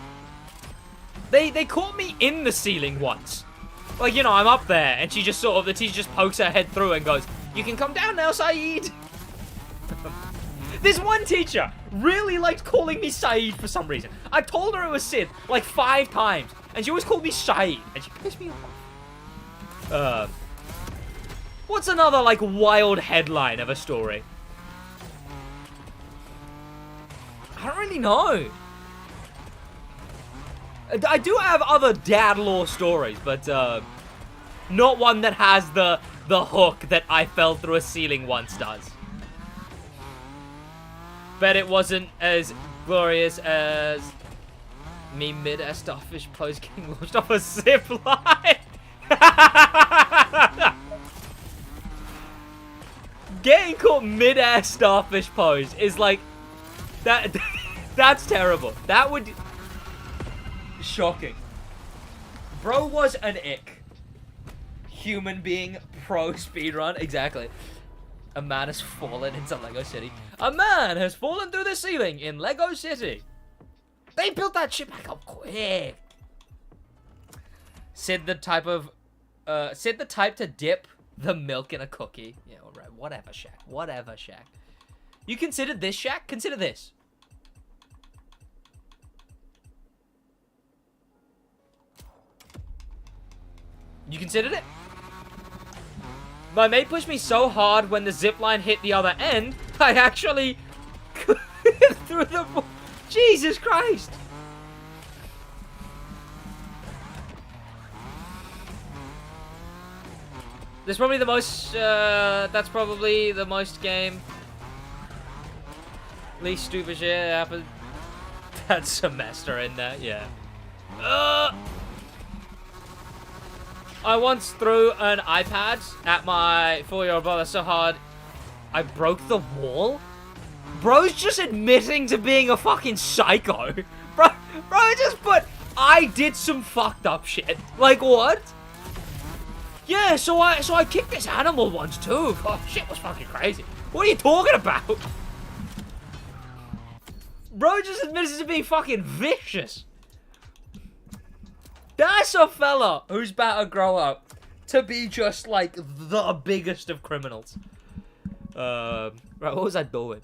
They caught me in the ceiling once. Like, you know, I'm up there, and she just sort of, the teacher just pokes her head through and goes, you can come down now, Saeed. This one teacher really liked calling me Saeed for some reason. I told her it was Sid like 5 times, and she always called me Saeed, and she pissed me off. What's another, like, wild headline of a story? I don't really know. I do have other dad lore stories, but not one that has the hook that I fell through a ceiling once does. Bet it wasn't as glorious as me mid-air starfish pose getting launched off a zip line. Getting caught mid-air starfish pose is like that. That's terrible. That would shocking. Bro was an ick. human being pro speedrun. Exactly. A man has fallen into Lego City. A man has fallen through the ceiling in Lego City. They built that shit back up quick. Sid the type to dip the milk in a cookie. Yeah, alright. Whatever, Shaq. Whatever, Shaq. You considered this, Shaq? Consider this. You considered it? My mate pushed me so hard when the zipline hit the other end, I actually threw the... Jesus Christ! That's probably the most, that's probably the most game. Least stupid shit happened that semester in that, yeah. I once threw an iPad at my 4-year-old brother so hard, I broke the wall? Bro's just admitting to being a fucking psycho. Bro just put, I did some fucked up shit. Like, what? Yeah, so I kicked this animal once too. Oh, shit was fucking crazy. What are you talking about? Bro just admits to being fucking vicious. That's a fella who's about to grow up to be just like the biggest of criminals. Right, what was I doing?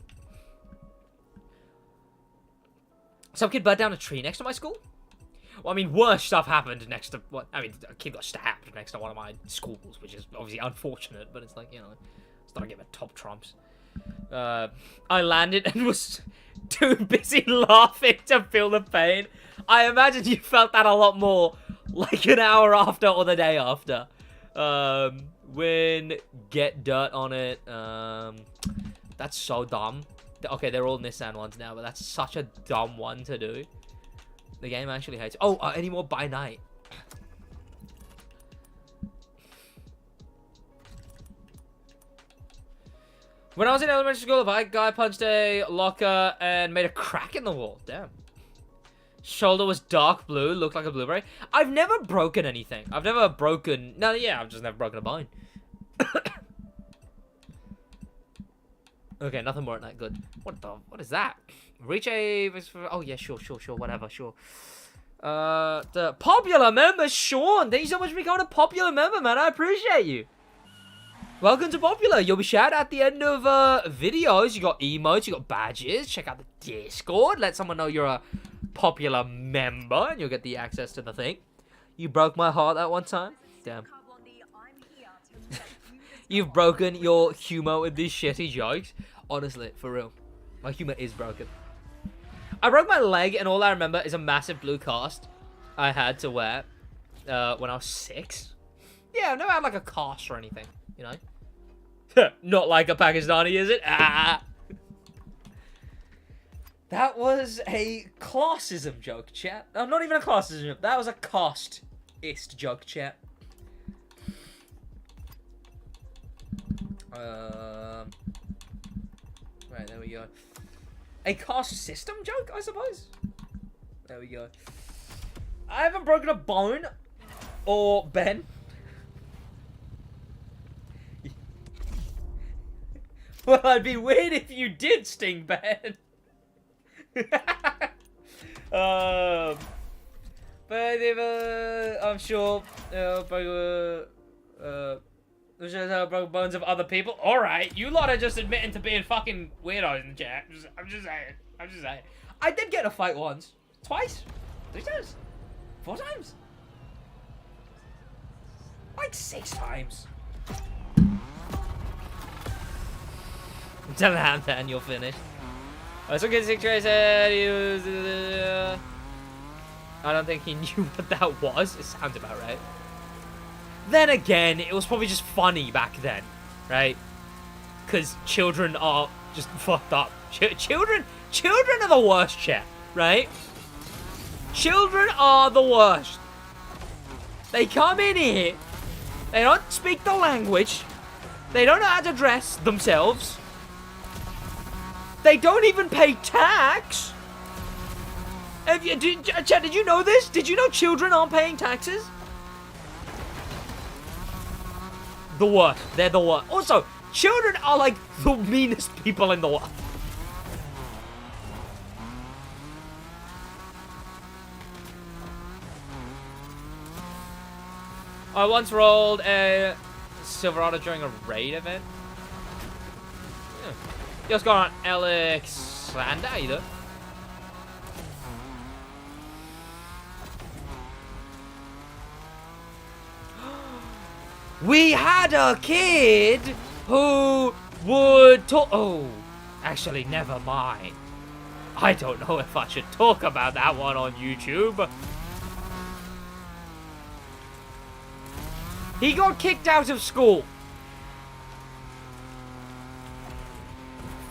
Some kid burnt down a tree next to my school? Well, I mean, worse stuff happened next to... What? I mean, a kid got stabbed next to one of my schools, which is obviously unfortunate, but it's like, you know, it's not a game of top trumps. I landed and was too busy laughing to feel the pain. I imagine you felt that a lot more like an hour after or the day after. When get dirt on it. That's so dumb. Okay, they're all Nissan ones now, but that's such a dumb one to do. The game actually hates... Oh, any more by night? When I was in elementary school, a bike guy punched a locker and made a crack in the wall. Damn. Shoulder was dark blue, looked like a blueberry. I've never broken anything. I've never broken... No, yeah, I've just never broken a bone. Okay, nothing more than that. Good. What is that? Reach a... Oh, yeah, sure, whatever, sure. The popular member, Sean. Thank you so much for becoming a popular member, man. I appreciate you. Welcome to Popular. You'll be shouted at the end of videos. You got emotes, you got badges. Check out the Discord. Let someone know you're a popular member, and you'll get the access to the thing. You broke my heart that one time. Damn. You've broken your humor with these shitty jokes. Honestly, for real. My humor is broken. I broke my leg, and all I remember is a massive blue cast I had to wear when I was 6. Yeah, I've never had like a cast or anything, you know? Not like a Pakistani, is it? Ah! That was a classism joke, chat. No, not even a classism joke. That was a castist joke, chat. Right, there we go. A caste system joke, I suppose? There we go. I haven't broken a bone. Or Ben. Well, I'd be weird if you did, Sting Ben. But if, I'm sure, broken bones of other people. Alright, you lot are just admitting to being fucking weirdos in the chat. I'm just saying. I did get in a fight once. Twice. 3 times. 4 times. Like 6 times. Tell that and you'll finish. So good 6 Trey said he was... I don't think he knew what that was. It sounds about right. Then again, it was probably just funny back then, right? Because children are just fucked up. Children are the worst, chat, right? Children are the worst. They come in here, they don't speak the language, they don't know how to dress themselves, they don't even pay tax. Did you know this? Did you know children aren't paying taxes? the worst. They're the worst. Also, children are like the meanest people in the world. I once rolled a Silverado during a raid event. Yeah. Just got on Alexander either. We had a kid who would talk. Oh, actually, never mind. I don't know if I should talk about that one on YouTube. He got kicked out of school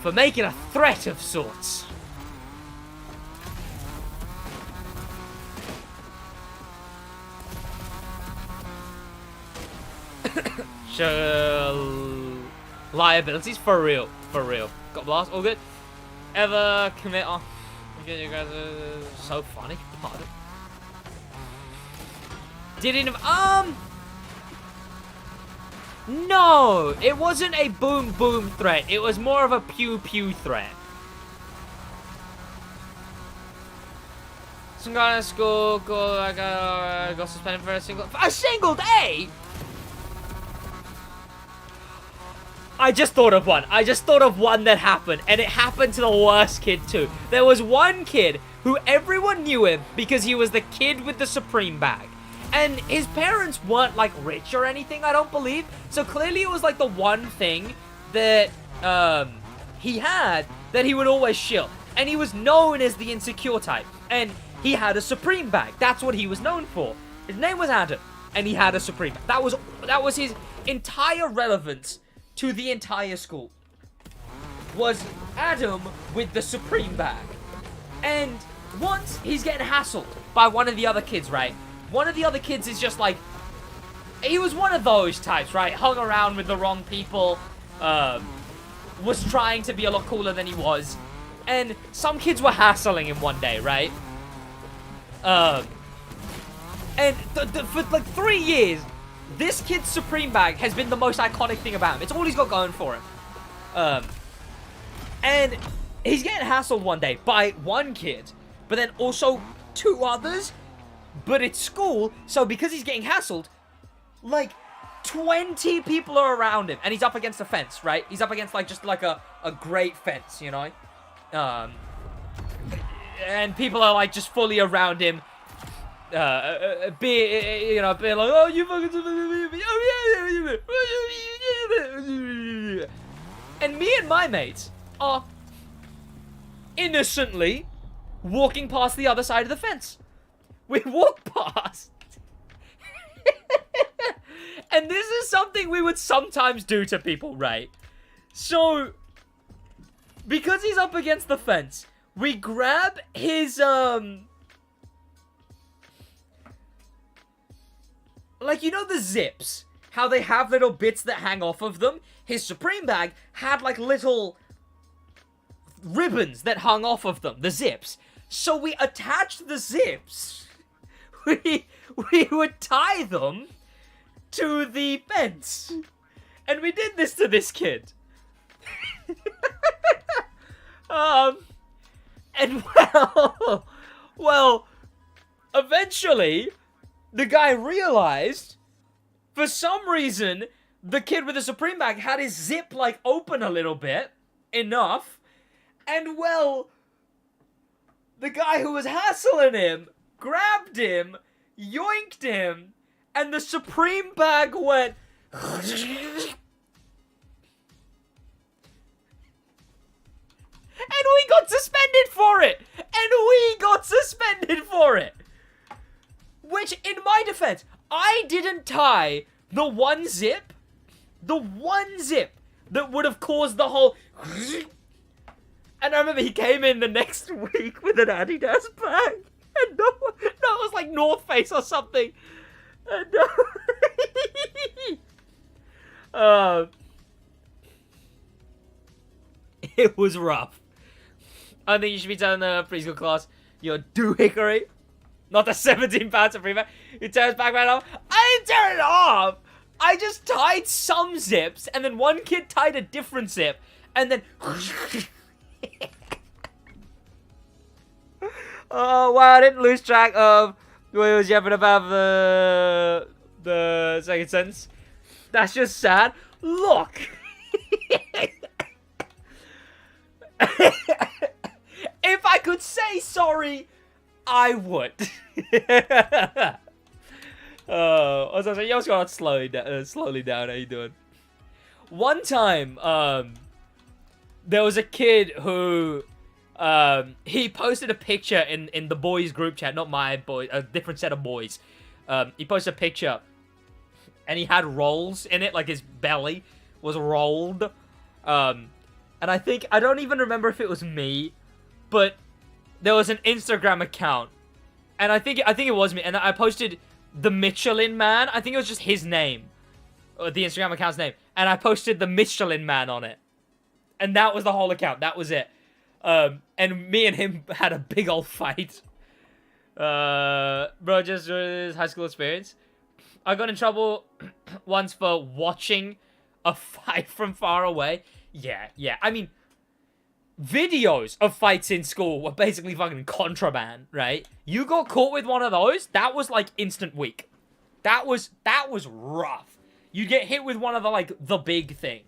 for making a threat of sorts. Liabilities for real, for real. Got blast, all good. Ever commit on? You guys are so funny. Pardon. Didn't no, it wasn't a boom boom threat. It was more of a pew pew threat. Some guy in school got suspended for a single day. I just thought of one. I just thought of one that happened, and it happened to the worst kid too. There was one kid who everyone knew him because he was the kid with the Supreme bag. And his parents weren't, like, rich or anything, I don't believe. So clearly it was, like, the one thing that he had that he would always shill. And he was known as the insecure type. And he had a Supreme bag. That's what he was known for. His name was Adam, and he had a Supreme bag. That was his entire relevance to the entire school. Was Adam with the Supreme bag. And once he's getting hassled by one of the other kids, right? One of the other kids is just like, he was one of those types, right? Hung around with the wrong people, was trying to be a lot cooler than he was. And some kids were hassling him one day, right? And for like 3 years, this kid's Supreme bag has been the most iconic thing about him. It's all he's got going for him. And he's getting hassled one day by one kid, but then also 2 others. But it's school, so because he's getting hassled, like, 20 people are around him. And he's up against a fence, right? He's up against, like, just, like, a great fence, you know? And people are, like, just fully around him. You know, being like, oh, you fucking... And me and my mates are innocently walking past the other side of the fence. We walk past. And this is something we would sometimes do to people, right? So, because he's up against the fence, we grab his, like, you know the zips? How they have little bits that hang off of them? His Supreme bag had, like, little ribbons that hung off of them. The zips. So we attached the zips. We would tie them to the fence. And we did this to this kid. And well, eventually, the guy realized, for some reason, the kid with the Supreme bag had his zip, like, open a little bit. Enough. And, well, the guy who was hassling him grabbed him, yoinked him, and the Supreme bag went... And we got suspended for it! Which, in my defense, I didn't tie the one zip that would have caused the whole... And I remember he came in the next week with an Adidas bag. And no, it was like North Face or something. And it was rough. I think you should be telling the preschool class, you're doohickery. Not the £17 of free back. You tear his back right off. I didn't tear it off. I just tied some zips, and then one kid tied a different zip, and then... Oh, wow, I didn't lose track of what was yapping about the second sentence. That's just sad. Look. If I could say sorry, I would. I was like, yo, Scott, slowly down. How you doing? One time, there was a kid who, he posted a picture in the boys group chat, not my boy, a different set of boys. He posted a picture, and he had rolls in it, like his belly was rolled. And I don't even remember if it was me, but there was an Instagram account, and I think it was me, and I posted the Michelin Man. I think it was just his name, or the Instagram account's name, and I posted the Michelin Man on it, and that was the whole account. That was it. And me and him had a big old fight. Bro, just his high school experience. I got in trouble once for watching a fight from far away. Yeah. I mean, videos of fights in school were basically fucking contraband, right? You got caught with one of those, that was like instant week. That was rough. You get hit with one of the big thing.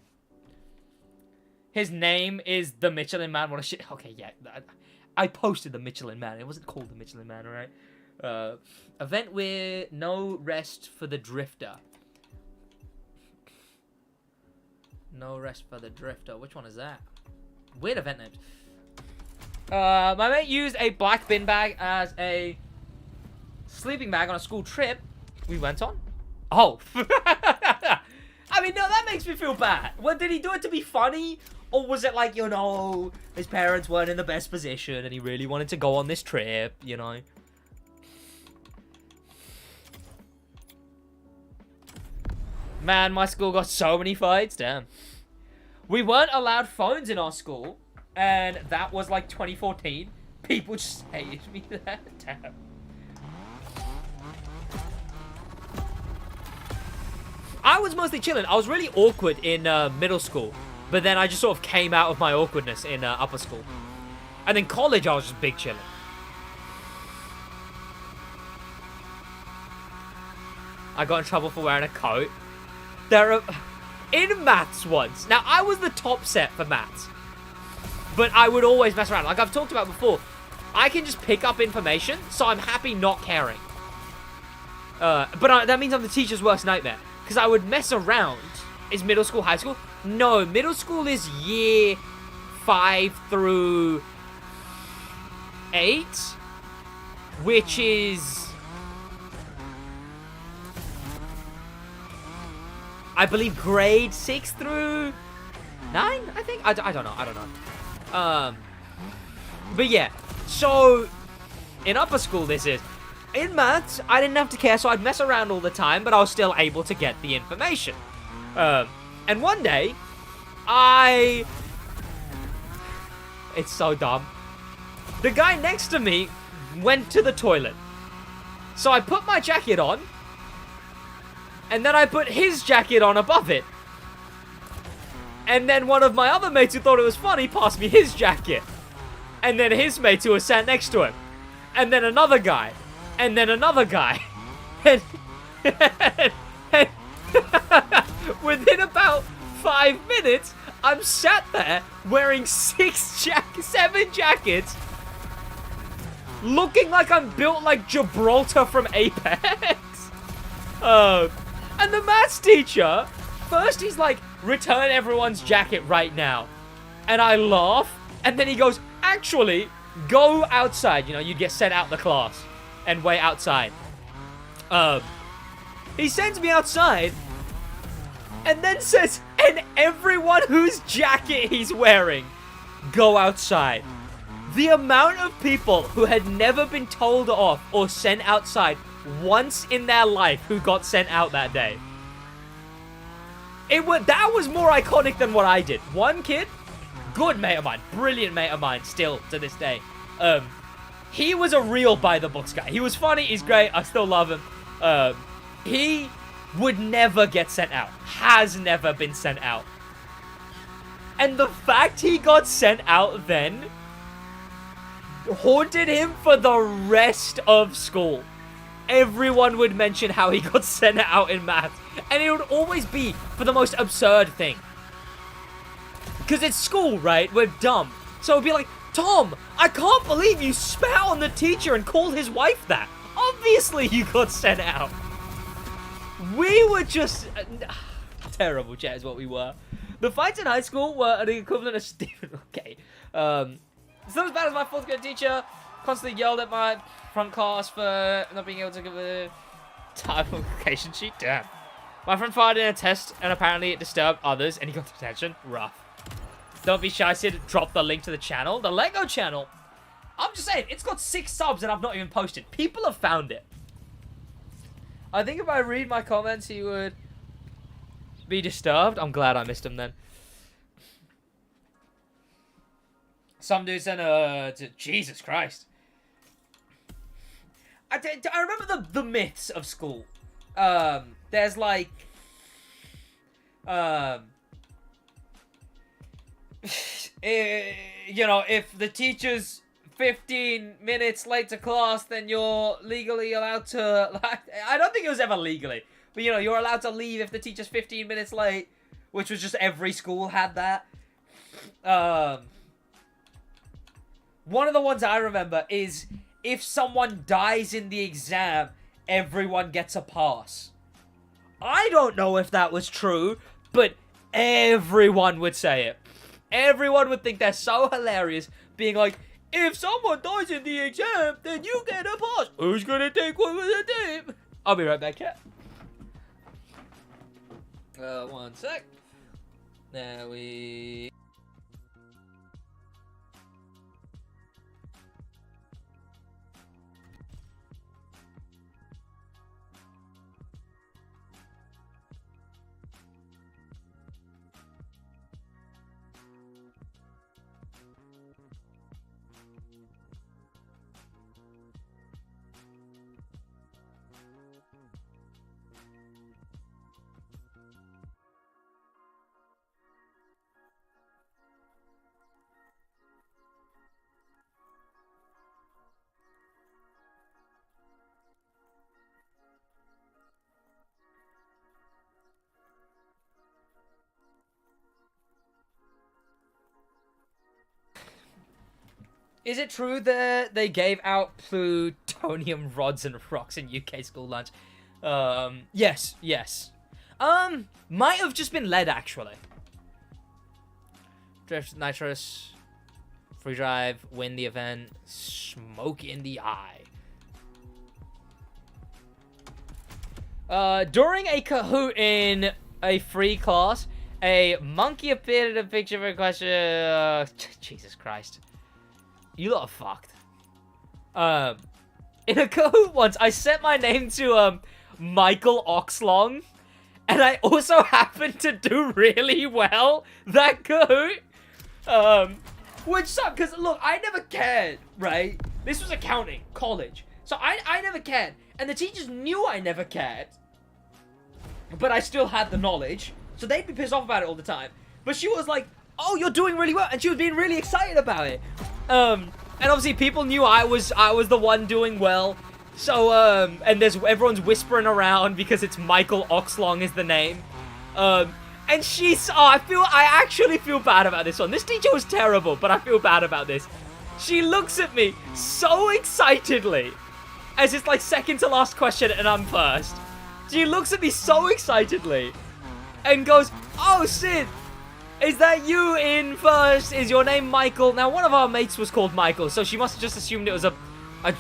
His name is the Michelin Man. What a shit. Okay, yeah. I posted the Michelin Man. It wasn't called the Michelin Man, alright? Event with no rest for the drifter. No rest for the drifter. Which one is that? Weird event names. My mate used a black bin bag as a sleeping bag on a school trip we went on. Oh. I mean, no, that makes me feel bad. Well, did he do it to be funny? Or was it like, you know, his parents weren't in the best position and he really wanted to go on this trip, you know? Man, my school got so many fights. Damn. We weren't allowed phones in our school, and that was like 2014. People just hated me there. Damn. I was mostly chilling. I was really awkward in middle school, but then I just sort of came out of my awkwardness in upper school. And in college, I was just big chilling. I got in trouble for wearing a coat. In maths once. Now, I was the top set for maths. But I would always mess around. Like I've talked about before, I can just pick up information, so I'm happy not caring. But that means I'm the teacher's worst nightmare. Because I would mess around. Is middle school high school? No, middle school is year 5 through 8. Which is... I believe grade 6 through 9, I think? I don't know. But yeah, so in upper school this is. In maths, I didn't have to care, so I'd mess around all the time, but I was still able to get the information. And one day, it's so dumb. The guy next to me went to the toilet. So I put my jacket on, and then I put his jacket on above it. And then one of my other mates who thought it was funny passed me his jacket. And then his mates who were sat next to him. And then another guy. And then another guy. And within about 5 minutes, I'm sat there wearing 7 jackets. Looking like I'm built like Gibraltar from Apex. And the maths teacher, first he's like, return everyone's jacket right now. And I laugh. And then he goes, actually, go outside. You know, you'd get sent out the class and wait outside. He sends me outside and then says, and everyone whose jacket he's wearing, go outside. The amount of people who had never been told off or sent outside once in their life who got sent out that day. That was more iconic than what I did. One kid, good mate of mine, brilliant mate of mine, still to this day. He was a real by the books guy. He was funny, he's great, I still love him. He would never get sent out. Has never been sent out. And the fact he got sent out then haunted him for the rest of school. Everyone would mention how he got sent out in math. And it would always be for the most absurd thing. Because it's school, right? We're dumb. So it'd be like, Tom, I can't believe you spat on the teacher and called his wife that. Obviously you got sent out. We were just... terrible, chat, is what we were. The fights in high school were the equivalent of Stephen. Okay. It's not as bad as my fourth grade teacher. Constantly yelled at my front class for not being able to give a time application sheet. Damn. My friend fired in a test and apparently it disturbed others and he got detention. Rough. Don't be shy, Sid. Drop the link to the channel. The Lego channel. I'm just saying, it's got 6 subs and I've not even posted. People have found it. I think if I read my comments, he would be disturbed. I'm glad I missed him then. Some dude sent Jesus Christ. I remember the myths of school. There's like... you know, if the teacher's 15 minutes late to class, then you're legally allowed to... I don't think it was ever legally. But, you know, you're allowed to leave if the teacher's 15 minutes late. Which was just every school had that. One of the ones I remember is if someone dies in the exam, everyone gets a pass. I don't know if that was true, but everyone would say it. Everyone would think they're so hilarious, being like, if someone dies in the exam, then you get a pass. Who's gonna take one for the team? I'll be right back, cat. One sec. There we... Is it true that they gave out plutonium rods and rocks in UK school lunch? Yes. Might have just been lead, actually. Drift, nitrous, free drive, win the event, smoke in the eye. During a Kahoot in a free class, a monkey appeared in a picture of a question. Jesus Christ. You lot are fucked. In a Kahoot once, I set my name to, Michael Oxlong. And I also happened to do really well that Kahoot. Which sucked, because, look, I never cared, right? This was accounting, college. So I never cared. And the teachers knew I never cared. But I still had the knowledge. So they'd be pissed off about it all the time. But she was like, oh, you're doing really well. And she was being really excited about it. And obviously people knew I was the one doing well. So, and everyone's whispering around because it's Michael Oxlong is the name. And she's, I actually feel bad about this one. This teacher was terrible, but I feel bad about this. She looks at me so excitedly, as it's like second to last question and I'm first. She looks at me so excitedly and goes, oh, Sid, is that you in first? Is your name Michael? Now, one of our mates was called Michael, so she must have just assumed it was a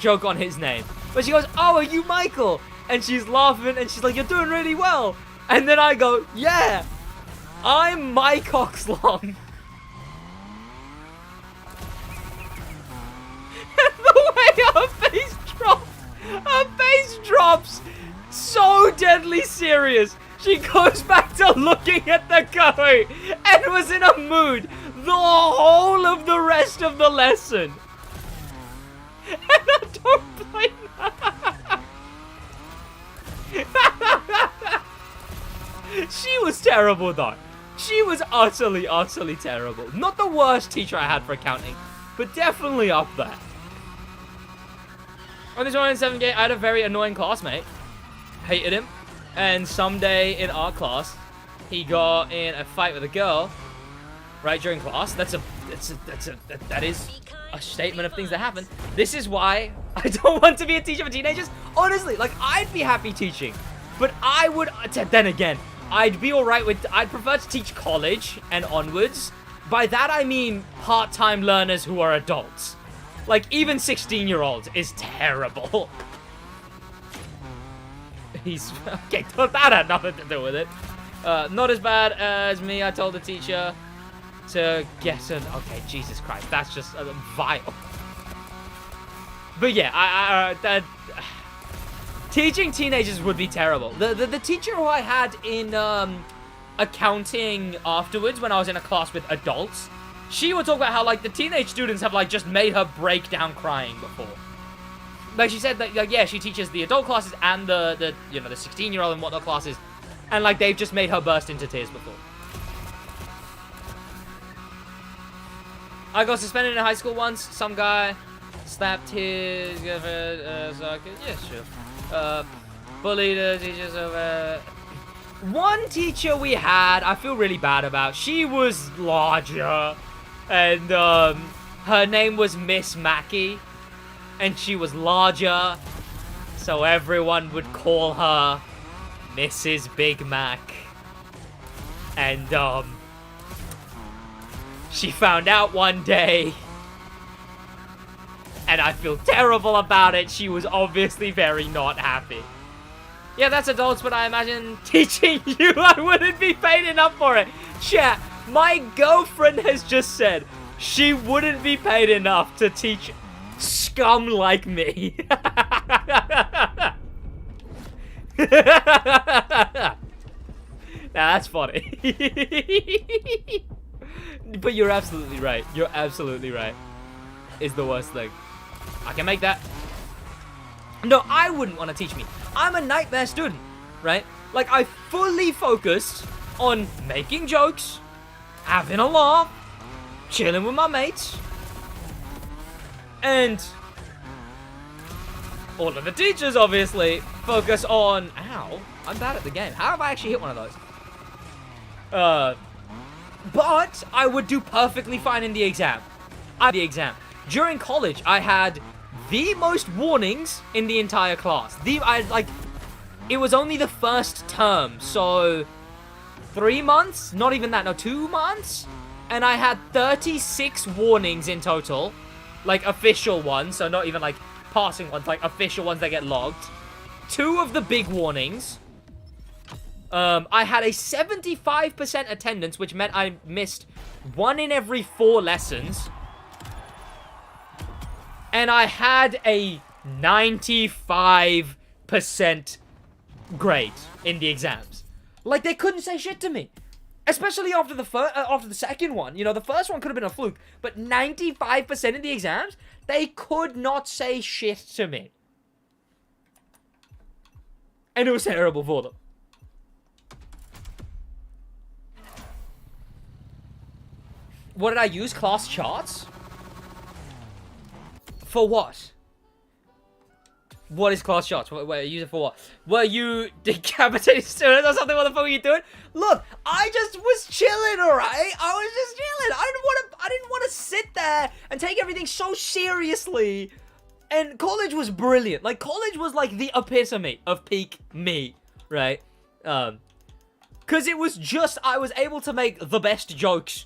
joke on his name. But she goes, oh, are you Michael? And she's laughing, and she's like, you're doing really well. And then I go, yeah, I'm Mike Oxlong. And the way her face drops so deadly serious. She goes back to looking at the Kahoot and was in a mood the whole of the rest of the lesson. And I don't blame her. She was terrible, though. She was utterly, utterly terrible. Not the worst teacher I had for accounting, but definitely up there. On this one in 7th grade, I had a very annoying classmate. Hated him. And someday in art class, he got in a fight with a girl, right, during class. That is a statement of things that happen. This is why I don't want to be a teacher for teenagers. Honestly, like, I'd be happy teaching, but I would, then again, I'd be alright with, I'd prefer to teach college and onwards. By that, I mean part-time learners who are adults. Like, even 16-year-olds is terrible. He's... Okay, that had nothing to do with it. Not as bad as me. I told the teacher to get an... Okay, Jesus Christ. That's just vile. But yeah, teaching teenagers would be terrible. The teacher who I had in accounting afterwards, when I was in a class with adults, she would talk about how, like, the teenage students have, like, just made her break down crying before. Like, she said that, like, yeah, she teaches the adult classes and the you know, the 16-year-old and whatnot classes. And, like, they've just made her burst into tears before. I got suspended in high school once. Some guy slapped his girlfriend, so I could, yeah, sure. Bullied the teachers over... One teacher we had, I feel really bad about. She was larger. And, her name was Miss Mackey. And she was larger. So everyone would call her Mrs. Big Mac. And, she found out one day. And I feel terrible about it. She was obviously very not happy. Yeah, that's adults, but I imagine teaching you, I wouldn't be paid enough for it. Chat, my girlfriend has just said she wouldn't be paid enough to teach scum like me. Now, that's funny. But you're absolutely right. You're absolutely right. Is the worst thing. I can make that. No, I wouldn't want to teach me. I'm a nightmare student, right? Like, I fully focused on making jokes, having a laugh, chilling with my mates, and all of the teachers, obviously, focus on... Ow, I'm bad at the game. How have I actually hit one of those? But I would do perfectly fine in the exam. During college, I had the most warnings in the entire class. It was only the first term, so 3 months? Not even that, no, 2 months? And I had 36 warnings in total. Like, official ones, so not even, like, passing ones, like, official ones that get logged. 2 of the big warnings. I had a 75% attendance, which meant I missed 1 in every 4 lessons. And I had a 95% grade in the exams. Like, they couldn't say shit to me. Especially after the second one. You know, the first one could have been a fluke. But 95% in the exams, they could not say shit to me. And it was terrible for them. What did I use? Class charts? For what? What is class charts? Wait, use it for what? Were you decapitating students or something? What the fuck were you doing? Look, I just was chilling, alright? I was just chilling. I didn't want to sit there and take everything so seriously. And college was brilliant. Like, college was like the epitome of peak me, right? Cause it was just, I was able to make the best jokes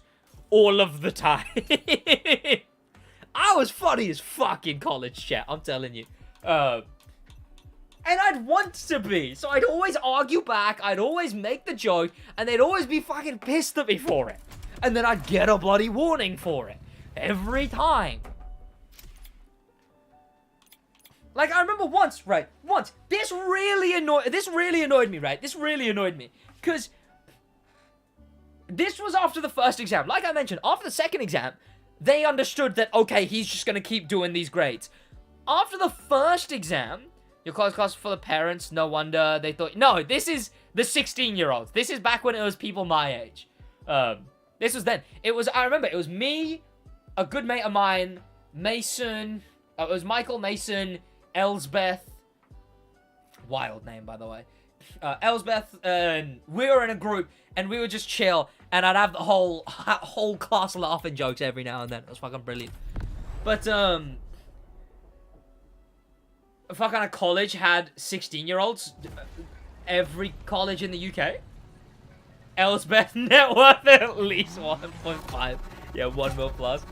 all of the time. I was funny as fuck in college, chat, I'm telling you. And I'd want to be, so I'd always argue back, I'd always make the joke, and they'd always be fucking pissed at me for it. And then I'd get a bloody warning for it. Every time. Like, I remember once, this really annoyed me, right? This really annoyed me. Because this was after the first exam. Like I mentioned, after the second exam, they understood that, okay, he's just going to keep doing these grades. After the first exam, Your class full of parents. No wonder they thought... No, this is the 16-year-olds. This is back when it was people my age. This was then. I remember, it was me, a good mate of mine, Mason. It was Michael, Mason, Elsbeth. Wild name, by the way. Elsbeth, and we were in a group, and we would just chill, and I'd have the whole class laughing jokes every now and then. It was fucking brilliant. But, fucking a college had 16-year-olds. Every college in the UK. Elsbeth net worth at least 1.5. Yeah, 1 mil plus.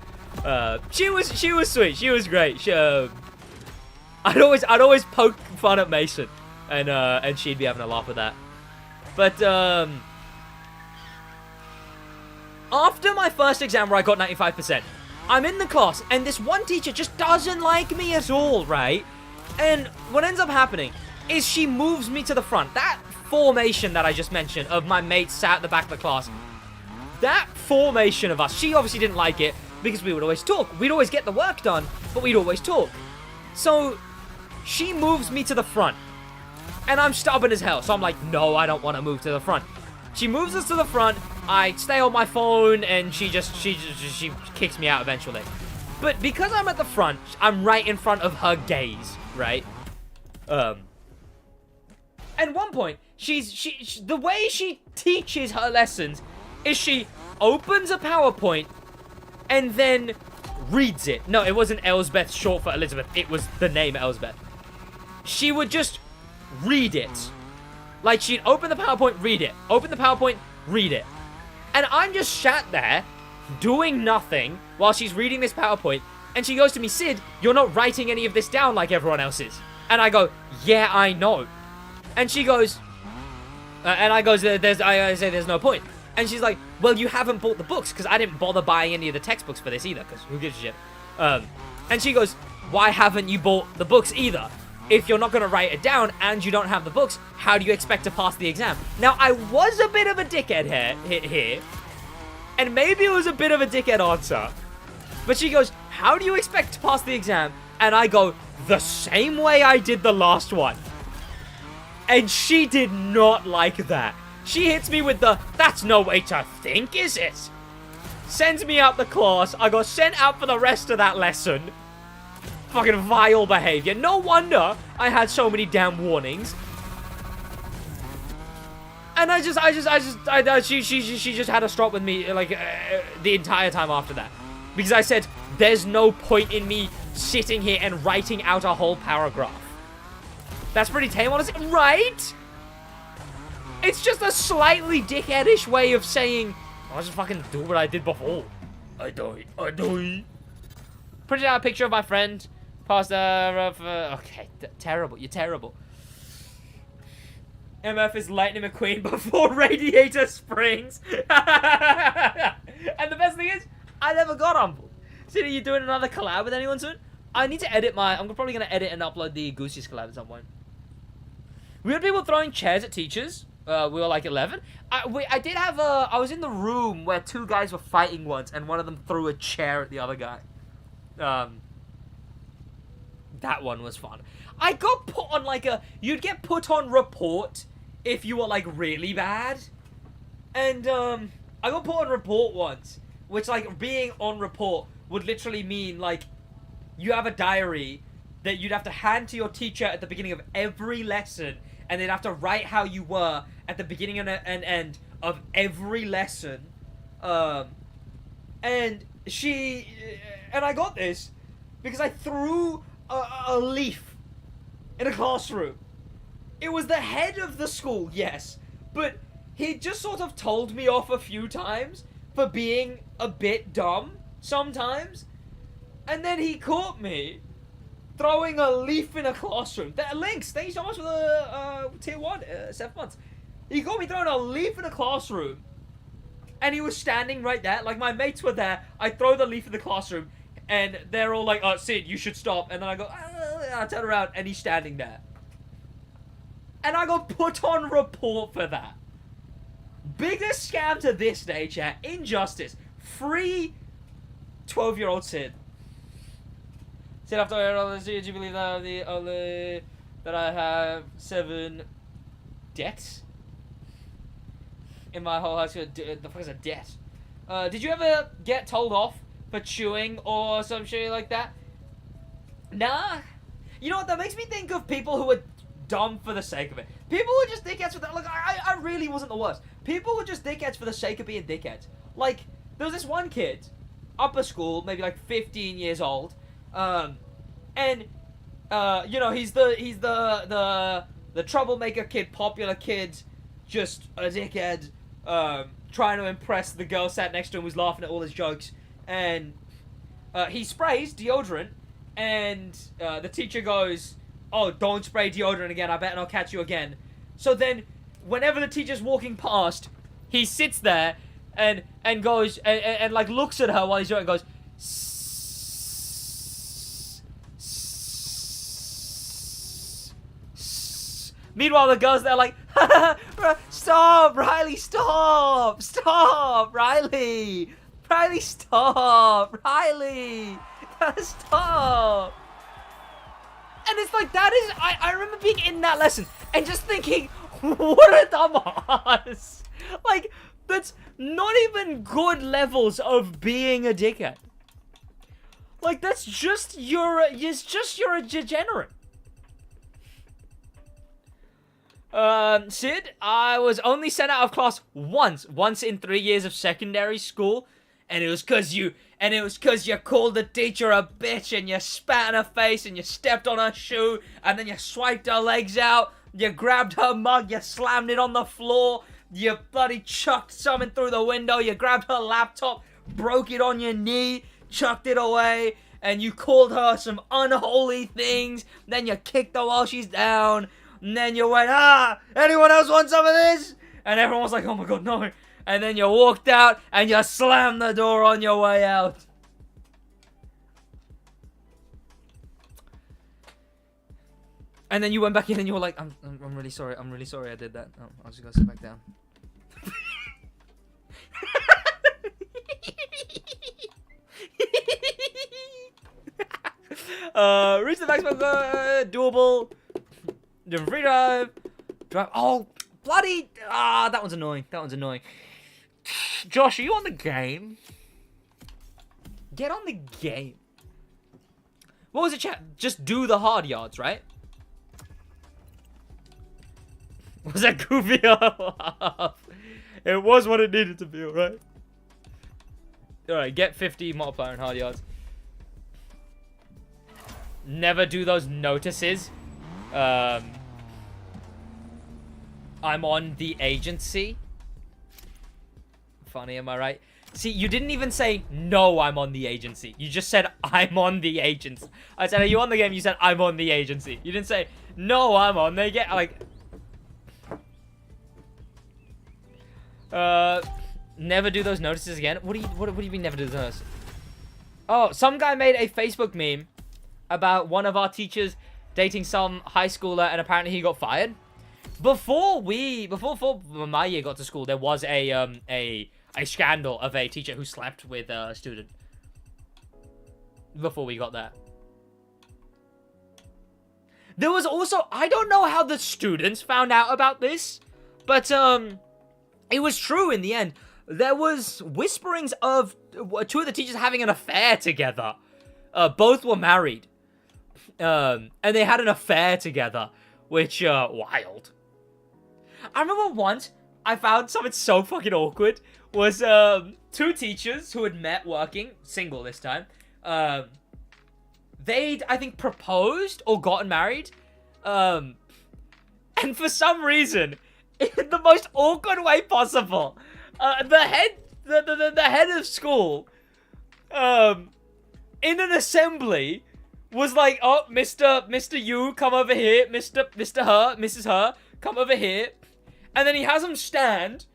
She was sweet. She was great. I'd always poke fun at Mason, and she'd be having a laugh with that. But after my first exam where I got 95%, I'm in the class, and this one teacher just doesn't like me at all, right? And what ends up happening is she moves me to the front. That formation that I just mentioned of my mates sat at the back of the class, that formation of us, she obviously didn't like it because we would always talk. We'd always get the work done, but we'd always talk. So she moves me to the front, and I'm stubborn as hell. So I'm like, no, I don't want to move to the front. She moves us to the front. I stay on my phone, and she kicks me out eventually. But because I'm at the front, I'm right in front of her gaze, right? At one point, the way she teaches her lessons is she opens a PowerPoint and then reads it. No, it wasn't Elsbeth, short for Elizabeth. It was the name Elsbeth. She would just read it. Like, she'd open the PowerPoint, read it. Open the PowerPoint, read it. And I'm just sat there doing nothing while she's reading this PowerPoint, and she goes to me, Sid, you're not writing any of this down like everyone else is. And I go, yeah, I know. And she goes, I say there's no point. And she's like, well, you haven't bought the books, because I didn't bother buying any of the textbooks for this either, because who gives a shit? And she goes, why haven't you bought the books either? If you're not going to write it down and you don't have the books, how do you expect to pass the exam? Now, I was a bit of a dickhead here, and maybe it was a bit of a dickhead answer. But she goes, how do you expect to pass the exam? And I go, the same way I did the last one. And she did not like that. She hits me with the, that's no way to think, is it? Sends me out the class. I got sent out for the rest of that lesson. Fucking vile behavior. No wonder I had so many damn warnings. And she just had a strop with me, like, the entire time after that. Because I said, there's no point in me sitting here and writing out a whole paragraph. That's pretty tame, honestly, right? It's just a slightly dickheadish way of saying, I'll just fucking do what I did before. I die. Printed out a picture of my friend. Okay, terrible. You're terrible. MF is Lightning McQueen before Radiator Springs. And the best thing is, I never got humbled. So are you doing another collab with anyone soon? I need to edit I'm probably going to edit and upload the Goosey's collab at some point. We had people throwing chairs at teachers. We were like 11. I did have I was in the room where two guys were fighting once, and one of them threw a chair at the other guy. That one was fun. I got put on you'd get put on report if you were like really bad. And I got put on report once, which like being on report would literally mean like you have a diary that you'd have to hand to your teacher at the beginning of every lesson, and they'd have to write how you were at the beginning and end of every lesson. And I got this because I threw a leaf in a classroom. It was the head of the school, yes, but he just sort of told me off a few times for being a bit dumb sometimes, and then he caught me throwing a leaf in a classroom. Links, thank you so much for the tier 1, 7 months. He caught me throwing a leaf in a classroom, and he was standing right there. Like, my mates were there. I throw the leaf in the classroom, and they're all like, oh, Sid, you should stop. And then I go, I turn around, and he's standing there. And I got put on report for that. Biggest scam to this day, chat. Injustice. Free 12-year-old Sid. Sid, after all this, do you believe that the only that I have 7 debts in my whole house. The fuck is a debt? Did you ever get told off for chewing or some shit like that? Nah. You know what? That makes me think of people who are dumb for the sake of it. People who are just dickheads for that. Like, I really wasn't the worst. People who are just dickheads for the sake of being dickheads. Like, there was this one kid, upper school, maybe like 15 years old, and you know, he's the troublemaker kid, popular kid, just a dickhead, trying to impress the girl sat next to him who's laughing at all his jokes, and he sprays deodorant, and the teacher goes, "Oh, don't spray deodorant again, I better not catch you again." So then, whenever the teacher's walking past, he sits there and goes, and like looks at her while he's doing it and goes, meanwhile, the girls there like, stop, Riley, stop, Riley, stop, Riley, stop. And it's like, that is, I remember being in that lesson and just thinking, what a dumbass. Like, that's not even good levels of being a dickhead. Like, that's just, you're a degenerate. Sid, I was only sent out of class once in 3 years of secondary school, and it was cause you called the teacher a bitch, and you spat in her face, and you stepped on her shoe, and then you swiped her legs out, you grabbed her mug, you slammed it on the floor, you bloody chucked something through the window, you grabbed her laptop, broke it on your knee, chucked it away, and you called her some unholy things, then you kicked her while she's down, and then you went, anyone else want some of this? And everyone was like, oh my god, no. And then you walked out, and you slammed the door on your way out. And then you went back in, and you were like, I'm really sorry I did that. Oh, I'll just go sit back down. Reach the maximum, doable. Different free drive. Oh, bloody. That one's annoying. Josh, are you on the game? Get on the game. What was it, chat? Just do the hard yards, right? Was that goofy? It was what it needed to be, right? Alright, get 50 multiplier and hard yards. Never do those notices. I'm on the agency. Funny, am I right? See, you didn't even say, no, I'm on the agency. You just said, I'm on the agency. I said, are you on the game? You said, I'm on the agency. You didn't say, no, I'm on the game. Like, never do those notices again. What do you mean never do those? Oh, some guy made a Facebook meme about one of our teachers dating some high schooler, and apparently he got fired. Before my year got to school, there was a scandal of a teacher who slept with a student. Before we got there. There was also, I don't know how the students found out about this, but it was true in the end. There was whisperings of 2 of the teachers having an affair together. Both were married. And they had an affair together, which, wild. I remember once, I found something so fucking awkward, was, 2 teachers who had met working, single this time, they'd, I think, proposed or gotten married, and for some reason, in the most awkward way possible, the head of school, in an assembly, was like, oh, Mr. You, come over here, Mr. Her, Mrs. Her, come over here, and then he has them stand,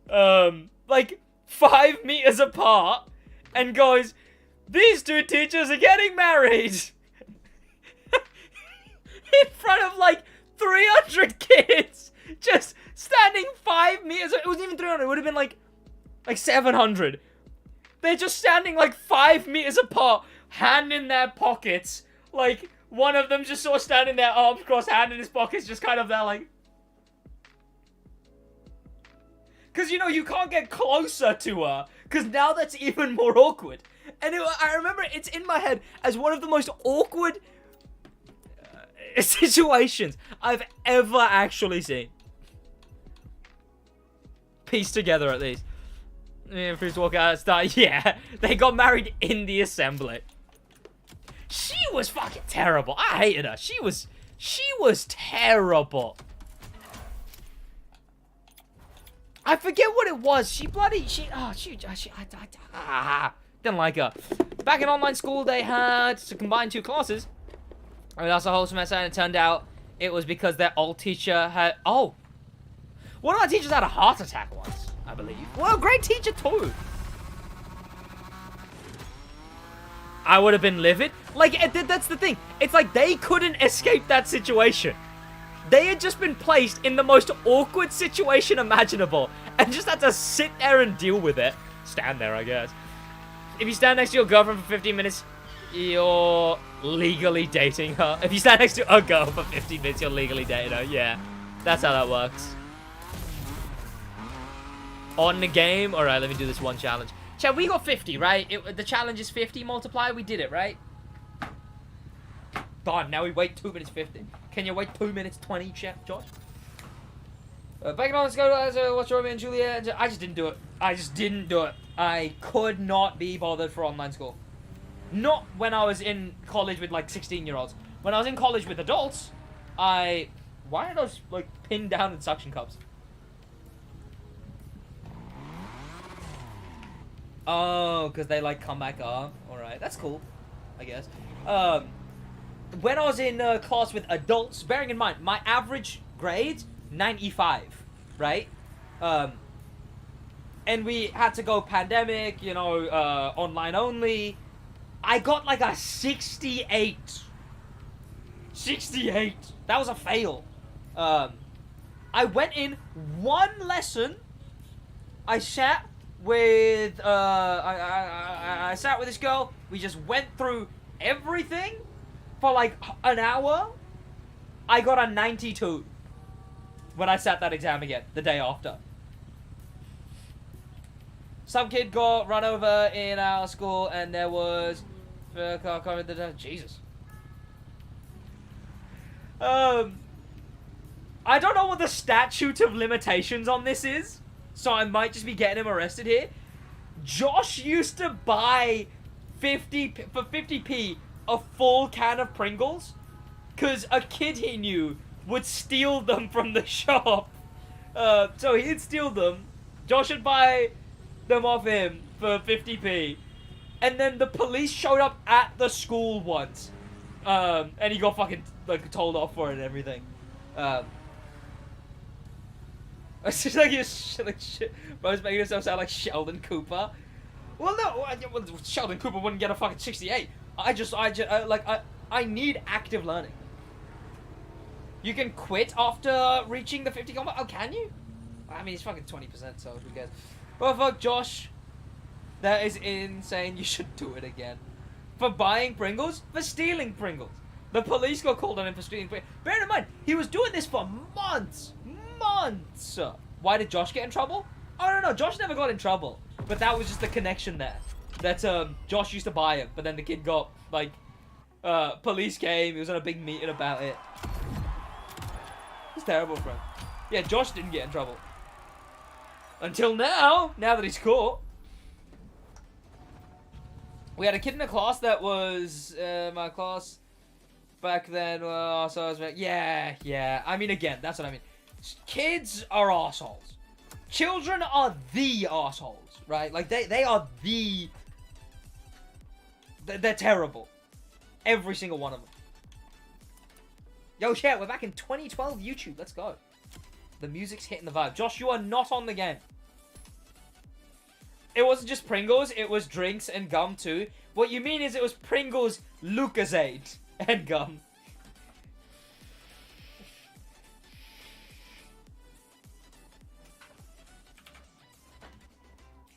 like, 5 meters apart, and goes, these 2 teachers are getting married, in front of, like, 300 kids, just standing 5 meters, it wasn't even 300, it would have been, like 700, they're just standing, like, 5 meters apart, hand in their pockets, like, one of them just sort of standing there, arms crossed, hand in his pockets, just kind of there like... Because, you know, you can't get closer to her, because now that's even more awkward. And I remember it's in my head as one of the most awkward situations I've ever actually seen. Pieced together, at least. Yeah, first walk out, start. Yeah, they got married in the assembly. She was fucking terrible. I hated her. She was terrible. I forget what it was. Didn't like her. Back in online school, they had to combine 2 classes. I mean, that's the whole semester, and it turned out it was because their old teacher had... Oh! One of our teachers had a heart attack once, I believe. Well, a great teacher, too. I would have been livid. Like, that's the thing. It's like they couldn't escape that situation. They had just been placed in the most awkward situation imaginable and just had to sit there and deal with it. Stand there, I guess. If you stand next to your girlfriend for 15 minutes, you're legally dating her. If you stand next to a girl for 15 minutes, you're legally dating her. Yeah, that's how that works. On the game? Alright, let me do this one challenge. Chat, we got 50, right? The challenge is 50 multiply. We did it, right? Done. Now we wait 2 minutes 50. Can you wait 2 minutes 20, chat, Josh? Back on, let's go. Watch Romeo and Juliet. I just didn't do it. I just didn't do it. I could not be bothered for online school. Not when I was in college with like 16-year-olds. When I was in college with adults, why are those like pinned down in suction cups? Oh, because they like come back up. Alright, that's cool, I guess. When I was in class with adults, bearing in mind, my average grade, 95, right? And we had to go pandemic, you know, online only. I got like a 68. 68. That was a fail. I went in one lesson. I sat with, I sat with this girl. We just went through everything for like an hour. I got a 92 when I sat that exam again, the day after. Some kid got run over in our school, and there was... Jesus. I don't know what the statute of limitations on this is, so I might just be getting him arrested here. Josh used to buy for 50p a full can of Pringles, because a kid he knew would steal them from the shop. So he'd steal them. Josh would buy them off him for 50p. And then the police showed up at the school once. And he got fucking like told off for it and everything. It's just like Bro's making himself sound like Sheldon Cooper. Well, no, Sheldon Cooper wouldn't get a fucking 68. I need active learning. You can quit after reaching the 50 combat. Oh, can you? I mean, it's fucking 20%, so who cares? Well, fuck, Josh. That is insane. You should do it again. For buying Pringles? For stealing Pringles. The police got called on him for stealing Pringles. Bear in mind, he was doing this for months. Months. Why did Josh get in trouble? Oh, no, Josh never got in trouble. But that was just the connection there. That, Josh used to buy it, but then the kid got, like, police came. He was on a big meeting about it. It's terrible, friend. Yeah, Josh didn't get in trouble. Until now that he's caught. We had a kid in the class that was, my class back then, so I was like, yeah. I mean, again, that's what I mean. Kids are assholes. Children are the assholes, right? Like, they are the... They're terrible. Every single one of them. Yo, chat, we're back in 2012 YouTube. Let's go. The music's hitting the vibe. Josh, you are not on the game. It wasn't just Pringles, it was drinks and gum too. What you mean is it was Pringles, Lucozade, and gum.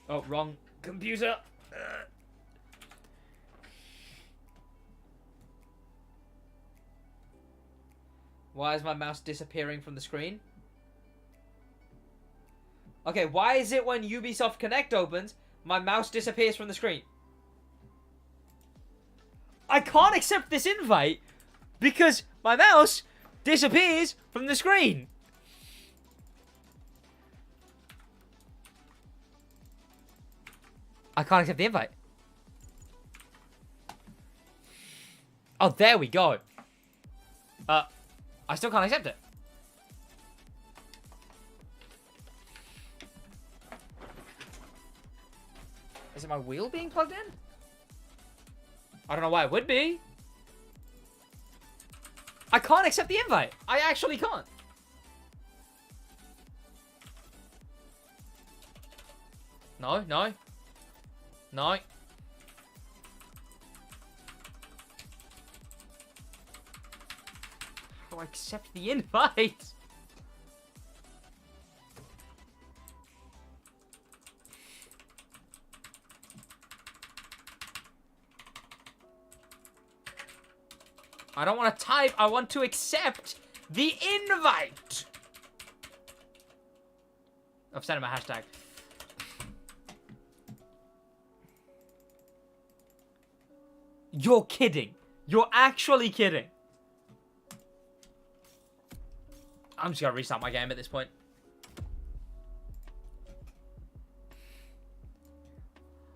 Oh, wrong computer. Why is my mouse disappearing from the screen? Okay, why is it when Ubisoft Connect opens, my mouse disappears from the screen? I can't accept this invite because my mouse disappears from the screen. I can't accept the invite. Oh, there we go. I still can't accept it. Is it my wheel being plugged in? I don't know why it would be. I can't accept the invite. I actually can't. No, no. No. How do I accept the invite? I don't want to type. I want to accept the invite. I've sent him a hashtag. You're kidding. You're actually kidding. I'm just going to restart my game at this point.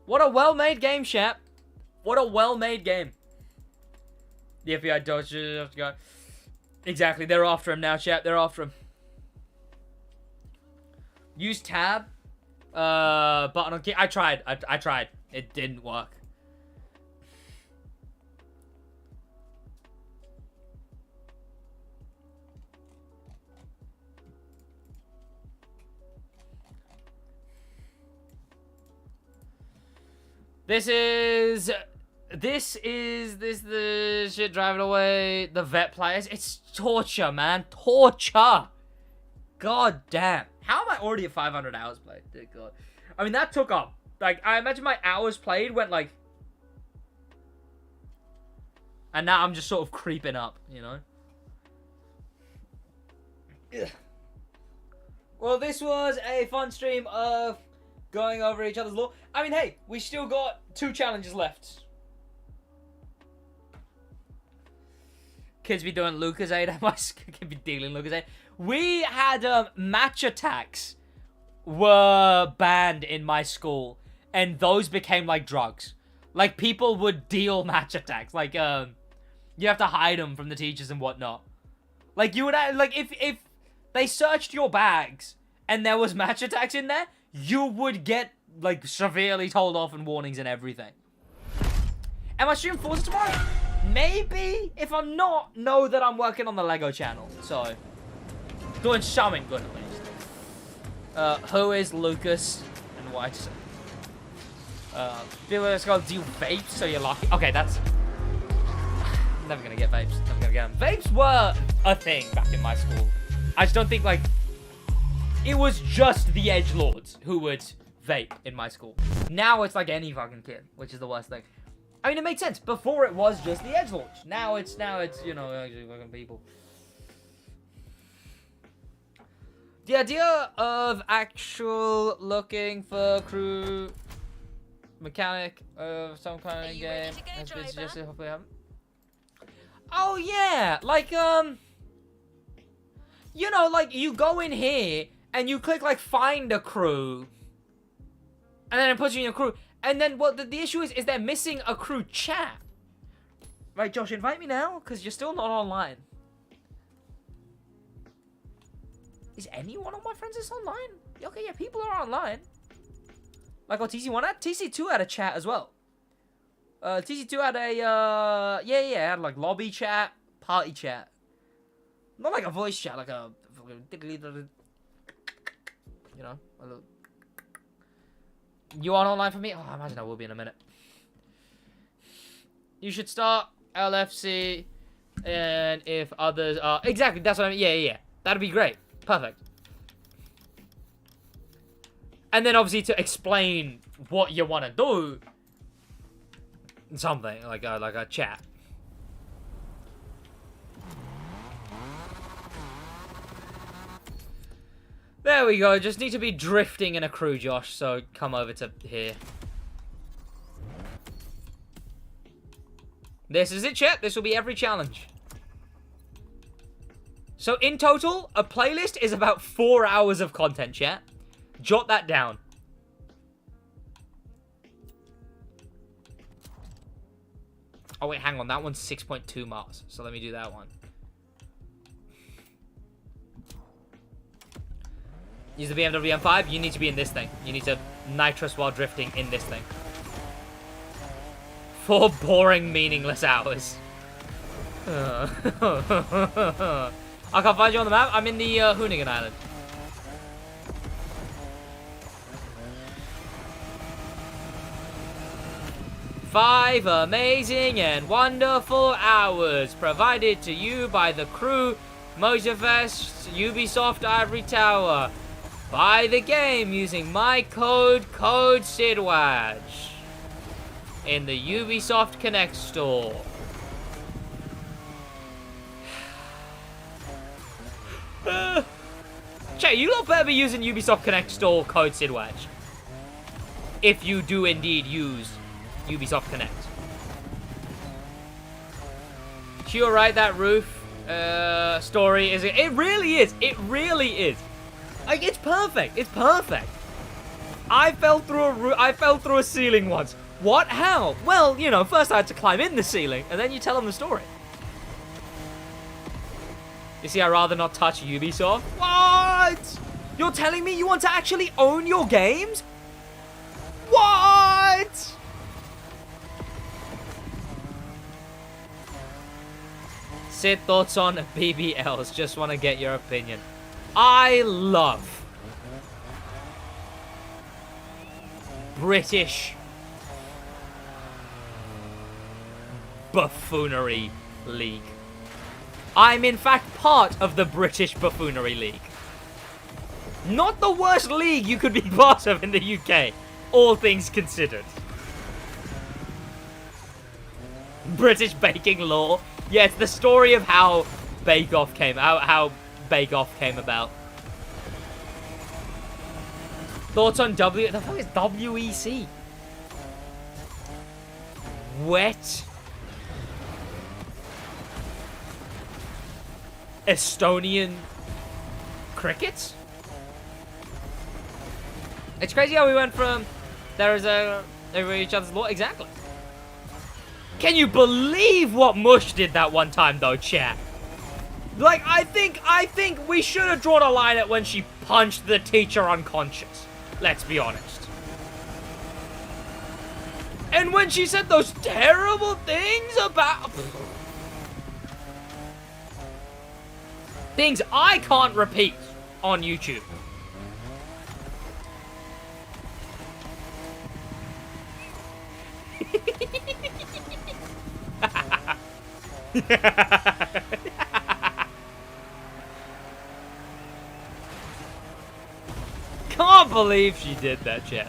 What a well-made game, Shep. What a well-made game. The FBI does have to go. Exactly. They're after him now, Shep. They're after him. Use tab. Button on key. I tried. I tried. It didn't work. This the shit driving away the vet players. It's torture, man. Torture. God damn. How am I already at 500 hours played? Dear God. I mean, that took up. Like, I imagine my hours played went like... And now I'm just sort of creeping up, you know? Ugh. Well, this was a fun stream of going over each other's lore. I mean, hey, we still got 2 challenges left. Kids be doing Lucasade. I must be dealing Lucasade. We had match attacks were banned in my school, and those became like drugs. Like, people would deal match attacks. Like, you have to hide them from the teachers and whatnot. Like, you would like if they searched your bags and there was match attacks in there, you would get like severely told off and warnings and everything. Am I streaming Forza tomorrow? Maybe. If I'm not, know that I'm working on the Lego channel. So, doing something good at least. Who is Lucas and why? People let's go do vapes so you're lucky. Okay, that's... Never gonna get vapes. Never gonna get them. Vapes were a thing back in my school. I just don't think, like... It was just the edgelords who would vape in my school. Now it's like any fucking kid, which is the worst thing. I mean, it makes sense. Before it was just the edgelords. Now it's, you know, actually fucking people. The idea of actual looking for crew mechanic of some kind of game has been suggested. Hopefully I haven't. Oh yeah, like you know, like you go in here and you click like find a crew, and then it puts you in a crew. And then what the issue is they're missing a crew chat. Right, Josh, invite me now because you're still not online. Is anyone of my friends is online? Okay, yeah, people are online. Like what TC1 had? TC2 had a chat as well. TC2 had a, yeah, had like lobby chat, party chat. Not like a voice chat, like a, you know, a little... You aren't online for me? Oh, I imagine I will be in a minute. You should start LFC, and if others are... Exactly, that's what I mean. Yeah. That'd be great. Perfect. And then obviously to explain what you want to do, something like a chat. There we go. Just need to be drifting in a crew, Josh. So come over to here. This is it, chat. This will be every challenge. So in total, a playlist is about 4 hours of content, chat. Jot that down. Oh, wait, hang on. That one's 6.2 miles. So let me do that one. Use the BMW M5. You need to be in this thing. You need to nitrous while drifting in this thing. 4 boring, meaningless hours. I can't find you on the map. I'm in the Hoonigan Island. Five amazing and wonderful hours provided to you by the crew, Motorfest, Ubisoft Ivory Tower. Buy the game using my code SidWaj in the Ubisoft Connect store. Chat, you lot better be using Ubisoft Connect store code SidWaj if you do indeed use Ubisoft Connect. You're right, that roof story is... It really is. It really is. Like, it's perfect. It's perfect. I fell through a ceiling once. What? How? Well, you know, first I had to climb in the ceiling, and then you tell them the story. You see, I'd rather not touch Ubisoft. What? You're telling me you want to actually own your games? What? Sid, thoughts on BBLs? Just want to get your opinion. I love British buffoonery league. I'm in fact part of the British buffoonery league. Not the worst league you could be part of in the UK, all things considered. British baking law. Yeah, it's the story of how Bake Off came about. Thoughts on the fuck is WEC? Wet Estonian crickets? It's crazy how we went from there is a over each other's law. Exactly. Can you believe what Mush did that one time though, chat? Like, I think we should have drawn a line at when she punched the teacher unconscious. Let's be honest. And when she said those terrible things about... things I can't repeat on YouTube. Can't believe she did that, chat.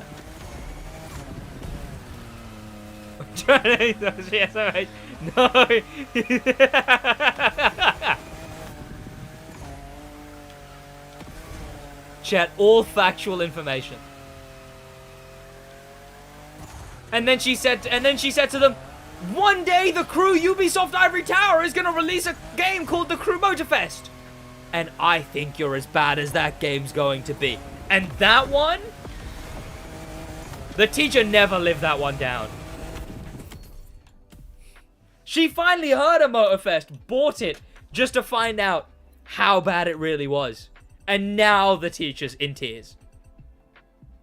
No. Chat, all factual information. And then she said to them, one day the crew Ubisoft Ivory Tower is gonna release a game called the Crew Motorfest. And I think you're as bad as that game's going to be. And that one? The teacher never lived that one down. She finally heard of Motorfest, bought it, just to find out how bad it really was. And now the teacher's in tears.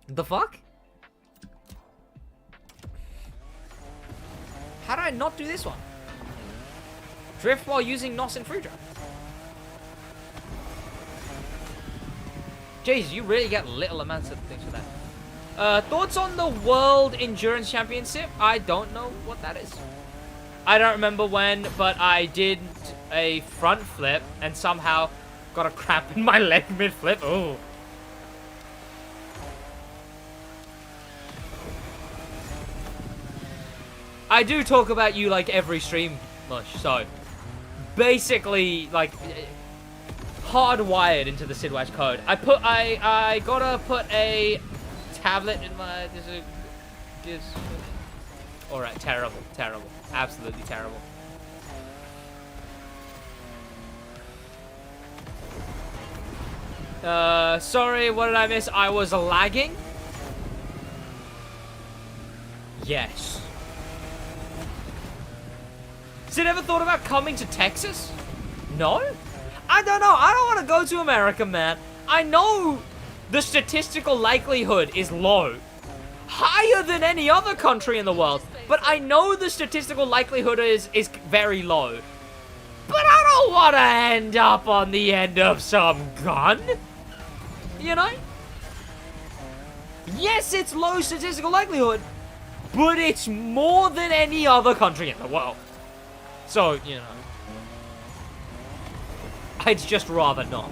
The fuck? How did I not do this one? Drift while using NOS and free drive. Jeez, you really get little amounts of things for that. Thoughts on the World Endurance Championship? I don't know what that is. I don't remember when, but I did a front flip and somehow got a cramp in my leg mid-flip. Oh. I do talk about you like every stream, Mush, so basically, like, hardwired into the SidWaj code. I gotta put a tablet in my... Alright, terrible. Terrible. Absolutely terrible. Sorry, what did I miss? I was lagging? Yes. Sid ever thought about coming to Texas? No? I don't know. I don't want to go to America, man. I know the statistical likelihood is low. Higher than any other country in the world. But I know the statistical likelihood is very low. But I don't want to end up on the end of some gun. You know? Yes, it's low statistical likelihood. But it's more than any other country in the world. So, you know. I'd just rather not.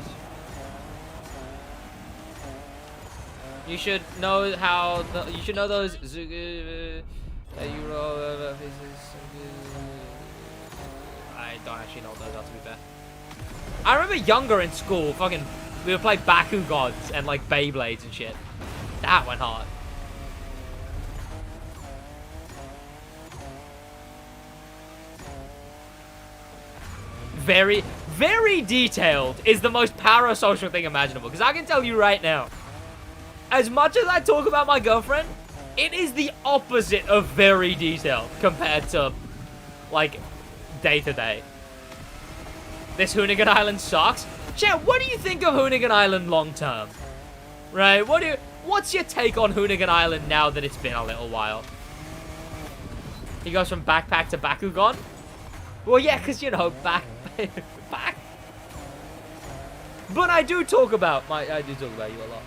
You should know how you should know those I don't actually know what those are, to be fair. I remember younger in school, fucking we would play Bakugans and like Beyblades and shit. That went hard. Very, very detailed is the most parasocial thing imaginable. Because I can tell you right now, as much as I talk about my girlfriend, it is the opposite of very detailed compared to, like, day-to-day. This Hoonigan Island sucks. Chat, what do you think of Hoonigan Island long-term? Right? What's your take on Hoonigan Island now that it's been a little while? He goes from backpack to Bakugan? Well, yeah, because, you know, back. But I do talk about you a lot.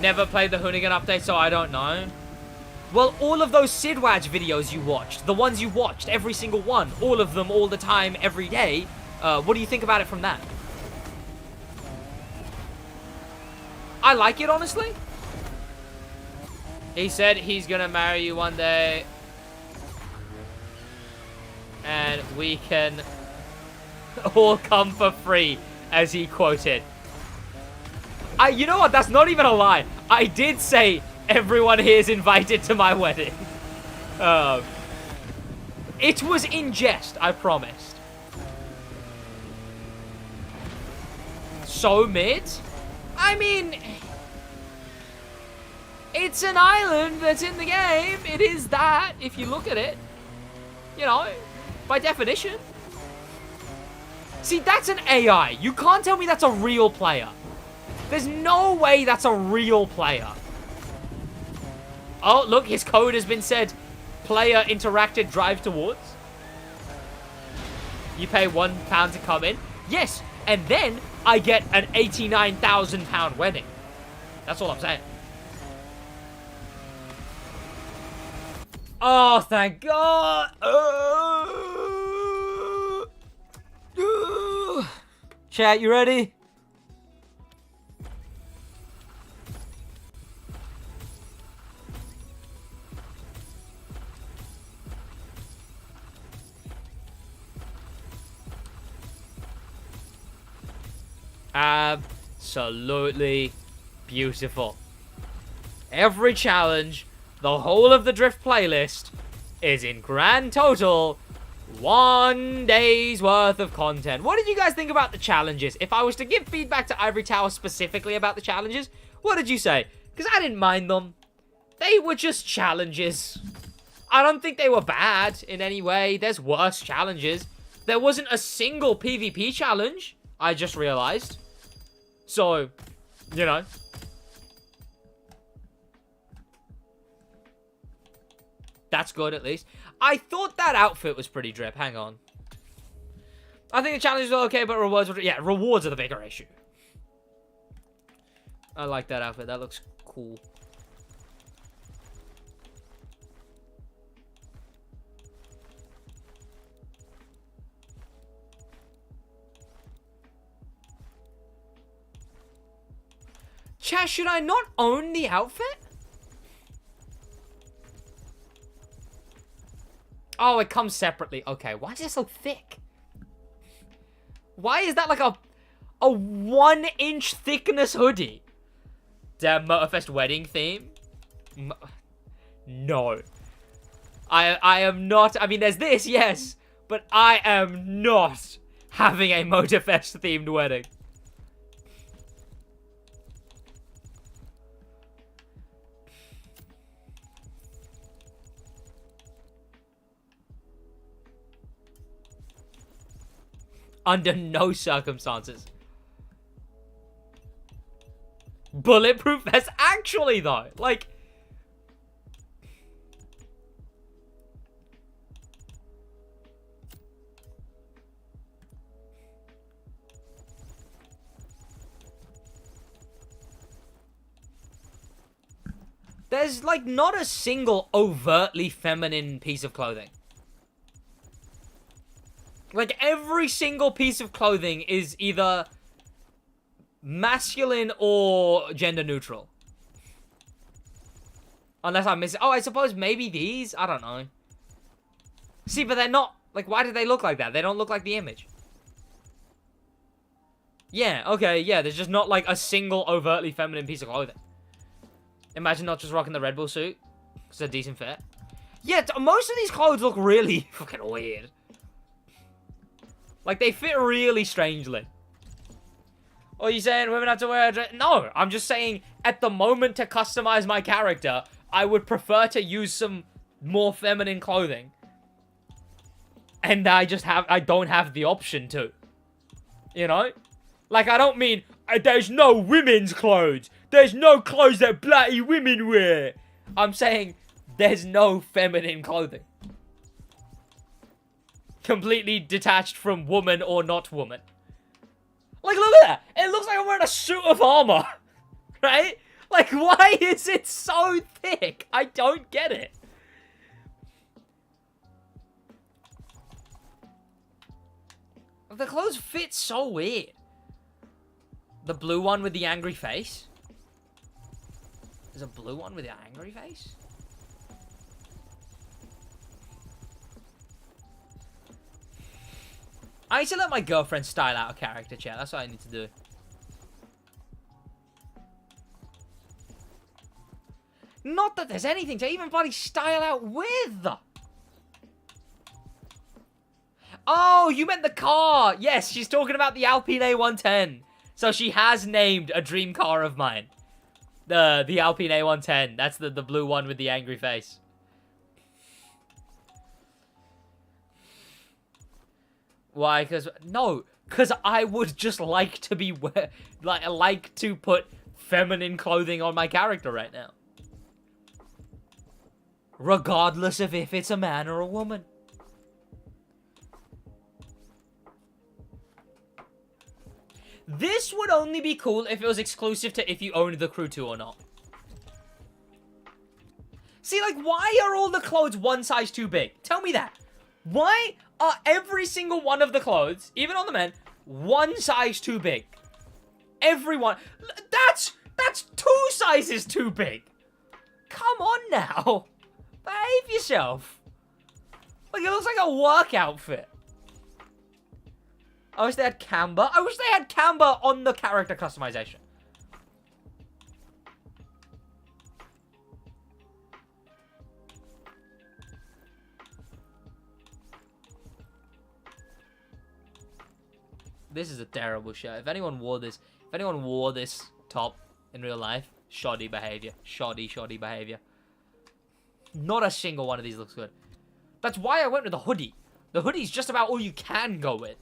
Never played the Hoonigan update, so I don't know. Well, all of those SidWaj videos you watched, the ones you watched, every single one, all of them, all the time, every day, what do you think about it from that? I like it, honestly. He said he's gonna marry you one day. And we can all come for free, as he quoted. You know what? That's not even a lie. I did say everyone here is invited to my wedding. It was in jest, I promised. So mid? I mean, it's an island that's in the game. It is that, if you look at it. You know, by definition. See, that's an AI. You can't tell me that's a real player. There's no way that's a real player. Oh, look, his code has been said. Player interacted drive towards. You pay £1 to come in. Yes, and then I get an £89,000 wedding. That's all I'm saying. Oh, thank God. Chat, you ready? Absolutely beautiful. Every challenge, the whole of the drift playlist, is in grand total 1 day's worth of content. What did you guys think about the challenges? If I was to give feedback to Ivory Tower specifically about the challenges, what did you say? Because I didn't mind them. They were just challenges. I don't think they were bad in any way. There's worse challenges. There wasn't a single PvP challenge, I just realized. So, you know. That's good, at least. I thought that outfit was pretty drip. Hang on. I think the challenges are okay, but rewards were... Yeah, rewards are the bigger issue. I like that outfit. That looks cool. Chat, should I not own the outfit? Oh, it comes separately. Okay, why is it so thick? Why is that like a 1-inch thickness hoodie? Damn, Motorfest wedding theme? No. I am not... I mean, there's this, yes. But I am not having a Motorfest themed wedding. Under no circumstances. Bulletproof vest? Actually, though. Like... There's, like, not a single overtly feminine piece of clothing. Like, every single piece of clothing is either masculine or gender neutral. Unless I'm missing... Oh, I suppose maybe these? I don't know. See, but they're not... Like, why do they look like that? They don't look like the image. Yeah, okay, yeah. There's just not, like, a single overtly feminine piece of clothing. Imagine not just rocking the Red Bull suit. It's a decent fit. Yeah, most of these clothes look really fucking weird. Like, they fit really strangely. Oh, you saying women have to wear a dress? No, I'm just saying, at the moment to customize my character, I would prefer to use some more feminine clothing. And I don't have the option to. You know? Like, I don't mean, there's no women's clothes. There's no clothes that bloody women wear. I'm saying, there's no feminine clothing. Completely detached from woman or not woman. Like, look at that. It looks like I'm wearing a suit of armor. Right? Like, why is it so thick? I don't get it. The clothes fit so weird. The blue one with the angry face? There's a blue one with the angry face? I need to let my girlfriend style out a character, chat. That's what I need to do. Not that there's anything to even bloody style out with. Oh, you meant the car. Yes, she's talking about the Alpine A110. So she has named a dream car of mine. The Alpine A110. That's the blue one with the angry face. Why? Because I would just like to be like to put feminine clothing on my character right now. Regardless of if it's a man or a woman. This would only be cool if it was exclusive to if you owned the Crew 2 or not. See, like, why are all the clothes one size too big? Tell me that. Why are every single one of the clothes, even on the men, one size too big? Everyone. That's 2 sizes too big. Come on now. Behave yourself. Like, it looks like a work outfit. I wish they had camber. I wish they had camber on the character customization. This is a terrible shirt. If anyone wore this top in real life, shoddy behavior. Shoddy behavior. Not a single one of these looks good. That's why I went with the hoodie. The hoodie's just about all you can go with.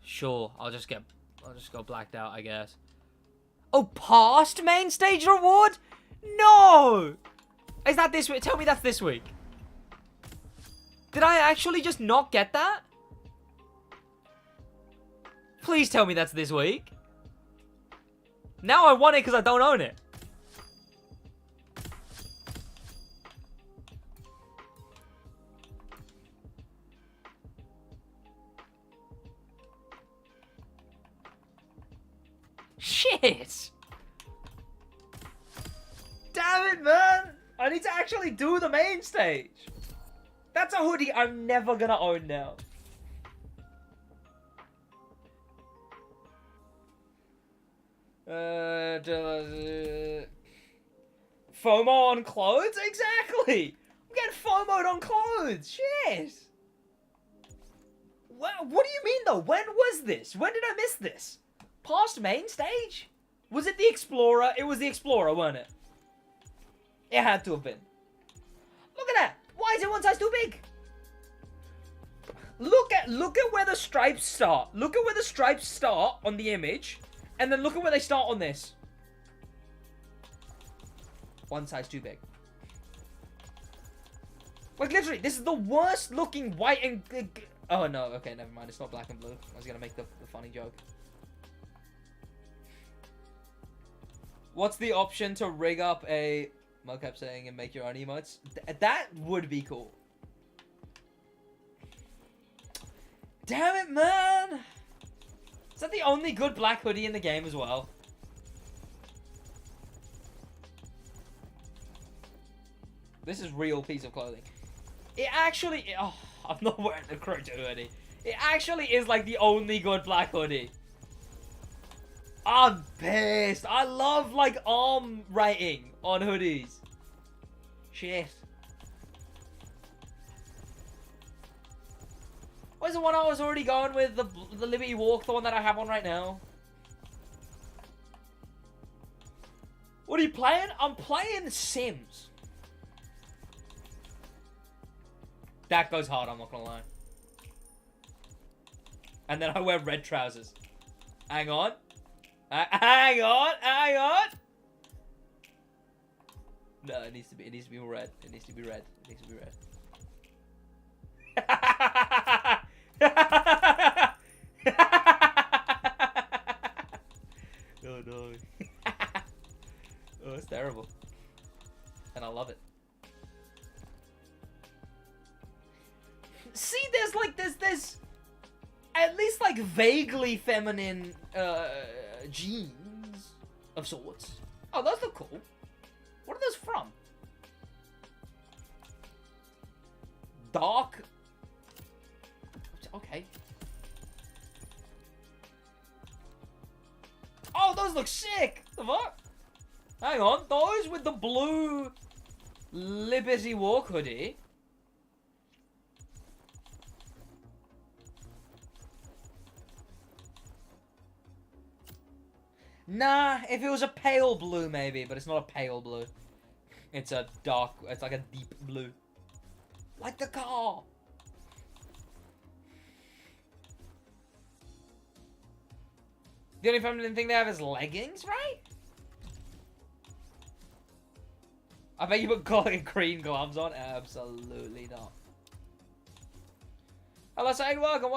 Sure, I'll just go blacked out, I guess. Oh, past main stage reward? No! Is that this week? Tell me that's this week. Did I actually just not get that? Please tell me that's this week. Now I want it because I don't own it. Shit! it, man! I need to actually do the main stage. That's a hoodie I'm never gonna own now. FOMO on clothes? Exactly! I'm getting FOMO'd on clothes! Shit! What do you mean, though? When was this? When did I miss this? Past main stage? Was it the Explorer? It was the Explorer, wasn't it? It had to have been. Look at that! Why is it one size too big? Look at where the stripes start. Look at where the stripes start on the image. And then look at where they start on this. One size too big. Like, literally, this is the worst looking white and... Oh, no. Okay, never mind. It's not black and blue. I was going to make the funny joke. What's the option to rig up a mocap setting and make your own emotes? That would be cool. Damn it, man! Is that the only good black hoodie in the game as well? This is real piece of clothing. It actually... Oh, I'm not wearing the Proto hoodie. It actually is like the only good black hoodie. I'm pissed. I love like arm writing on hoodies. Shit. Where's the one I was already going with? The Liberty Walk, the one that I have on right now. What are you playing? I'm playing Sims. That goes hard, I'm not gonna lie. And then I wear red trousers. Hang on. Hang on. No, it needs to be red. It needs to be red. Oh no. Oh, it's terrible. And I love it. See, there's at least like vaguely feminine jeans of sorts. Oh, those look cool. What are those from? Dark. Okay. Oh, those look sick. The fuck? Hang on, those with the blue Liberty Walk hoodie. Nah, if it was a pale blue maybe, but it's not a pale blue. It's a dark, it's like a deep blue. Like the car! The only feminine thing they have is leggings, right? I bet you put green gloves on. Absolutely not. Hello, Said. Welcome.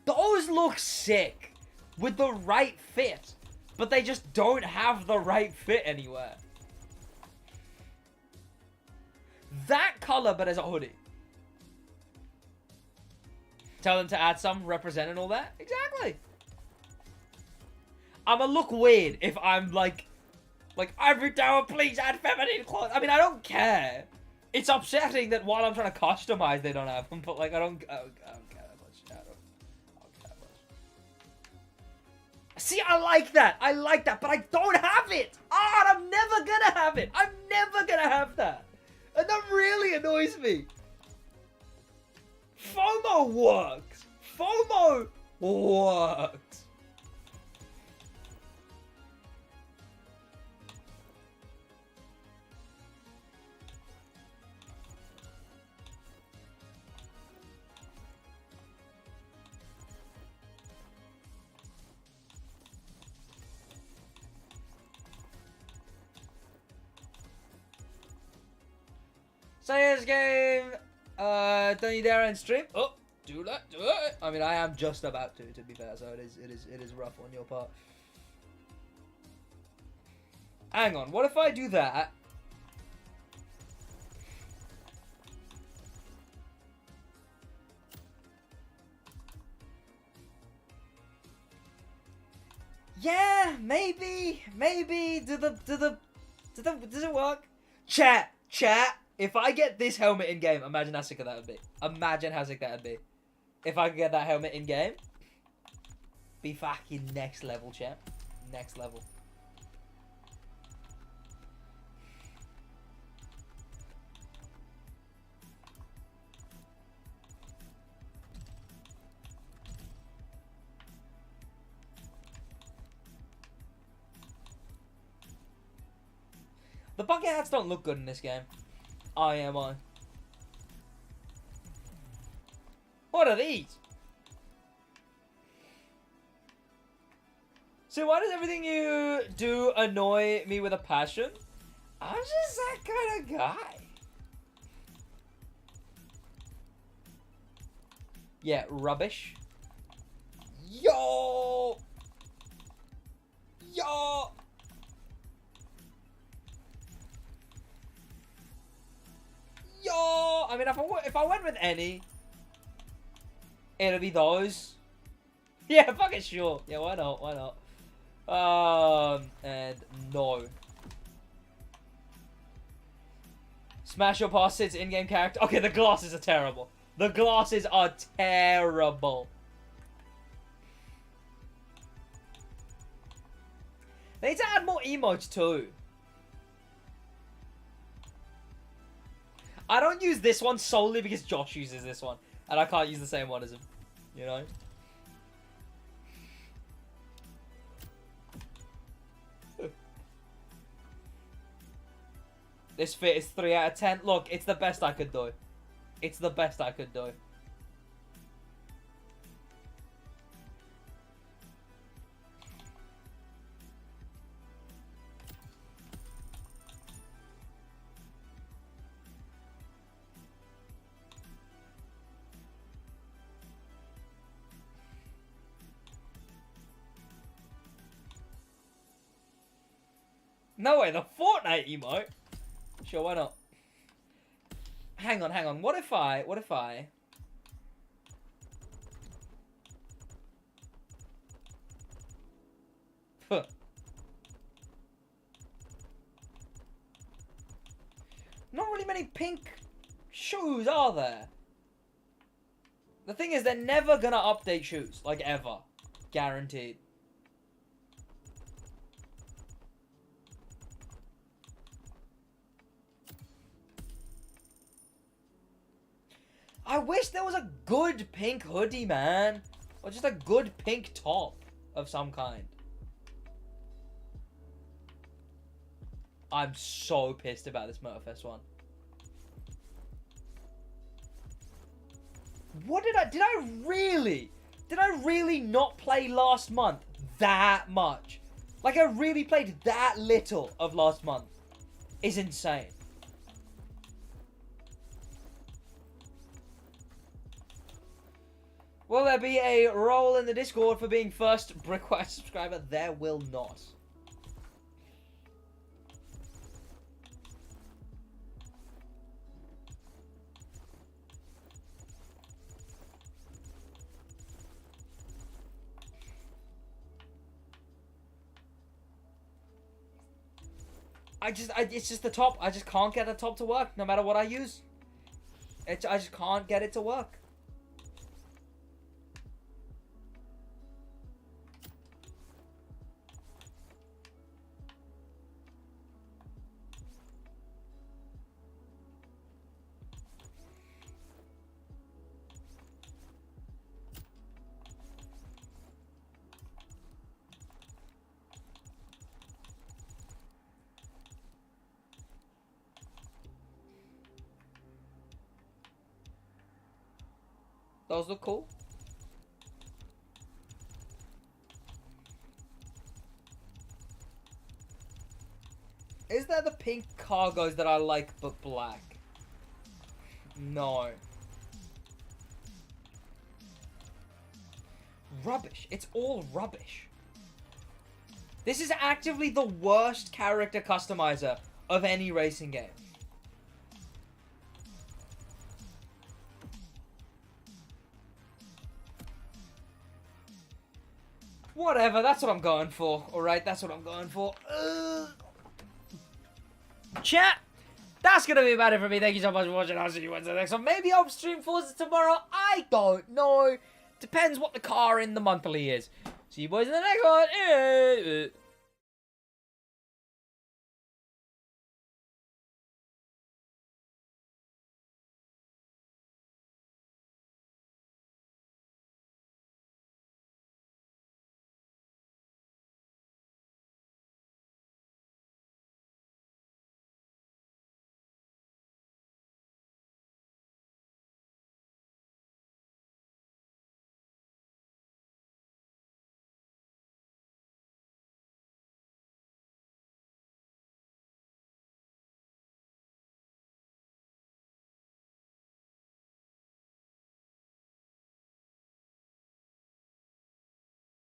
Those look sick with the right fit, but they just don't have the right fit anywhere. That color, but as a hoodie. Tell them to add some, represent and all that. Exactly. I'ma look weird if I'm like Ivory Tower, please add feminine clothes. I mean, I don't care. It's upsetting that while I'm trying to customize, they don't have them, but like, I don't care that much. I don't care that much. See, I like that, but I don't have it. Ah, I'm never gonna have it. I'm never gonna have that. And that really annoys me. FOMO works. FOMO works. Say this game, don't you dare end stream. Oh, do it. I mean, I am just about to be fair, so it is rough on your part. Hang on, what if I do that? Yeah, maybe. Does it work? Chat. If I get this helmet in game, imagine how sick that would be. Imagine how sick that would be. If I could get that helmet in game, be fucking next level, chat. Next level. The bucket hats don't look good in this game. IMO. What are these? So why does everything you do annoy me with a passion? I'm just that kind of guy. Yeah, rubbish. Yo! I mean, if I went with any, it'll be those. Yeah, fucking sure. Yeah, why not? And no. Smash or pass Sid's in-game character. Okay, the glasses are terrible. The glasses are terrible. They need to add more emotes too. I don't use this one solely because Josh uses this one. And I can't use the same one as him. You know? This fit is 3 out of 10. Look, it's the best I could do. It's the best I could do. No way, the Fortnite emote? Sure, why not? Hang on. What if I... Huh. Not really many pink shoes, are there? The thing is, they're never gonna update shoes. Like, ever. Guaranteed. I wish there was a good pink hoodie, man. Or just a good pink top of some kind. I'm so pissed about this Motorfest one. What did I really not play last month that much? Like, I really played that little of last month. Is insane. Will there be a role in the Discord for being first Brickwire subscriber? There will not. It's just the top. I just can't get the top to work, no matter what I use. I just can't get it to work. Those look cool. Is that the pink cargos that I like but black? No. Rubbish. It's all rubbish. This is actively the worst character customizer of any racing game. Whatever, that's what I'm going for. Alright, that's what I'm going for. Chat, that's going to be about it for me. Thank you so much for watching. I'll see you Wednesday next one. Maybe I'll stream Forza tomorrow. I don't know. Depends what the car in the monthly is. See you boys in the next one.